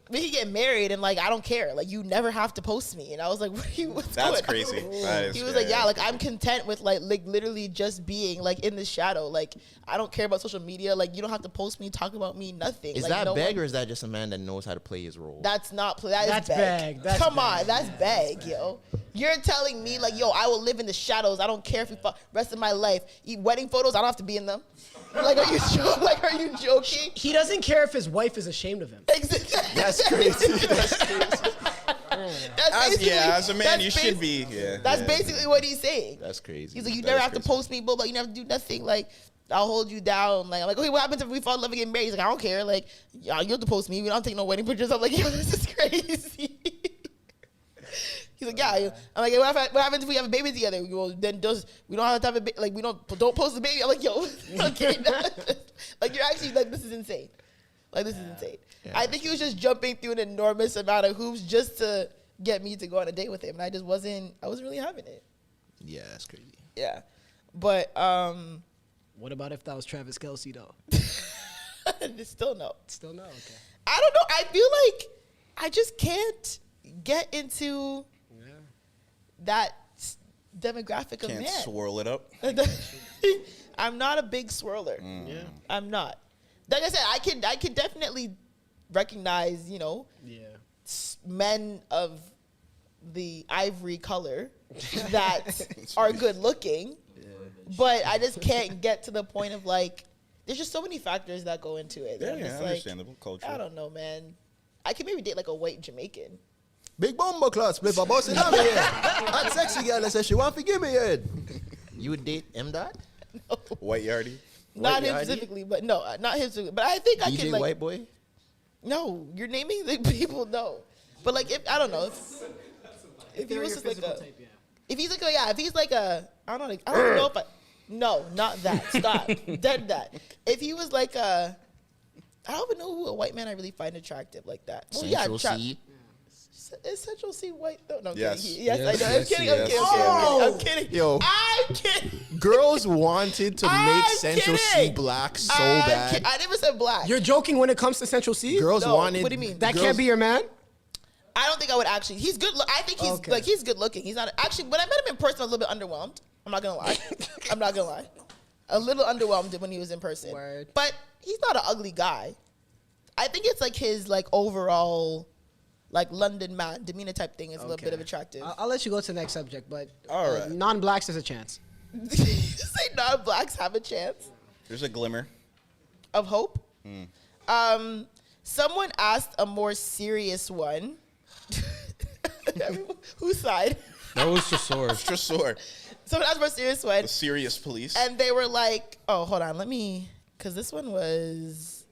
we could get married and like I don't care. Like you never have to post me. And I was like, what's That's going crazy. on? That is He was fair. like, yeah, like I'm content with like literally just being like in the shadow. Like I don't care about social media. Like you don't have to post me, talk about me, nothing. Is like, that no beg one- or is that just a man that knows how to play his role? That's not that That's is beg. That's Come beg. on, that's beg, yo. You're telling me like, yo, I will live in the shadows. I don't care if we rest of my life eat wedding photos. I don't have to be in them. Like, are you joking? He doesn't care if his wife is ashamed of him. Exactly. That's crazy. That's basically- As a man, that's you basi- should be. Yeah, That's yeah. basically what he's saying. That's crazy. He's like, you That never is have to crazy. post me, blah, blah. You never have to do nothing. Like, I'll hold you down. Like, I'm like, okay, what happens if we fall in love and get married? He's like, I don't care. Like, yeah, you have to post me. We don't take no wedding pictures. I'm like, yo, this is crazy. He's like, yeah. I'm like, what happens if we have a baby together? We go, then we don't have to have a baby. Like, we don't post the baby. I'm like, yo, okay. Like, you're actually like, this is insane. Like, this is insane. Yeah. I think he was just jumping through an enormous amount of hoops just to get me to go on a date with him. And I wasn't really having it. Yeah, that's crazy. Yeah. But, What about if that was Travis Kelce though? still no. Still no. Okay. I don't know. I feel like I just can't get into that demographic of Can't man. swirl it up. I'm not a big swirler. Mm. Yeah. I'm not. Like I said, I can definitely recognize, Yeah. men of the ivory color that are good looking. But I just can't get to the point of like, there's just so many factors that go into it. Yeah, I'm yeah, just like, understandable culture. I don't know, man. I could maybe date like a white Jamaican. Big bomber class, play for boss in here. That sexy girl that says she want to give me head. You would date M. Dot? White Yardie. Not him Yardie? specifically, but no, not him specifically. But I think I DJ could like. White Boy? No, you're naming the people. No, but like if I don't know if he was just like a, if he's like a, yeah, if he's like a, I don't know, I don't know if I, no, not that. Stop, dead that. If he was like a, I don't even know who a white man I really find attractive like that. Well, Central C. Is Central C white though? No, I'm Yes. kidding. Yes, Yes, I know. I'm yes, kidding. yes. I'm kidding. Yo. I'm kidding. Girls wanted to make I'm Central C kidding. black so I'm bad. kidding. I never said black. You're joking when it comes to Central C? Girls No, wanted. what do you mean? That girls- can't be your man? I don't think I would actually. He's good. I think he's Okay. like he's good looking. He's not actually. When I met him in person, I was a little bit underwhelmed. I'm not gonna lie. I'm not gonna lie. A little underwhelmed when he was in person. Word. But he's not an ugly guy. I think it's like his like overall, like London man demeanor type thing is a little bit of attractive. I'll let you go to the next subject, but All right. non-blacks there's a chance. Say non-blacks have a chance There's a glimmer. of hope. Someone asked a more serious one. Whose side? That was Tresor. Tresor. Someone asked a more serious one. The serious police. And they were like, oh, hold on, because this one was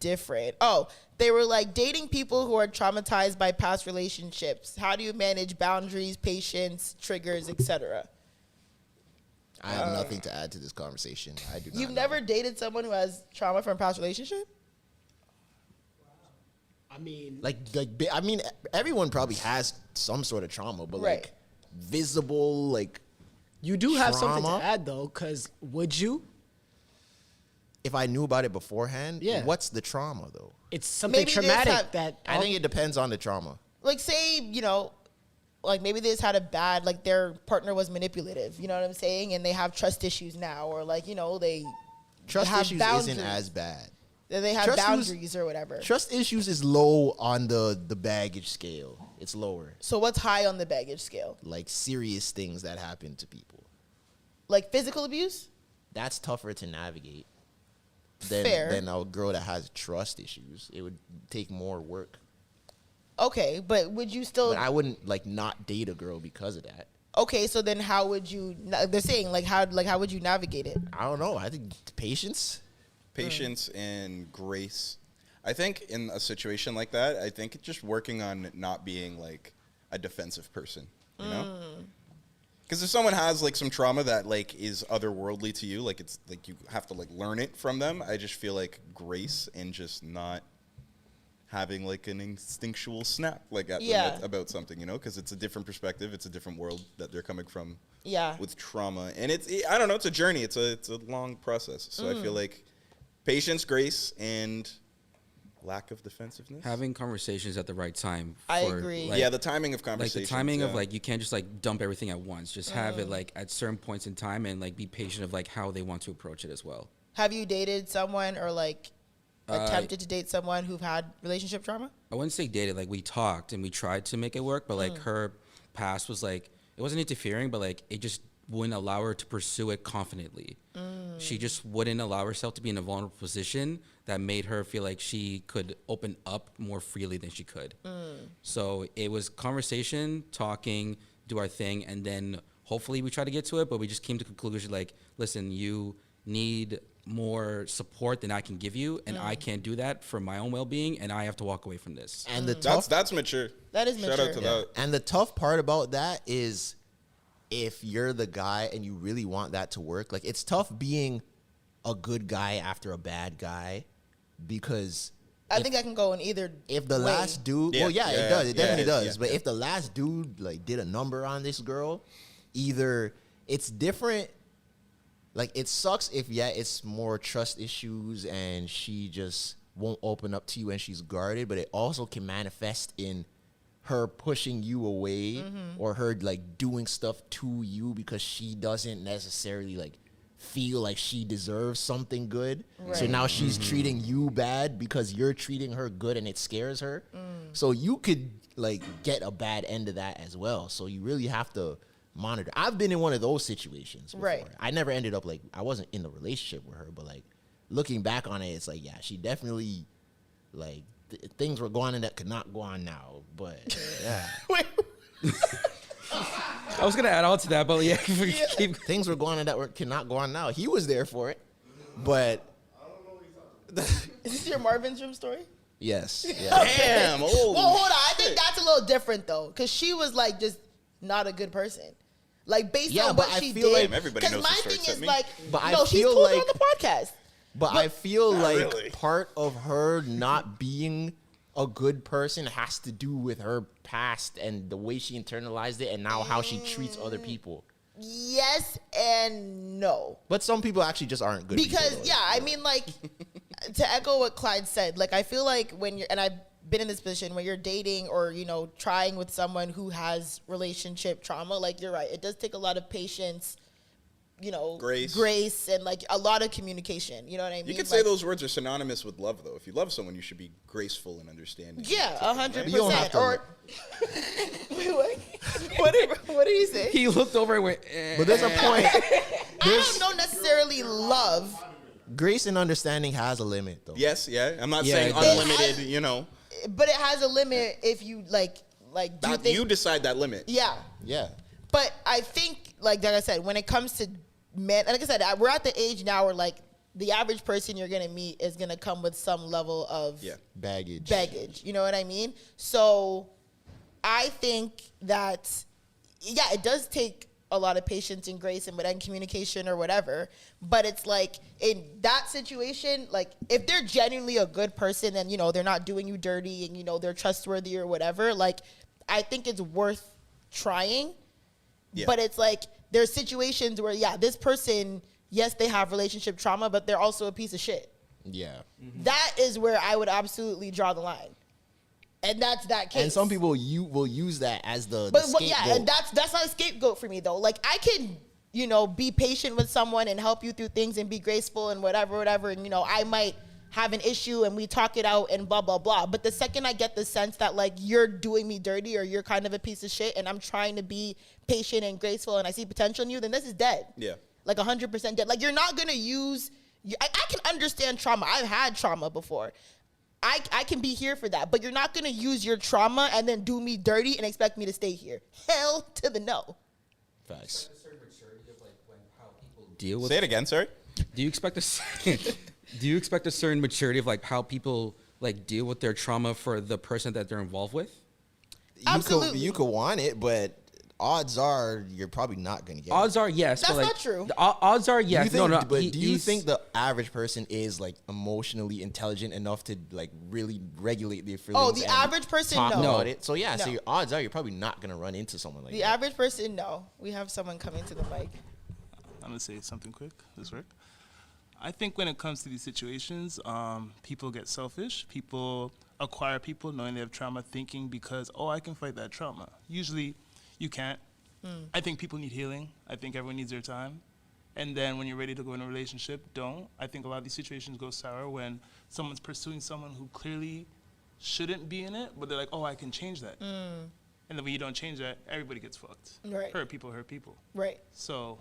different. Oh, they were like, dating people who are traumatized by past relationships. How do you manage boundaries, patience, triggers, etc.? I have nothing to add to this conversation. I do not. You've know. never dated someone who has trauma from a past relationship? I mean, I mean, everyone probably has some sort of trauma, but Right. like visible, like you do have something trauma? to add though, because would you? if I knew about it beforehand, Yeah. what's the trauma though? It's something Maybe there's traumatic that- that I think it depends on the trauma. Like, say, like maybe they just had a bad, like their partner was manipulative, you know what I'm saying? And they have trust issues now, or like, they Trust have issues boundaries. isn't as bad. They have Trust issues- boundaries or whatever. Trust issues is low on the baggage scale. It's lower. So what's high on the baggage scale? Like serious things that happen to people. Like physical abuse? That's tougher to navigate Fair. than a girl that has trust issues. It would take more work. Okay, but would you still? But I wouldn't like not date a girl because of that. Okay, so then how would you? They're saying how would you navigate it? I don't know. I think patience. Patience and grace. I think in a situation like that, I think just working on not being like a defensive person, you know? Because if someone has like some trauma that like is otherworldly to you, like it's like you have to like learn it from them. I just feel like grace and just not having like an instinctual snap like at Yeah. about something, you know? Because it's a different perspective, it's a different world that they're coming from. Yeah. With trauma, and I don't know, it's a journey. It's a long process. So I feel like patience, grace, and lack of defensiveness. Having conversations at the right time. I agree. Like, Yeah, the timing of like conversations. the timing of yeah. like you can't just like dump everything at once. Just have it like at certain points in time and like be patient of like how they want to approach it as well. Have you dated someone or like attempted to date someone who've had relationship trauma? I wouldn't say dated. Like we talked and we tried to make it work, but like her past was like it wasn't interfering, but like it just wouldn't allow her to pursue it confidently. She just wouldn't allow herself to be in a vulnerable position that made her feel like she could open up more freely than she could. So it was conversation, talking, do our thing, and then hopefully we try to get to it, but we just came to the conclusion like, listen, you need more support than I can give you, and I can't do that for my own well-being, and I have to walk away from this. And the tough That's mature. That is Shout mature. out to Yeah. that. And the tough part about that is if you're the guy and you really want that to work, like it's tough being a good guy after a bad guy because I think I can go in either if the way. last dude, Yeah, well, yeah, yeah, it does. It yeah, definitely yeah, does. yeah, But yeah. if the last dude like did a number on this girl, either it's different. Like it sucks if it's more trust issues and she just won't open up to you and she's guarded. But it also can manifest in her pushing you away or her like doing stuff to you because she doesn't necessarily like feel like she deserves something good. So Right. now she's treating you bad because you're treating her good and it scares her. So you could like get a bad end of that as well. So you really have to monitor. I've been in one of those situations before. Right. I never ended up like I wasn't in a relationship with her, but like looking back on it, it's like yeah, she definitely like things were going on that could not go on now. But yeah, I was gonna add on to that, but yeah, keep things were going on that cannot go on now. He was there for it, but Is this your Marvin's Room story? yes, yeah. Damn. Oh. Well, hold on. I think that's a little different though, because she was like just not a good person. Like based Yeah, on but what I she feel did. like everybody knows my the story thing except is me. like, But I no, she's feel told it like- on the podcast. But I feel like really. part of her not being a good person has to do with her past and the way she internalized it and now how she treats other people. Yes and no. But some people actually just aren't good Because people, though. yeah, I mean, like to echo what Clyde said, like I feel like when you're, and I've been in this position when you're dating or trying with someone who has relationship trauma, like you're right, it does take a lot of patience, grace and like a lot of communication. You know what I mean? You could Like, say those words are synonymous with love, though. If you love someone, you should be graceful and understanding. Yeah, 100%. You don't have to Or wait, what did he say? he looked over and went. But there's a point. I don't know necessarily love. Grace and understanding has a limit, though. Yes, yeah. I'm not Yeah, saying it does. unlimited, But it has a limit if you like do you think you decide that limit. yeah. Yeah. But I think like I said, when it comes to men, like I said, we're at the age now where like the average person you're gonna meet is gonna come with some level of Baggage. You know what I mean? So I think that it does take a lot of patience and grace and communication or whatever. But it's like in that situation, like if they're genuinely a good person and they're not doing you dirty and they're trustworthy or whatever, like I think it's worth trying. Yeah. But it's like there's situations where this person, yes, they have relationship trauma, but they're also a piece of shit. Yeah. That is where I would absolutely draw the line. And that's that case. And some people will use that as the But scapegoat. and that's not a scapegoat for me though. Like I can, be patient with someone and help you through things and be graceful and whatever. And I might have an issue and we talk it out and blah blah blah. But the second I get the sense that like you're doing me dirty or you're kind of a piece of shit and I'm trying to be patient and graceful and I see potential in you, then this is dead. Yeah. Like 100% dead. Like you're not gonna use. I can understand trauma. I've had trauma before. I can be here for that, but you're not gonna use your trauma and then do me dirty and expect me to stay here. Hell to the no. Facts. Deal with. Say it again, sorry. Do you expect a certain maturity of like how people like deal with their trauma for the person that they're involved with? Absolutely. You could want it, but odds are you're probably not going to get Odds it. are yes. That's but, like, not true. the odds are yes. Do you think, no. But do you he's- think the average person is like emotionally intelligent enough to like really regulate their feelings? Oh, the and average person, talk no. about it? So yeah, so No. your odds are you're probably not going to run into someone like The that. average person, no. We have someone coming to the mic. I'm gonna say something quick. This work. I think when it comes to these situations, people get selfish. People acquire people knowing they have trauma, thinking because, oh, I can fight that trauma. Usually, you can't. I think people need healing. I think everyone needs their time. And then when you're ready to go in a relationship, don't. I think a lot of these situations go sour when someone's pursuing someone who clearly shouldn't be in it, but they're like, oh, I can change that. And then when you don't change that, everybody gets fucked. Right. Hurt people. Right. So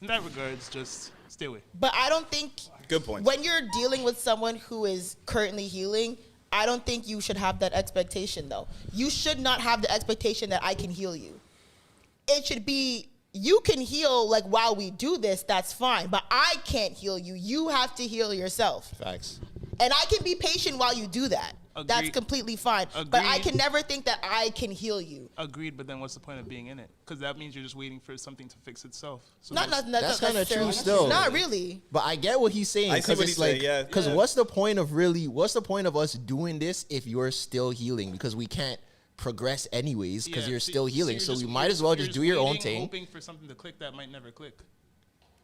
in that regards, just stay away. But I don't think Good point. when you're dealing with someone who is currently healing, I don't think you should have that expectation, though. You should not have the expectation that I can heal you. It should be, you can heal, like, while we do this, that's fine. But I can't heal you. You have to heal yourself. Facts. And I can be patient while you do that. That's Agreed. completely fine. But I Agreed. can never think that I can heal you. Agreed, but then what's the point of being in it? Because that means you're just waiting for something to fix itself. So Not there's- That's kinda necessarily. true still. Not really. But I get what he's saying. I see what it's he's like, saying, yeah. Because what's the point of us doing this if you're still healing? Because we can't progress anyways because Yeah, you're still healing. you're So just- we might as well you're just do your own waiting, thing. hoping for something to click that might never click.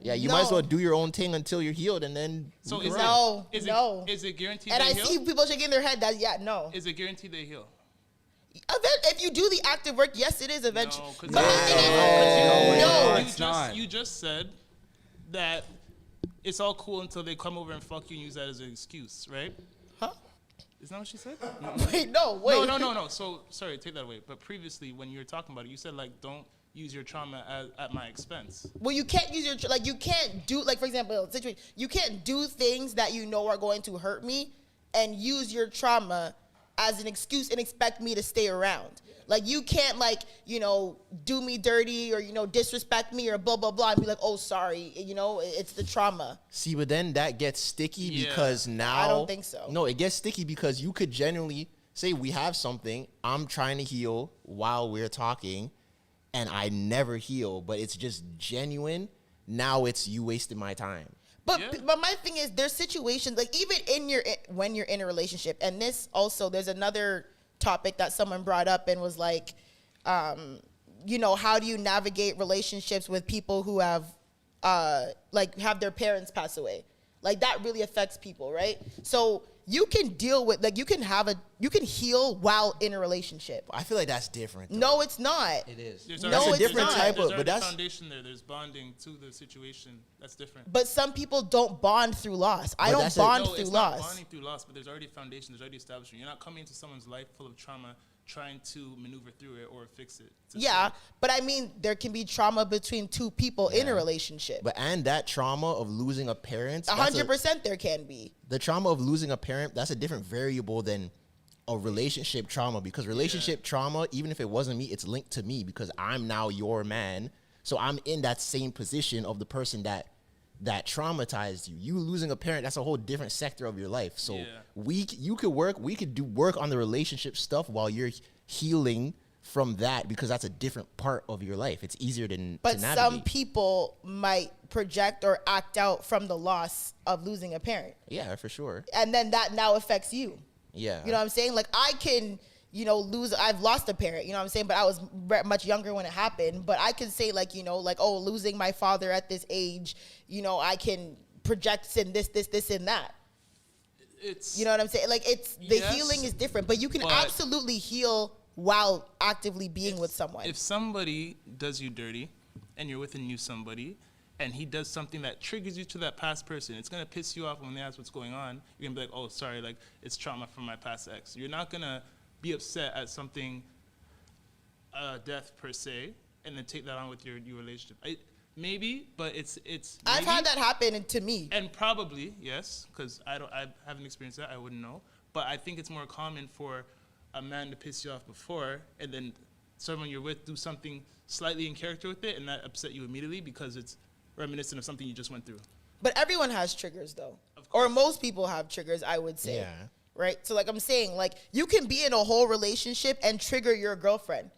Yeah, you might as well No. do your own thing until you're healed, and then So we can is rock. No, it, is no. It, is it guaranteed And they I heal? see people shaking their head that, yeah, no. Is it guaranteed they heal? If you do the active work, yes, it is eventually. No, 'cause But the thing is, No, no. it's not. You just said that it's all cool until they come over and fuck you and use that as an excuse, right? Huh? Isn't that what she said? Wait, no, wait. No. So, sorry, take that away. But previously, when you were talking about it, you said, like, don't use your trauma at my expense. Well, you can't use you can't do, like, for example, situation, you can't do things that you know are going to hurt me and use your trauma as an excuse and expect me to stay around. Like, you can't, like, do me dirty or, disrespect me or blah, blah, blah, and be like, oh, sorry, it's the trauma. See, but then that gets sticky Yeah. because now I don't think so. No, it gets sticky because you could genuinely say we have something. I'm trying to heal while we're talking, and I never heal, but it's just genuine. Now it's you wasting my time. But Yeah. but my thing is, there's situations, like, even when you're in a relationship, and this also, there's another topic that someone brought up and was like, how do you navigate relationships with people who have have their parents pass away? Like, that really affects people, right? So you can deal with, like, you can heal while in a relationship. I feel like that's different. though. No, it's not. It is. There's No, already- it's there's different already- type of- there's but already that's- foundation there. There's bonding to the situation. That's different. But some people don't bond through loss. I But don't that's bond No, through it's loss. not bonding through loss, but there's already foundation. There's already establishment. You're not coming into someone's life full of trauma trying to maneuver through it or fix it. It's a Yeah, thing. but I mean, there can be trauma between two people in a relationship. And that trauma of losing a parent, 100% there can be. the trauma of losing a parent, that's a different variable than a relationship trauma, because relationship trauma, even if it wasn't me, it's linked to me because I'm now your man. So I'm in that same position of the person that traumatized you. You losing a parent, that's a whole different sector of your life. So Yeah. we could do work on the relationship stuff while you're healing from that, because that's a different part of your life. It's easier to But navigate. some people might project or act out from the loss of losing a parent. Yeah, for sure. And then that now affects you. Yeah. You know what I'm saying? Like, I can, I've lost a parent, you know what I'm saying? But I was much younger when it happened. But I can say, like, losing my father at this age, I can project in this, and that. It's You know what I'm saying? Like, the Yes, healing is different. But you can but- absolutely heal while actively being with someone. if somebody does you dirty and you're with a new somebody and he does something that triggers you to that past person, it's going to piss you off when they ask what's going on. You're going to be like, oh, sorry, like, it's trauma from my past ex. You're not going to be upset at something, death per se, and then take that on with your relationship. Maybe, but it's I've maybe, had that happen to me. and probably, yes, because I haven't experienced that, I wouldn't know. But I think it's more common for a man to piss you off before, and then someone you're with do something slightly in character with it, and that upset you immediately because it's reminiscent of something you just went through. But everyone has triggers, though. Of course. Or most people have triggers, I would say. Yeah. Right? So, like I'm saying, like, you can be in a whole relationship and trigger your girlfriend.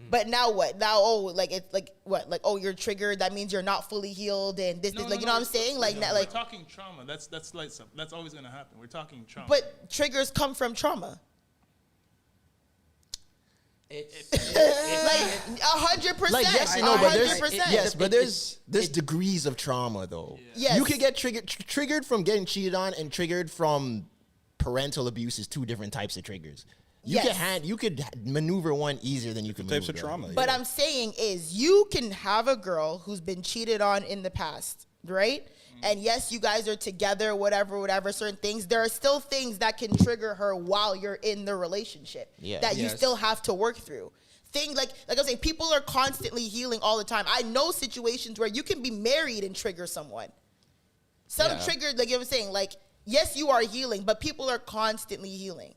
But now what? Now, it's like, what? Like, oh, you're triggered. That means you're not fully healed and this, No, like, no, you know no, what I'm saying? Like, no, not, we're like, talking trauma. That's light stuff. That's always going to happen. We're talking trauma. but triggers come from trauma. Like 100%. Like yes and no, but there's 100%. yes, but there's degrees of trauma though. Yes. You could get triggered from getting cheated on, and triggered from parental abuse is two different types of triggers. You could maneuver one easier than you can maneuver Types of trauma. But I'm saying is you can have a girl who's been cheated on in the past, right? And yes, you guys are together, whatever, certain things. There are still things that can trigger her while you're in the relationship that you still have to work through. Things like I'm saying, people are constantly healing all the time. I know situations where you can be married and trigger someone. Some triggered, like you were saying, like, yes, you are healing, but people are constantly healing.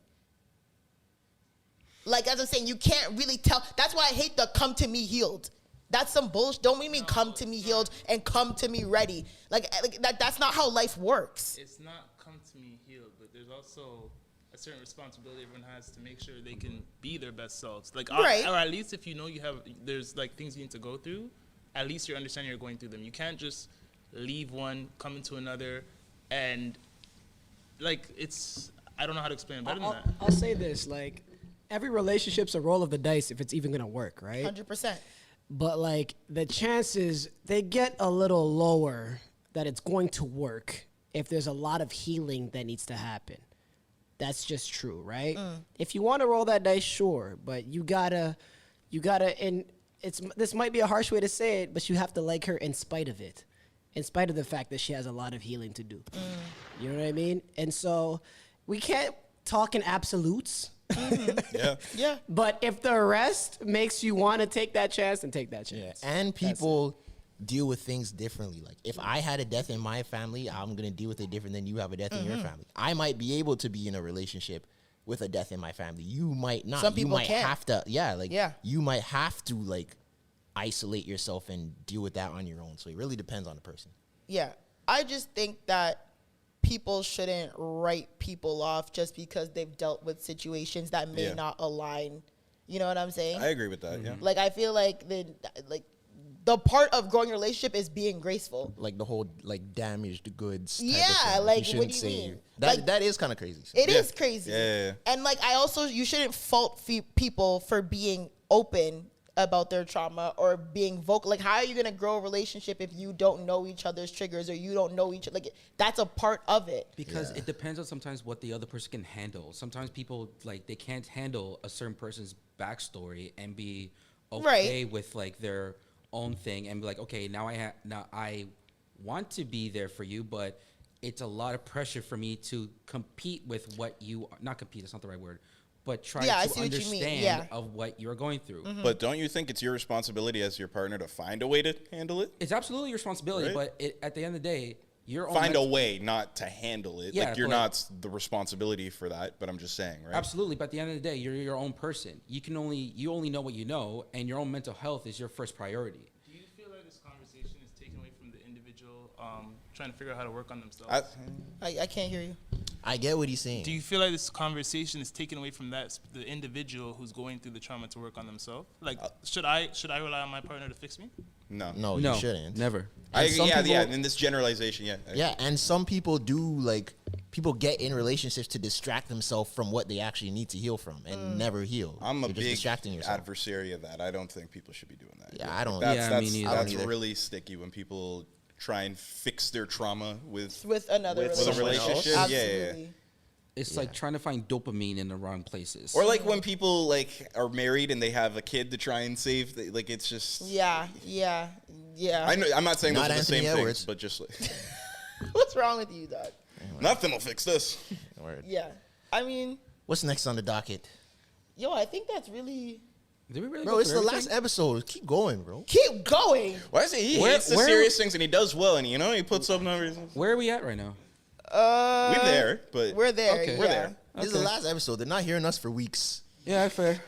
Like, as I'm saying, you can't really tell. That's why I hate the come to me healed. That's some bullshit. Don't we mean come to me healed and come to me ready? Like that's not how life works. It's not come to me healed, but there's also a certain responsibility everyone has to make sure they can be their best selves. Like, or at least if you know there's like things you need to go through, at least you understand you're going through them. You can't just leave one, come into another, and like I don't know how to explain it better than that. I'll say this, like, every relationship's a roll of the dice if it's even gonna work, right? 100%. But like the chances, they get a little lower that it's going to work if there's a lot of healing that needs to happen. That's just true, right? If you want to roll that dice, sure, but you gotta, and this might be a harsh way to say it, but you have to like her in spite of it, in spite of the fact that she has a lot of healing to do. You know what I mean? And so we can't talk in absolutes. Yeah. But if the rest makes you want to take that chance, then take that chance. Yeah. And people deal with things differently. Like, if I had a death in my family, I'm going to deal with it different than you have a death in your family. I might be able to be in a relationship with a death in my family. You might not. Some people you might can't. have to, you might have to, like, isolate yourself and deal with that on your own. So it really depends on the person. Yeah. I just think that people shouldn't write people off just because they've dealt with situations that may not align. You know what I'm saying? I agree with that. Yeah. Like, I feel like the part of growing a relationship is being graceful. Like the whole, like, damaged goods type Yeah, of thing. like, you shouldn't what do you say mean? that. Like, that is kind of crazy. It is crazy. Yeah. And like, you shouldn't fault people for being open about their trauma or being vocal. Like, how are you going to grow a relationship if you don't know each other's triggers or you don't know each other? Like, that's a part of it. Because it depends on sometimes what the other person can handle. Sometimes people, like, they can't handle a certain person's backstory and be okay with, like, their own thing and be like, okay, now I want to be there for you, but it's a lot of pressure for me to compete with what you – not compete, that's not the right word – but try to understand of what you're going through. But don't you think it's your responsibility as your partner to find a way to handle it? It's absolutely your responsibility, Right. but at the end of the day, you're Find a way, not to handle it. Yeah, like, you're but- not the responsibility for that, but I'm just saying, right? Absolutely, but at the end of the day, you're your own person. You only know what you know, and your own mental health is your first priority. Do you feel like this conversation is taken away from the individual trying to figure out how to work on themselves? I can't hear you. I get what he's saying. Do you feel like this conversation is taken away from the individual who's going through the trauma to work on themselves? Like, should I rely on my partner to fix me? No, you shouldn't. Never. In this generalization, Yeah, and some people people get in relationships to distract themselves from what they actually need to heal from and never heal. I'm a You're just big distracting yourself. adversary of that. I don't think people should be doing that. Yeah, I don't. me neither. I don't That's either. really sticky when people try and fix their trauma with Another with a relationship. Absolutely. It's like trying to find dopamine in the wrong places. Or like when people like are married and they have a kid to try and save. Like, it's just Yeah. I know. I'm not saying Not those are the same Anthony things, Edwards. but just like What's wrong with you, dog? nothing will fix this. Word. Yeah. I mean, What's next on the docket? I think that's really... Did we really Bro, go it's through the everything? last episode. Keep going, bro. Keep going. Why is he hates the serious things and he does well, and he puts up numbers. Where are we at right now? We're there, but We're there. Okay. we're there. This is the last episode. They're not hearing us for weeks. Yeah, fair.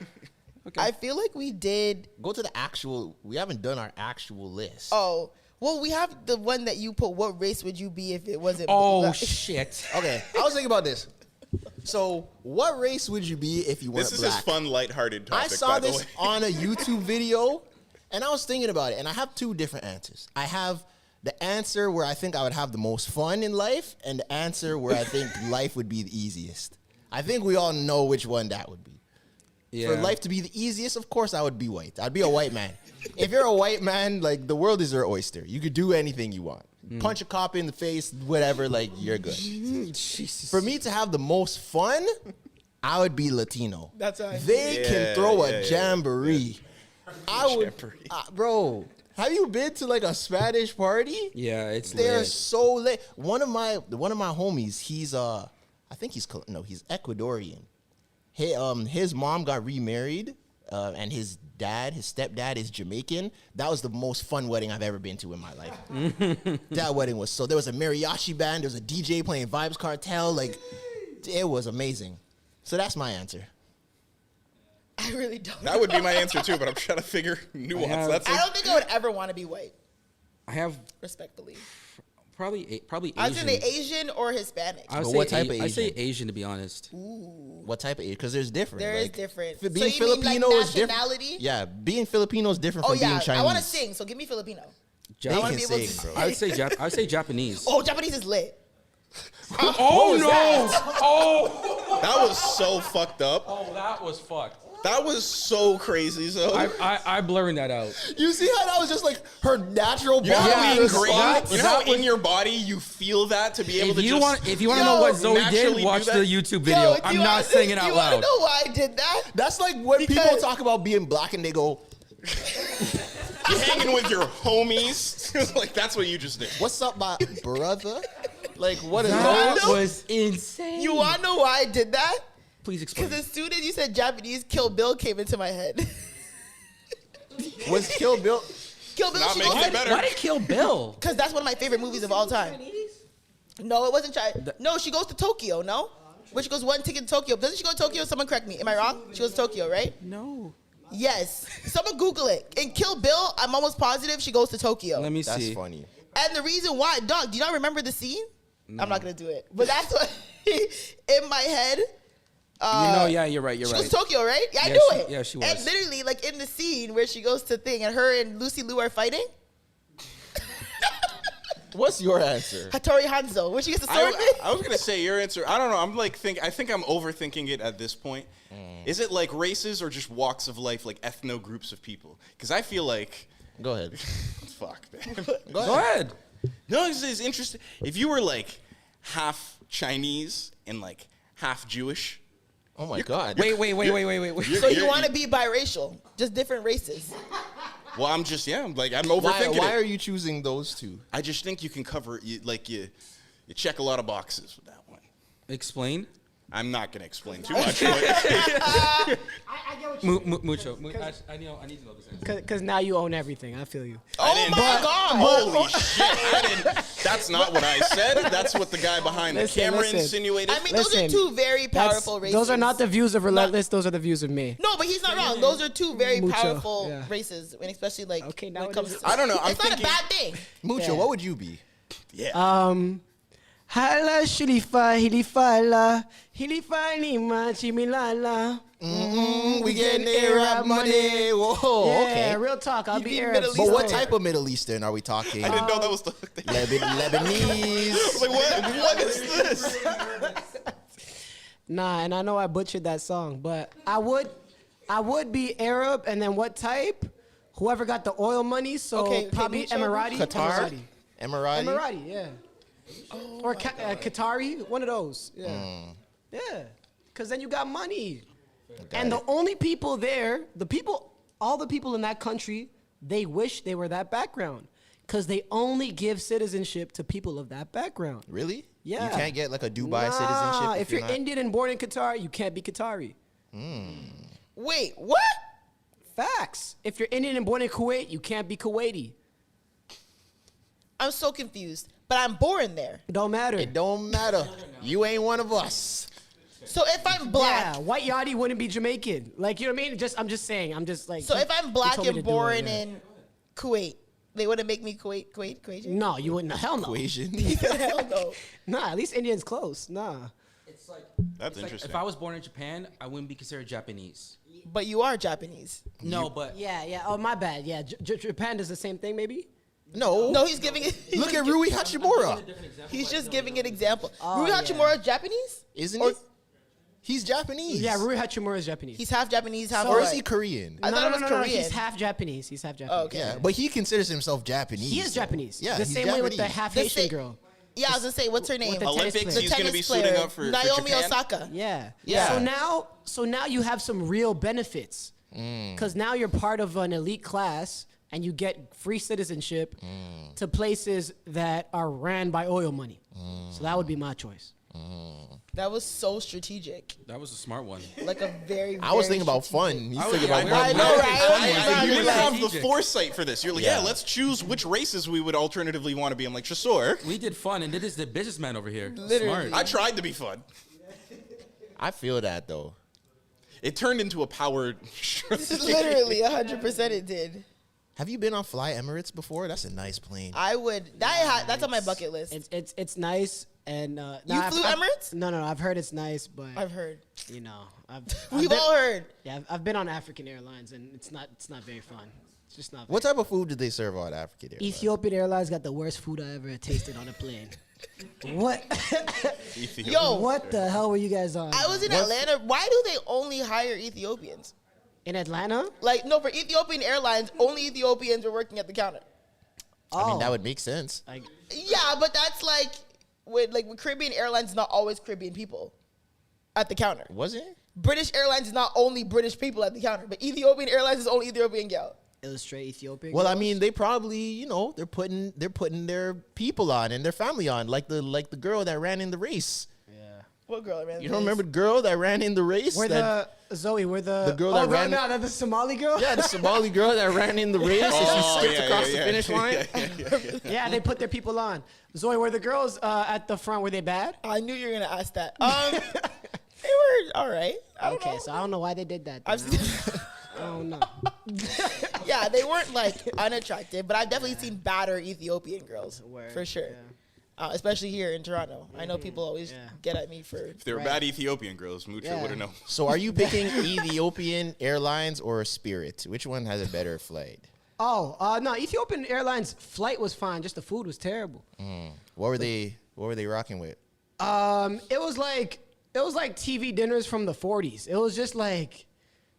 Okay. I feel like we did... Go to the actual. We haven't done our actual list. Oh, well, we have the one that you put. What race would you be if it wasn't... black? Shit. Okay, I was thinking about this. So, what race would you be if you weren't This is black? his fun, lighthearted topic. I saw by the this way. on a YouTube video, and I was thinking about it, and I have two different answers. I have the answer where I think I would have the most fun in life, and the answer where I think life would be the easiest. I think we all know which one that would be. For life to be the easiest, of course I would be white. I'd be a white man. If you're a white man, like the world is your oyster. You could do anything you want. Punch a cop in the face, whatever, like you're good. For me to have the most fun, I would be Latino. That's right. They can throw a jamboree. I would, Jamboree. bro. Have you been to like a Spanish party? Yeah, it's They're lit. so lit. One of my homies, he's I think he's Ecuadorian. His mom got remarried, and his stepdad is Jamaican. That was the most fun wedding I've ever been to in my life. That wedding was there was a mariachi band, there was a DJ playing Vibes Cartel, like it was amazing. So that's my answer. I really don't. That would be my answer too, but I'm trying to figure nuance. have- That's I don't think I would ever want to be white, I have respectfully. probably Asian. I was gonna say Asian or Hispanic. I would But say what type of I say Asian? Asian to be honest. What type of age? Because there's different. There is like, different. Being So you mean, Filipino like, is different. nationality? Yeah, being Filipino is different Oh from being yeah, Chinese. I want to sing, so give me Filipino. They I wanna can be able sing, to bro. I would say Japanese. Oh, Japanese is lit. Oh no! Oh, that was so fucked up. oh, that was fucked. That was so crazy. So I blurring that out. You see how that was just like her natural body? you know how response? ingrained, you know how in your body you feel that to be able If to you just want, if you want to Yo, know what Zoe naturally did, do watch that? the YouTube video. Yo, I'm not saying it out You loud. want to know why I did that? That's like when people Because- talk about being black and they go, you're hanging with your homies, like that's what you just did. "What's up, my brother?" Like, what is That that? was insane. You want to know why I did that? Please explain. Because as soon as you said Japanese, Kill Bill came into my head. Was Kill Bill? Kill Bill, Not she making goes it better. Why did Kill Bill? because that's one of my favorite movies of all time. No, it wasn't China. No, she goes to Tokyo. No, where she goes one ticket to Tokyo. Doesn't she go to Tokyo? Someone correct me. Am I wrong? She goes to Tokyo, right? No. Yes. Someone Google it. In Kill Bill, I'm almost positive she goes to Tokyo. Let me That's see. funny. And the reason why, dog, do you not remember the scene? I'm not gonna do it, but that's what in my head. Yeah, you're right. You're She right. goes to Tokyo, right? Yeah, I Yeah, knew she- it. yeah, she And was. literally, like in the scene where she goes to thing, and her and Lucy Liu are fighting. What's your answer? Hattori Hanzo, where she gets the sword. I was gonna say your answer. I don't know. I think I'm overthinking it at this point. Is it like races or just walks of life, like ethno groups of people? Because I feel like, Go ahead. fuck, man. Go ahead. No, it's interesting. If you were like half Chinese and like half Jewish, Oh my God. Wait. So you want to be biracial, just different races. well, I'm overthinking Why it. are you choosing those two? I just think you can cover you check a lot of boxes with that one. Explain. I'm not gonna explain too much. But Mucho. I need to know this answer. Because now you own everything. I feel you. Oh my God! holy shit! That's not what I said. That's what the guy behind the camera listen. insinuated. I mean, those are Listen, two very That's- powerful races. those are not the views of Relentless. Those are the views of me. No, but he's not wrong. Those are two very Mucho, powerful yeah. races, and especially like Okay, when now it it comes is- to. I don't know, I'm It's not a thinking- bad thing. Mucho, Yeah. what would you be? Hala shilifa hilifala hilifa lima chimilala. We getting Arab money. Whoa, Yeah, okay. real talk. I'll You be be Arab. Middle But what Eastern. type of Middle Eastern are we talking? I didn't know that was the. Lebanese. Like what is this? Nah, and I know I butchered that song, but I would be Arab, and then what type? Whoever got the oil money, so Okay, probably Mucho. Emirati. Qatar? Emirati. Emirati? Emirati, yeah. Or Qatari, one of those. Yeah. Yeah. Because then you got money. And the only people there, all the people in that country, they wish they were that background. Because they only give citizenship to people of that background. Really? Yeah. You can't get like a Dubai Nah, citizenship if you're not- Indian and born in Qatar, you can't be Qatari. Wait, what? Facts. If you're Indian and born in Kuwait, you can't be Kuwaiti. I'm so confused. But I'm born there. Don't matter. It don't matter. You ain't one of us. So if I'm black, Yeah, White Yachty wouldn't be Jamaican. Like, you know what I mean? I'm just saying. I'm just like. so if I'm black told me and to do it, born yeah. in Kuwait, they wouldn't make me Kuwaitian? No, you wouldn't. Hell no. Equation. Hell no. Nah, at least Indian's close. Nah. It's like That's like interesting. if I was born in Japan, I wouldn't be considered Japanese. But you are Japanese. No, but Yeah. Oh, my bad. Yeah, Japan does the same thing, maybe? No. No, he's giving it. Look at Rui Hachimura. He's just giving an example. Rui Hachimura is Japanese? Isn't Or- he? He's Japanese. Yeah, Rui Hachimura is Japanese. He's half Japanese, half Or is white. he Korean? I thought it was Korean. He's half Japanese. He's half Japanese. Oh, okay. Yeah, but he considers himself Japanese. He is though. Japanese. Yeah, the he's same way with the Japanese. half The Haitian sa- girl. Yeah, I was gonna say, what's her name? With the tennis Olympics, player. he's going to be tennis suiting player, up for Naomi Japan. Osaka. Yeah. Yeah. So now you have some real benefits because now you're part of an elite class and you get free citizenship to places that are ran by oil money. So that would be my choice. That was so strategic. That was a smart one. Like a very. I was very thinking about strategic- fun. He's I thinking was- about I I money. know, right? You didn't have the Strategic. foresight for this. You're like, Yeah. let's choose which races we would alternatively want to be. I'm like, sure. We did fun, and it is the businessman over here. Literally. I tried to be fun. I feel that though. It turned into a power. Literally, 100% it did. Have you been on Fly Emirates before? That's a nice plane. I would. That's on my bucket list. It's nice and You flew Emirates? No, I've heard it's nice, but I've heard. you know, We've all heard. Yeah, I've been on African Airlines and it's not very fun. It's just not. What type of food did they serve on African Airlines? Ethiopian Airlines got the worst food I ever tasted on a plane. What? Yo, What the hell were you guys on? I was in Atlanta. Why do they only hire Ethiopians? in Atlanta. Like, no, for Ethiopian Airlines, only Ethiopians were working at the counter. I mean, that Oh. would make sense. Like, Yeah, but that's like with Caribbean Airlines, not always Caribbean people at the counter. Was it? British Airlines is not only British people at the counter, but Ethiopian Airlines is only Ethiopian gal. illustrate Ethiopian. Well, I girls? mean, they probably, they're putting their people on and their family on, like the girl that ran in the race. What girl, man? You don't remember the girl that ran in the race? Where that, Zoe, where the girl that ran- No, that's the Somali girl. yeah, the Somali girl that ran in the race and she skipped across the finish line. Yeah, they put their people on. Zoe, were the girls at the front? Were they bad? I knew you were gonna ask that. They were all right. I don't Okay, know. so I don't know why they did that. I've then. seen, I don't know. yeah, they weren't like unattractive, but I've definitely seen badder Ethiopian girls Word, for sure. yeah. Especially here in Toronto. I know people always Yeah. get at me for. If they were Right. bad Ethiopian girls, Mucha Yeah. would have known. So are you picking Ethiopian Airlines or Spirit? Which one has a better flight? Oh, no, Ethiopian Airlines flight was fine, just the food was terrible. What were they rocking with? It was like TV dinners from the 40s. It was just like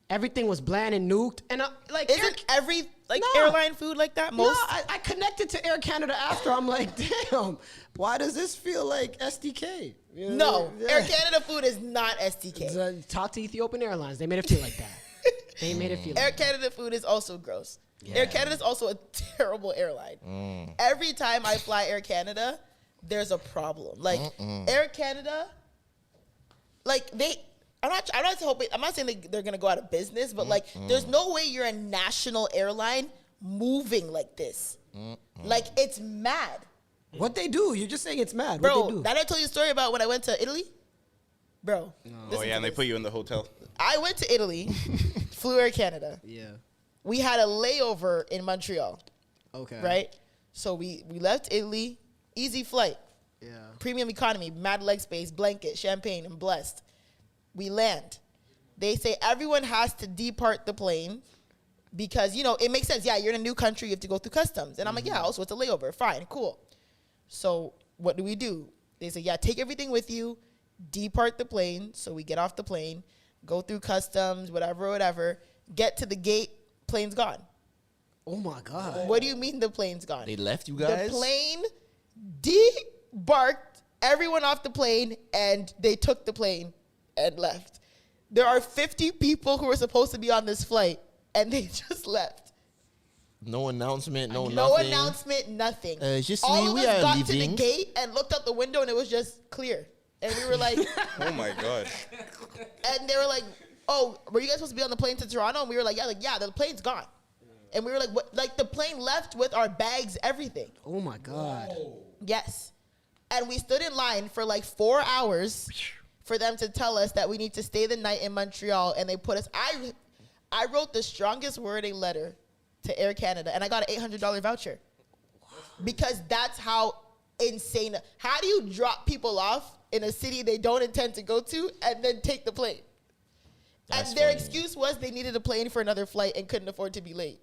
everything was bland and nuked, and like Isn't every No. airline food like that? No, Most. I connected to Air Canada after. I'm like, damn, why does this feel like SDK? You know? No, Yeah. Air Canada food is not STK. Talk to Ethiopian Airlines. They made it feel like that. They made it feel Air like that. Canada food is also gross. Air Canada is also a terrible airline. Every time I fly Air Canada, there's a problem. Like Air Canada, like I'm not saying they're gonna go out of business, but like there's no way you're a national airline moving like this. Like it's mad. What they do? You're just saying it's mad. What Bro, they do? did I tell you a story about when I went to Italy? Bro. Oh listen yeah, to and they this. put you in the hotel. I went to Italy, flew Air Canada. Yeah. We had a layover in Montreal, Okay. right? So we left Italy, easy flight, Yeah. premium economy, mad leg space, blanket, champagne, and blessed. We land. They say everyone has to depart the plane because, it makes sense. Yeah, you're in a new country. You have to go through customs. And I'm like, yeah, also it's a layover. Fine, cool. So what do? They say, yeah, take everything with you, depart the plane. So we get off the plane, go through customs, whatever, get to the gate, plane's gone. Oh my God. What do you mean the plane's gone? They left you guys? The plane debarked everyone off the plane and they took the plane and left. There are 50 people who were supposed to be on this flight and they just left. No announcement, no No nothing. announcement, nothing. Just All me, of we us are got to the leaving. gate and looked out the window and it was just clear. And we were like, Oh my god. and they were like, oh, were you guys supposed to be on the plane to Toronto? And we were like, yeah, the plane's gone. And we were like, what? Like the plane left with our bags, everything. Oh my God. Yes. And we stood in line for like 4 hours for them to tell us that we need to stay the night in Montreal. And they put us, I wrote the strongest wording letter to Air Canada and I got an $800 voucher. Because that's how insane. How do you drop people off in a city they don't intend to go to and then take the plane? That's and their funny. excuse was they needed a plane for another flight and couldn't afford to be late.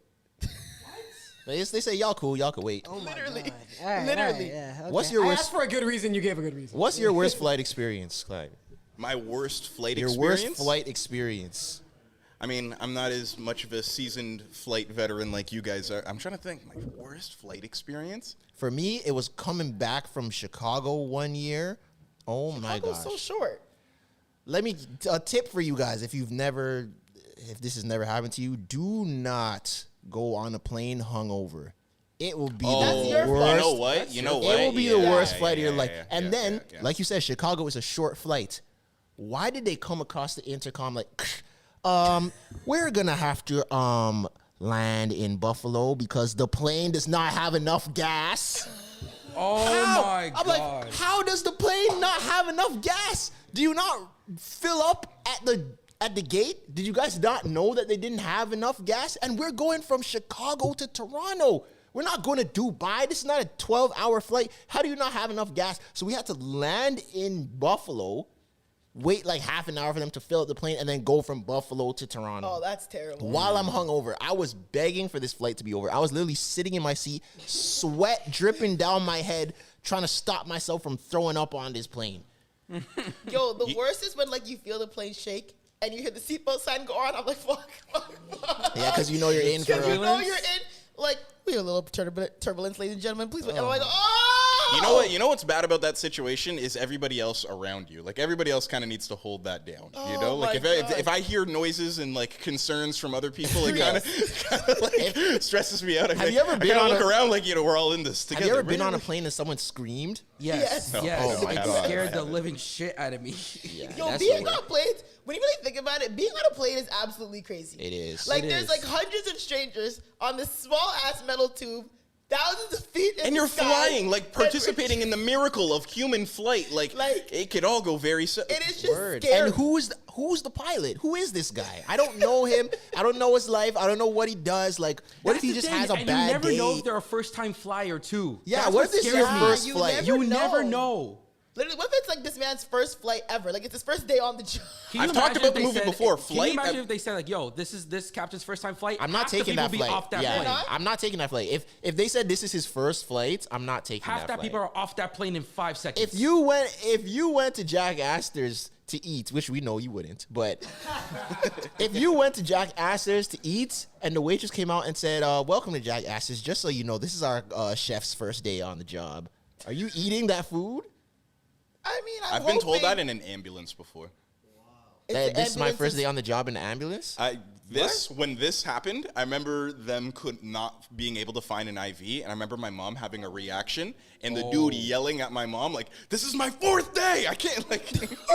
They say y'all cool, y'all can wait. Oh my Literally. God. All right, Literally. yeah, okay. What's your I worst- asked for a good reason. You gave a good reason. What's your worst flight experience, Clyde? My worst flight Your experience? worst flight experience. I mean, I'm not as much of a seasoned flight veteran like you guys are. I'm trying to think. My worst flight experience? For me, it was coming back from Chicago one year. Oh my Chicago's gosh. so short. Let me a tip for you guys. If this has never happened to you, do not go on a plane hungover. It will be That's the your worst. fault. You know what? You know what? It will be the worst flight of your life. yeah, And yeah, then, yeah. like you said, Chicago is a short flight. Why did they come across the intercom like, we're gonna have to land in Buffalo because the plane does not have enough gas? Oh How? my I'm god. like, how does the plane not have enough gas? Do you not fill up at the gate? Did you guys not know that they didn't have enough gas? And we're going from Chicago to Toronto. We're not going to Dubai. This is not a 12-hour flight. How do you not have enough gas? So we had to land in Buffalo, wait like half an hour for them to fill up the plane, and then go from Buffalo to Toronto. Oh, that's terrible. While I'm hungover, I was begging for this flight to be over. I was literally sitting in my seat, sweat dripping down my head, trying to stop myself from throwing up on this plane. Yo, the worst is when like you feel the plane shake and you hear the seatbelt sign go on. I'm like, fuck. Yeah, because you know you're in for Because you a... know you're in. Like, we have a little turbulence, ladies and gentlemen. Please. And I'm like, oh. You know what? You know what's bad about that situation is everybody else around you. Like everybody else kind of needs to hold that down. You know, like if I hear noises and like concerns from other people, it kind of like stresses me out. Have you ever been I on look a- around like we're all in this together? Have you ever been on a plane and someone screamed? Yes. Yes. Yes. Oh my it God. scared the living shit out of me. Yo, That's being the on planes, when you really think about it, being on a plane is absolutely crazy. It is. Like, It there's is. like hundreds of strangers on this small ass metal tube, thousands of feet in And the you're sky, flying, like and participating in the miracle of human flight. Like it could all go very. It is just Word. scary. And who's the pilot? Who is this guy? I don't know him. I don't know his life. I don't know what he does. Like, what if he just has a and bad you never day? know if they're a first-time flyer too. Yeah, That's what if this is scares your me. first You flight? never You never know. know. Literally, what if it's like this man's first flight ever? Like, it's his first day on the job. Can you I've talked imagine about if the they movie said- before, Can Flight. you imagine if they said like, "Yo, this is this captain's first time flight"? I'm not Half the taking that people flight. Be off that Yeah, plane. not? I'm not taking that flight. If they said this is his first flight, I'm not taking Half that that flight. people are off that plane in 5 seconds. If you went to Jack Astor's to eat, which we know you wouldn't, but if you went to Jack Astor's to eat and the waitress came out and said, "Welcome to Jack Astor's. Just so you know, this is our chef's first day on the job." Are you eating that food? I mean, I've been told that in an ambulance before. This is my first day on the job in the ambulance. When this happened, I remember them not being able to find an IV, and I remember my mom having a reaction, and the dude yelling at my mom like, "This is my 4th day! I can't like."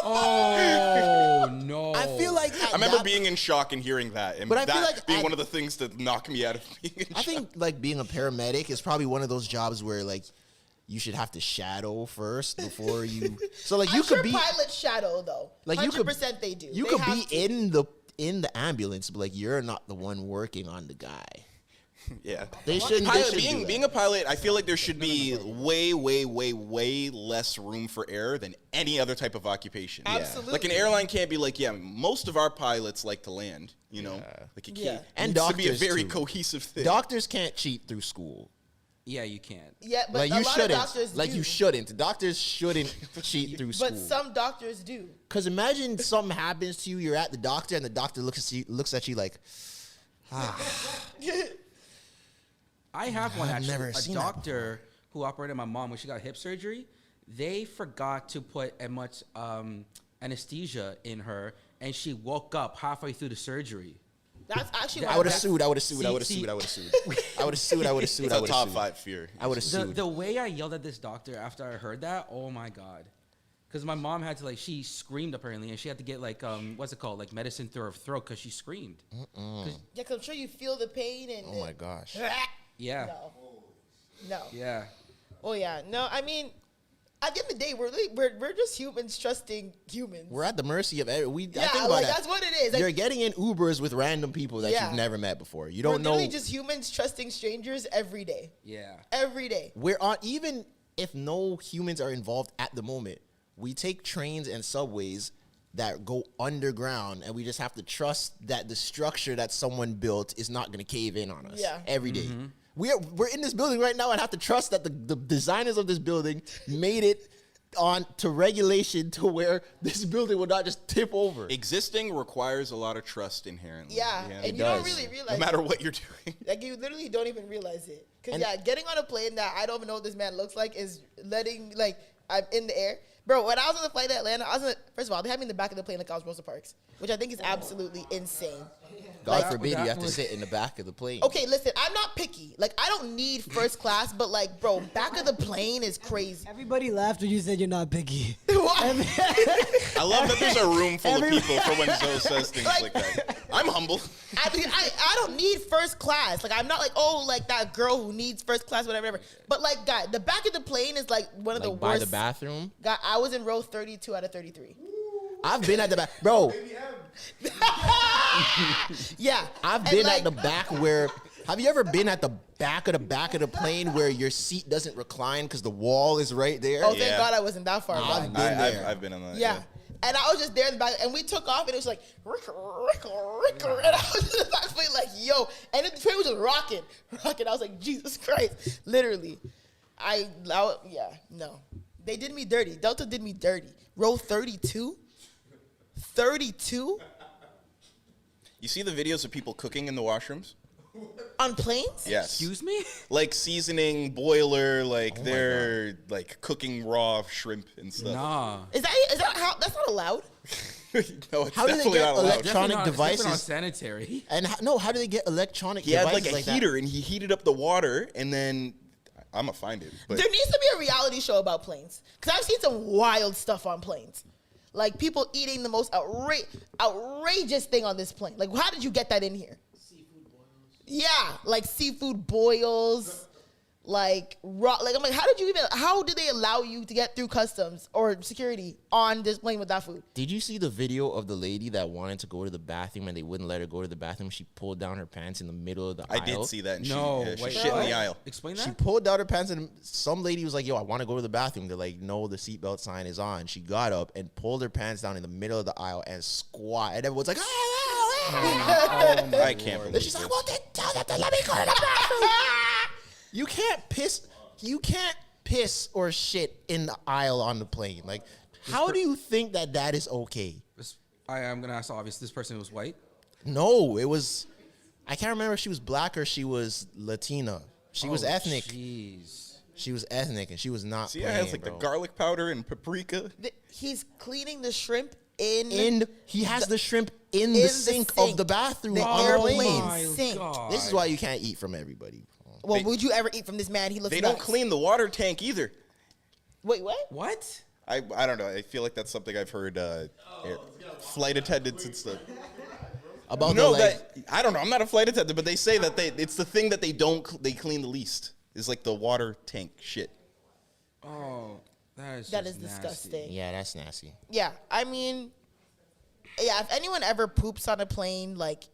oh no! I feel like I remember being in shock and hearing that, and But I that feel like being at- one of the things that knocked me out of being in I shock. think like being a paramedic is probably one of those jobs where like you should have to shadow first before you. So like you I'm could sure be pilots shadow though. like you could 100% they do. You They could have be to. in the ambulance, but like you're not the one working on the guy. Yeah. They shouldn't. They Pilot, shouldn't do that. being a pilot, I feel like there should be way less room for error than any other type of occupation. Absolutely. Like an airline can't be like, yeah, most of our pilots like to land, you know? Like it can't. Yeah. And it needs to be a doctors, very too. cohesive thing. Doctors can't cheat through school. Yeah, you can't. Yeah, but Like a you lot shouldn't. of doctors Like do. you shouldn't. Doctors shouldn't cheat through school. But some doctors do. Because imagine something happens to you. You're at the doctor, and the doctor looks at you like, I have one I've actually. never A seen that doctor who operated on my mom when she got hip surgery. They forgot to put as much anesthesia in her, and she woke up halfway through the surgery. That's actually I why would have that's- sued. I would have sued. I See- would have see- sued. I would have sued. I would have sued. I would have sued. It's I a would top have sued. 5 fear. I would have The, sued. the way I yelled at this doctor after I heard that, oh my god. Because my mom had to she screamed apparently, and she had to get what's it called, medicine through her throat because she screamed. Yeah, because I'm sure you feel the pain and. Oh my gosh. Yeah. No. Yeah. Oh yeah. No, I mean, at the end of the day, we're just humans trusting humans. We're at the mercy of every. I Yeah, think about like, that. that's what it is. Like, You're getting in Ubers with random people that Yeah. you've never met before. You we're don't know. literally just humans trusting strangers every day. Yeah. Every day. We're on, even if no humans are involved at the moment, we take trains and subways that go underground, and we just have to trust that the structure that someone built is not going to cave in on us Yeah. every day. We're in this building right now and have to trust that the designers of this building made it on to regulation to where this building would not just tip over. Existing requires a lot of trust inherently. Yeah, it and you don't does. really realize No matter what you're doing. Like you literally don't even realize it. Cause And- yeah, getting on a plane that I don't even know what this man looks like is letting like I'm in the air. Bro, when I was on the flight to Atlanta, first of all, they had me in the back of the plane like I was Rosa Parks, which I think is absolutely insane. God Like- forbid you have to That- sit in the back of the plane. Okay, listen, I'm not picky. Like I don't need first class, but like, bro, back of the plane is crazy. Everybody laughed when you said you're not picky. I love that there's a room full of people for when Zoe says things like that. I'm humble. I mean, I don't need first class. Like I'm not like, oh, like that girl who needs first class, whatever. But like, God, the back of the plane is like one of the Like worst. by the bathroom. God, I was in row 32 out of 33. I've been at the back, bro. Yeah, I've and been like, at the back where. Have you ever been at the back of the plane where your seat doesn't recline because the wall is right there? Oh, thank Yeah. God I wasn't that far I've back. been there. I've been on that. Yeah. And I was just there in the back, and we took off, and it was like, and I was just like, yo, and the train was just rocking. I was like, Jesus Christ, literally. Yeah, no. They did me dirty. Delta did me dirty. Row 32? 32? You see the videos of people cooking in the washrooms? On planes? Yes. Excuse me? Like seasoning, boiler, like they're like cooking raw shrimp and stuff. Nah. Is that how, that's not allowed? No, it's How do they definitely get not allowed. electric- Definitely not devices. sanitary. And how do they get electronic He had devices like a that? heater and he heated up the water and then I'm gonna find it. But There needs to be a reality show about planes. Because I've seen some wild stuff on planes. Like people eating the most outrageous thing on this plane. Like, how did you get that in here? Yeah, like seafood boils, like raw. Like I'm like, how did they allow you to get through customs or security on this plane with that food? Did you see the video of the lady that wanted to go to the bathroom and they wouldn't let her go to the bathroom? She pulled down her pants in the middle of the aisle. I did see that. And No, she wait, shit in what? the aisle. Explain She that. pulled down her pants and some lady was like, yo, I want to go to the bathroom. They're like, no, the seatbelt sign is on. She got up and pulled her pants down in the middle of the aisle and squat. And everyone's like, I can't And believe she's this. like, well, then tell them to let me go to the bathroom. You can't piss or shit in the aisle on the plane. Like, how do you think that is okay? I am gonna ask obvious. This person was white. No, it was, I can't remember if she was black or she was Latina. She was Oh, ethnic. Jeez. She was ethnic and she was not See, it playing, has like bro. the garlic powder and paprika. He's cleaning the shrimp in He has the shrimp in the sink of the bathroom The on the airplane plane. my sink. God. This is why you can't eat from everybody. Well, would you ever eat from this man? He looks They nuts. don't clean the water tank either. Wait, what? What? I don't know. I feel like that's something I've heard flight attendants and stuff. About No, the, like, that I don't know. I'm not a flight attendant, but they say that it's the thing that they clean the least is like the water tank shit. Oh, that is That just is nasty. disgusting. yeah, that's nasty. Yeah, I mean, yeah. If anyone ever poops on a plane, like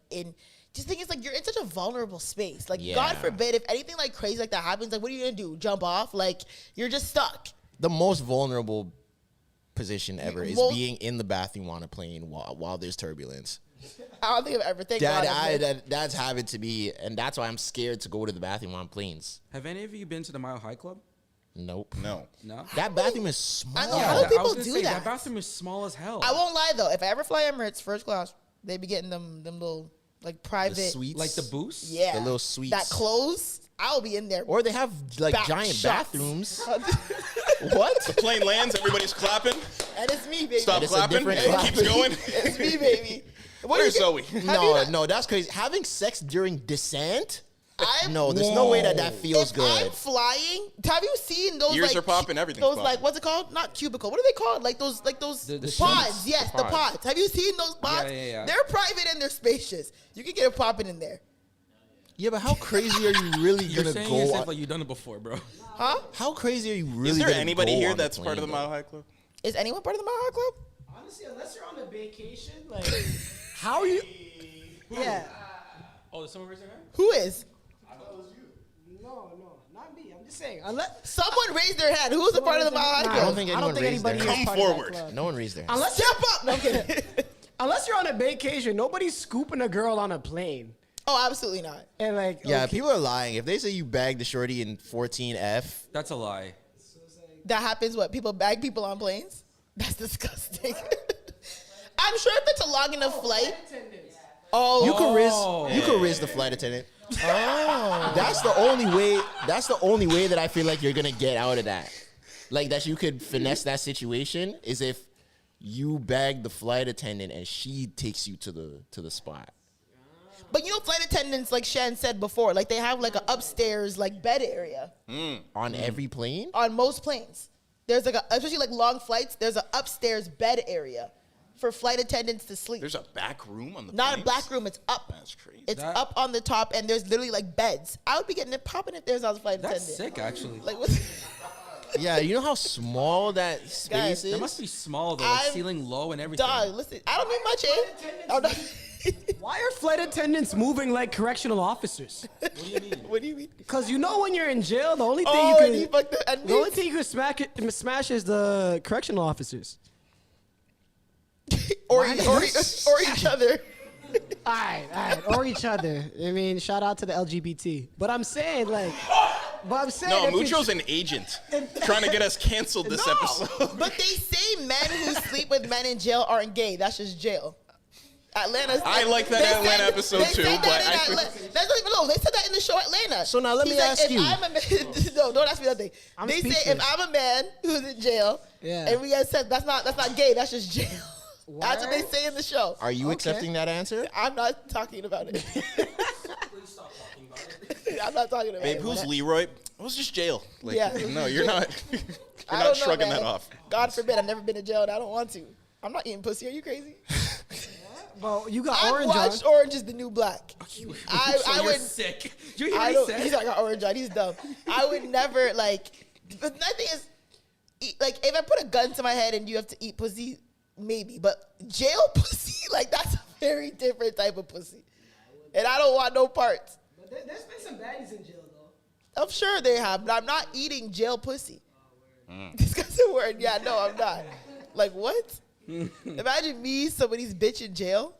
just think it's like you're in such a vulnerable space. Like, Yeah. God forbid, if anything like crazy like that happens, like, what are you gonna do? Jump off? Like, you're just stuck. The most vulnerable position ever is Well- being in the bathroom on a plane while there's turbulence. I don't think I've ever thank God. I've been- That's happened to me, and that's why I'm scared to go to the bathroom on planes. Have any of you been to the Mile High Club? Nope. No. No. That bathroom is small. I know, how do I people was gonna do say, that? That bathroom is small as hell. I won't lie though. If I ever fly Emirates first class, they be getting them little like private The suites. Like the boost? Yeah, The little suites. that close. I'll be in there. Or they have like Back giant shots. bathrooms. What? The plane lands, everybody's clapping. And it's me, baby. Stop it's a clapping. different It clap. keeps going. It's me, baby. What Where's do you Zoe? get- have you No, not- no, that's crazy. Having sex during descent? I'm- No, there's no way that feels if good. I'm flying, have you seen those? Ears like, are popping, everything's Those popping. like what's it called? Not cubicle. What are they called? Like those The pods. sheets. Yes, the pods. Have you seen those pods? yeah. They're private and they're spacious. You can get it popping in there. Yeah, but how crazy are you really You're gonna saying go? yourself like you've done it before, bro. Huh? How crazy are you really? Is there gonna anybody go here on the that's part of the plane, Mile High Club? Is anyone part of the Mile High Club? Honestly, unless you're on a vacation, like, how are you? Yeah. Oh, did someone raise their hand? Who is? No, not me. I'm just saying. Unless Someone raised their hand. Who's a part of the Mile High I Club? don't think anyone raised their anybody hand. is Come part of that forward. club. No one raised their hand. Unless Step up. No, I'm kidding. unless you're on a vacation, nobody's scooping a girl on a plane. Oh, absolutely not. And like, Yeah, okay. people are lying. If they say you bagged the shorty in 14F, That's a lie. That happens. What, people bag people on planes? That's disgusting. I'm sure if it's a long enough flight. You could risk the flight attendant. Oh. That's the only way that I feel like you're gonna get out of that. Like that you could finesse that situation is if you bag the flight attendant and she takes you to the spot. But you know, flight attendants, like Shan said before, like they have like an upstairs like bed area. On every plane? On most planes. There's like especially like long flights, there's an upstairs bed area for flight attendants to sleep. There's a back room on the Not planes? a black room, it's up. That's crazy. It's up on the top and there's literally like beds. I would be getting it popping if there's a flight attendant. That's sick, actually. Like what? Yeah, you know how small that space is? That must be small, though. Like I'm ceiling low and everything. Dog, listen, I don't need much in. I'm not- Why are flight attendants moving like correctional officers? What do you mean? What do you mean? Because you know when you're in jail, the only thing Oh, and he you fucked the can, the only thing you can smash is the correctional officers. or each other. All right, or each other. I mean, shout out to the LGBT. But I'm saying, like, No, if Mucho's an agent trying to get us canceled this episode. But they say men who sleep with men in jail aren't gay. That's just jail. Atlanta. I like that Atlanta episode too, but that's not even no. They said that in the show Atlanta. So now let me He's like, ask if you. I'm a man, no, don't ask me nothing. I'm They say speechless. if I'm a man who's in jail, Yeah. and we get said that's not gay. That's just jail. That's what they say in the show. Are you accepting that answer? I'm not talking about it. Please stop talking about it. I'm not talking about Babe, it. who's Leroy? It was just jail. Like, Yeah. No, you're not. You're I not don't know, shrugging man. that off. God forbid, I've never been in jail and I don't want to. I'm not eating pussy. Are you crazy? well, you got I orange on. watched Orange is the New Black. I You're would. sick. Did you hear I what don't. he said? He's like got orange on. He's dumb. I would never like. The thing is, like, if I put a gun to my head and you have to eat pussy, maybe. But jail pussy, like that's a very different type of pussy, and I don't want no parts. But there's been some baddies in jail, though. I'm sure they have, but I'm not eating jail pussy. Disgusting word. Yeah, no, I'm not. Like what? Imagine me, somebody's bitch in jail.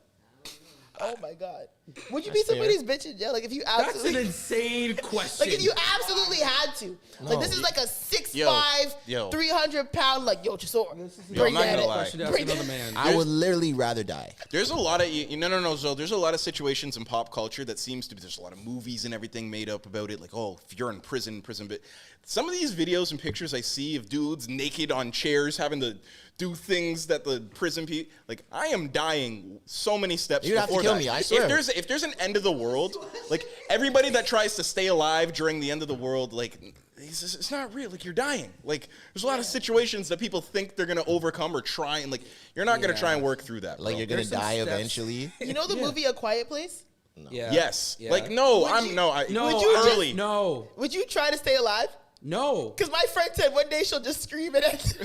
Oh my God. Would you be somebody's bitch in jail? Like if you That's absolutely an insane question. like if you absolutely had to. Like this is like a 6'5", Yo. 300-pound, like, yo, Chisora. Yo, I'm not gonna lie. Question to ask another man. I would literally rather die. There's a lot of no, Zoe. There's a lot of situations in pop culture that seems to be. There's a lot of movies and everything made up about it. Like, oh, if you're in prison. But some of these videos and pictures I see of dudes naked on chairs having to do things that the prison people. Like, I am dying so many steps You'd have to before kill that. me, I swear. If there's an end of the world, like everybody that tries to stay alive during the end of the world, like. It's not real. Like, you're dying. Like, there's a lot of situations that people think they're gonna overcome or try, and like, you're not gonna try and work through that. Like bro. you're gonna There's some die steps. eventually. You know the movie A Quiet Place? Yeah. Yes. Yeah. Like, no, Would I'm you- no. I, No, Would you just- early. No. Would you try to stay alive? No. Because my friend said one day she'll just scream it.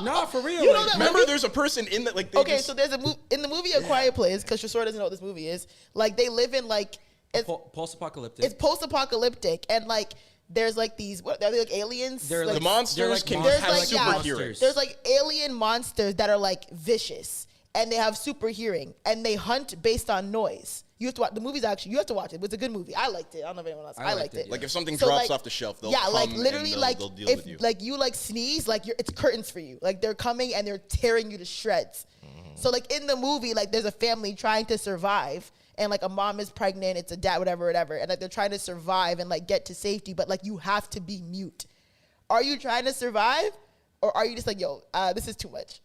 No, for real. You know like, that Remember, movie? there's a person in that. Like, they Okay, just, so there's in the movie A Quiet Place, because Shasor doesn't know what this movie is. Like they live in like it's post-apocalyptic. post-apocalyptic, and like there's like these what are they like aliens? They're like, the monsters can There's have like, yeah, superheroes. there's like alien monsters that are like vicious, and they have super hearing, and they hunt based on noise. You have to watch the movie's actually. You have to watch it. It was a good movie. I liked it. I don't know if anyone else. I liked it. Like, if something So, drops like, off the shelf, they'll yeah, come like and literally, they'll, like they'll deal if with you. like you like sneeze, like it's curtains for you. Like they're coming and they're tearing you to shreds. So like in the movie, like there's a family trying to survive, and like a mom is pregnant, it's a dad, whatever, and like they're trying to survive and like get to safety, but like you have to be mute. Are you trying to survive, or are you just like, yo, this is too much?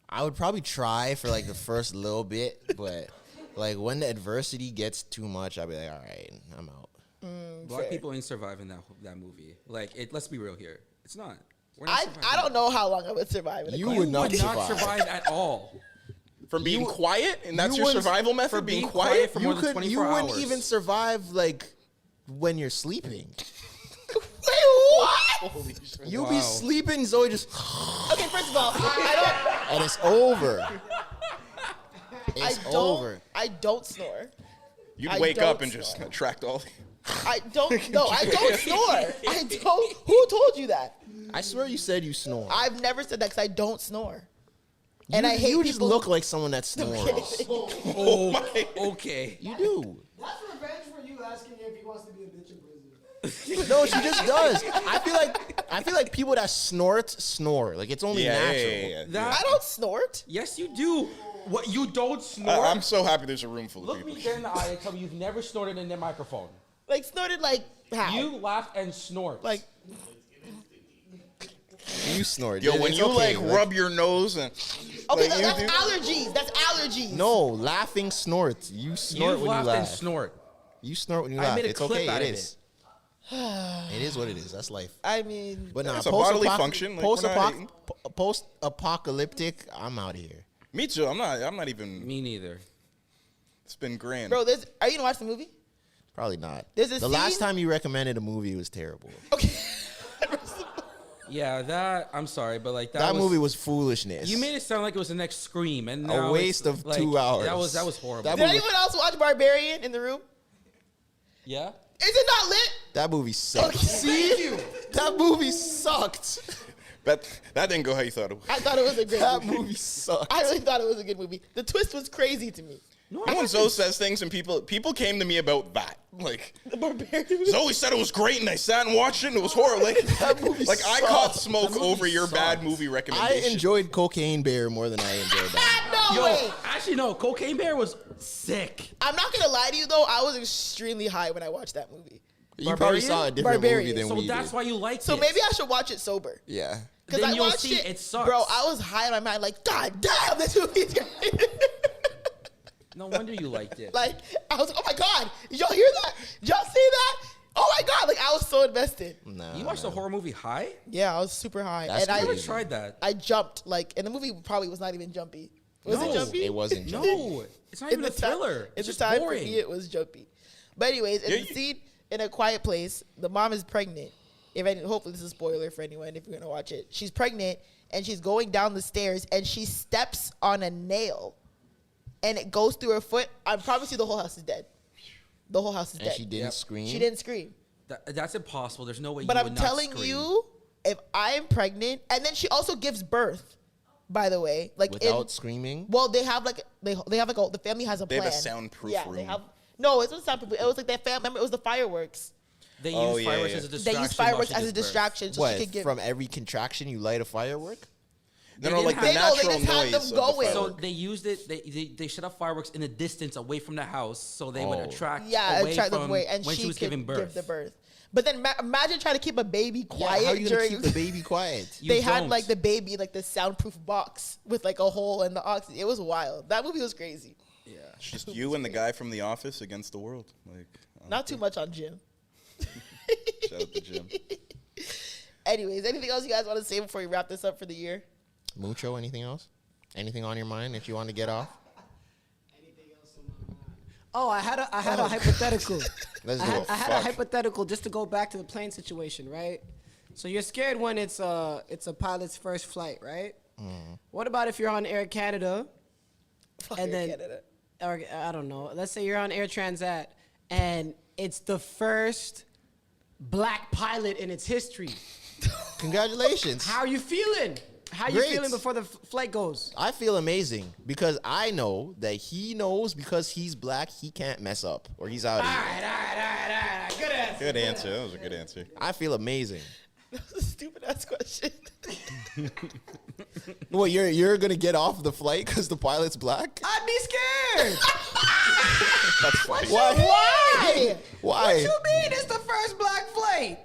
I would probably try for like the first little bit, but like when the adversity gets too much, I'll be like, all right, I'm out. Black people ain't surviving that movie. Like, let's be real here. It's not. We're not surviving. I don't know how long I would survive. In a You quiet would not Would not survive. survive at all. From being quiet, and that's you your wouldn't- survival method. for Being being quiet. quiet for You more than could, 24 you wouldn't hours. even survive like when you're sleeping. Wait, what? You'll be sleeping, Zoe just, Okay, first of all, I and it's over. It's don't. over. I don't snore. You'd I wake don't up and snore. just attract all. I don't. No, I don't snore. I don't. Who told you that? I swear you said you snore. I've never said that because I don't snore. And I hate you people. just look like someone that snores. Okay. You do. That's revenge for you asking if he wants to be a bitch in prison. No, she just does. I I feel like people that snore. Like it's only natural. That- I don't snort. Yes, you do. What, you don't snort? I'm so happy there's a room full of Look people. me dead in the eye and tell me you've never snorted in their microphone. Like snorted like how? You laugh and snort. Like You snort. Yo, when It's you okay, like rub your nose and okay, like, that's you do- allergies. That's allergies. No, laughing snorts. You snort You've when you laughed laugh. and snort. You snort when you I laugh. made a It's clip okay. out It of is. It is what it is. That's life. I mean, But nah, It's a bodily function, like, we're not hating. post-apocalyptic. I'm out of here. Me too. I'm not even. Me neither. It's been grand. bro, are you gonna watch the movie? Probably not. There's a the last scene- time you recommended a movie was terrible. Okay. Yeah, that, I'm sorry, but like That movie was foolishness. You made it sound like it was the next Scream, and now waste it's, of like, 2 hours. That was horrible. That Did movie- anyone else watch Barbarian in the room? Yeah. Is it not lit? That movie sucked. Okay, See? thank you. That movie sucked. that didn't go how you thought it would. I thought it was a great That movie. movie sucked. I really thought it was a good movie. The twist was crazy to me. You know when Zoe says things and people came to me about that. Like, The Barbarian. Zoe said it was great and I sat and watched it and it was horrible. Like, That movie like I sucked. caught smoke That movie over your bad sucked. movie I recommendation. enjoyed Cocaine Bear more than I enjoyed that. No way. Actually, no. Cocaine Bear was sick. I'm not gonna lie to you though. I was extremely high when I watched that movie. You probably Barbarian? saw a different Barbarian. movie than So we that's did. why you liked So it. maybe I should watch it sober. Yeah. Because Then I you'll watched see it. it sucks. Bro, I was high in my mind, like, God damn, this movie's great. No wonder you liked it. Like, I was like, oh my God, did y'all hear that? Did y'all see that? Oh my God, like, I was so invested. Nah, You watched a horror movie high? Yeah, I was super high. That's and I I, never crazy. tried that. I jumped, like, and the movie probably was not even jumpy. Was No. it jumpy? It wasn't. Jumpy. No, it's not even a thriller. It's It's the just time boring. for me, it was jumpy. But anyways, in Yeah, the you- scene in A Quiet Place, the mom is pregnant. Hopefully this is a spoiler for anyone if you're gonna watch it. She's pregnant and she's going down the stairs and she steps on a nail, and it goes through her foot. I promise you, the whole house is dead. The whole house is And dead. she didn't Yep. scream. She didn't scream. That's impossible. There's no way But you I'm would not telling scream. you, if I am pregnant, and then she also gives birth. By the way, like Without screaming. Well, they have like the family has a They plan. have a soundproof yeah, They room. have no, it wasn't soundproof. It was like that family. Remember, it was the fireworks. They Oh, use yeah, fireworks yeah. as a They distraction. use while fireworks she as a gives birth. distraction, so What? she could give. From every contraction, you light a firework? No, They no, like the didn't have- They natural just had them noise of the going. So firework. they used it. They shut off fireworks in a distance away from the house, so they would Oh. attract Yeah, away attract them from away, and when she she was could giving birth. give the birth. But then imagine trying to keep a baby quiet How are you gonna during. keep the baby quiet? You They had don't. like the baby, like the soundproof box with like a hole in the oxygen. It was wild. That movie was crazy. Yeah. It's just you and the guy from The Office against the world. Like, Not too much on Jim. shout out to Jim. Anyways, anything else you guys want to say before we wrap this up for the year? Mucho, anything else? Anything on your mind that you want to get off? Oh, I had a hypothetical. Let's I do had, it. I had a Fuck. hypothetical just to go back to the plane situation, right? So you're scared when it's a pilot's first flight, right? What about if you're on Air Canada, Fuck and Air then, Canada. or I don't know, let's say you're on Air Transat, and it's the first black pilot in its history. Congratulations. How are you feeling? How you Great. feeling before the flight goes? I feel amazing because I know that he knows because he's black, he can't mess up or he's out of here. All right. Good answer. Good answer. That was a good answer. I feel amazing. That was a stupid ass question. What, you're going to get off the flight because the pilot's black? I'd be scared. That's funny. Why? Why? Why? What you mean? It's the first black flight.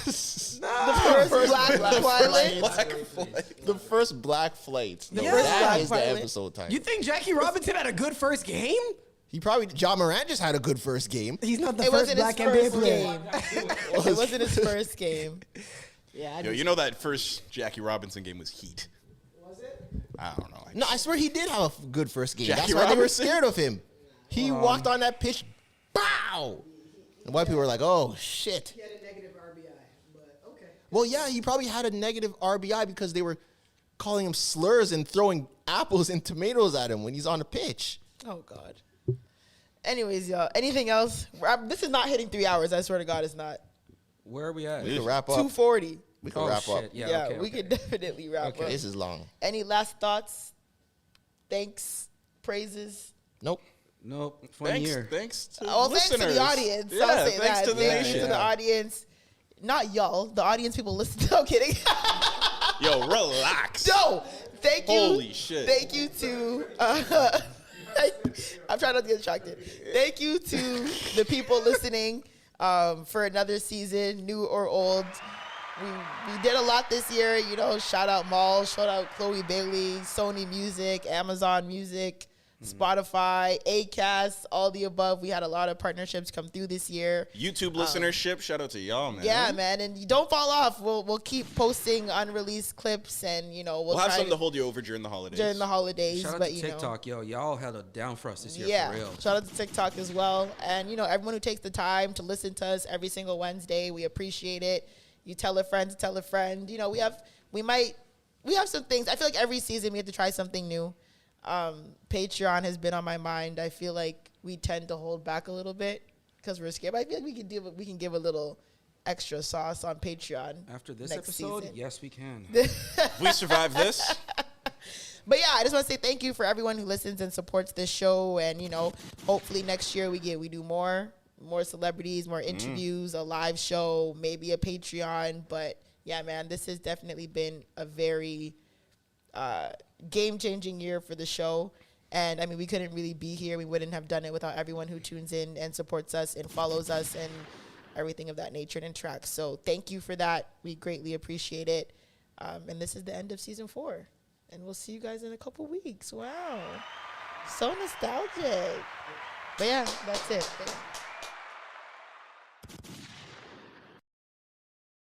The first black pilot. Black flight. The first black flight. No, first that black is the pilot. episode time. You think Jackie Robinson had a good first game? He probably, John Moran just had a good first game. He's not the It first wasn't his black NBA first player. game. It wasn't his first game. Yeah, Yo, you know that first Jackie Robinson game was heat. was it? I don't know. No, I swear he did have a good first game. Jackie That's why they were Robinson? scared of him. He walked on that pitch, bow! And white people were like, oh, shit. He had a negative RBI, but okay. Well, yeah, he probably had a negative RBI because they were calling him slurs and throwing apples and tomatoes at him when he's on the pitch. Oh God. Anyways, y'all. Anything else? This is not hitting 3 hours. I swear to God, it's not. Where are we at? We can wrap up. 2:40. We can Oh, wrap shit. up. Yeah, okay, we okay. could definitely wrap Okay. up. This is long. Any last thoughts? Thanks, praises. Nope. Nope. Fun Thanks, year. thanks to Well, thanks to listeners. the audience. Yeah, I'll say thanks that. to the Thanks nation. to the audience. not y'all, the audience people listen to. I'm kidding. Yo, relax. No, thank you. Holy shit. Thank you to. I'm trying not to get distracted. Thank you to the people listening for another season, new or old. We did a lot this year. You know, shout out Maul, shout out Chloe Bailey, Sony Music, Amazon Music, Spotify, Acast, all the above. We had a lot of partnerships come through this year. YouTube listenership, shout out to y'all, man. Yeah, man, and you don't fall off. We'll keep posting unreleased clips, and you know We'll have try something to hold you over during the holidays. during the holidays. Shout out but to you TikTok, yo. Y'all held it down for us this year, yeah, for real. shout out to TikTok as well, and you know everyone who takes the time to listen to us every single Wednesday. We appreciate it. You tell a friend to tell a friend. You know we have some things. I feel like every season we have to try something new. Patreon has been on my mind. I feel like we tend to hold back a little bit because we're scared. But I feel like we can give a little extra sauce on Patreon After this next episode, season. yes, we can. If we survive this, But yeah, I just want to say thank you for everyone who listens and supports this show. And you know, hopefully next year we do more celebrities, more interviews, a live show, maybe a Patreon. But yeah, man, this has definitely been a very game-changing year for the show. And I mean, we couldn't really be here. We wouldn't have done it without everyone who tunes in and supports us and follows us and everything of that nature and interacts. So thank you for that. We greatly appreciate it. And this is the end of season 4. And we'll see you guys in a couple weeks. Wow. So nostalgic. But yeah, that's it.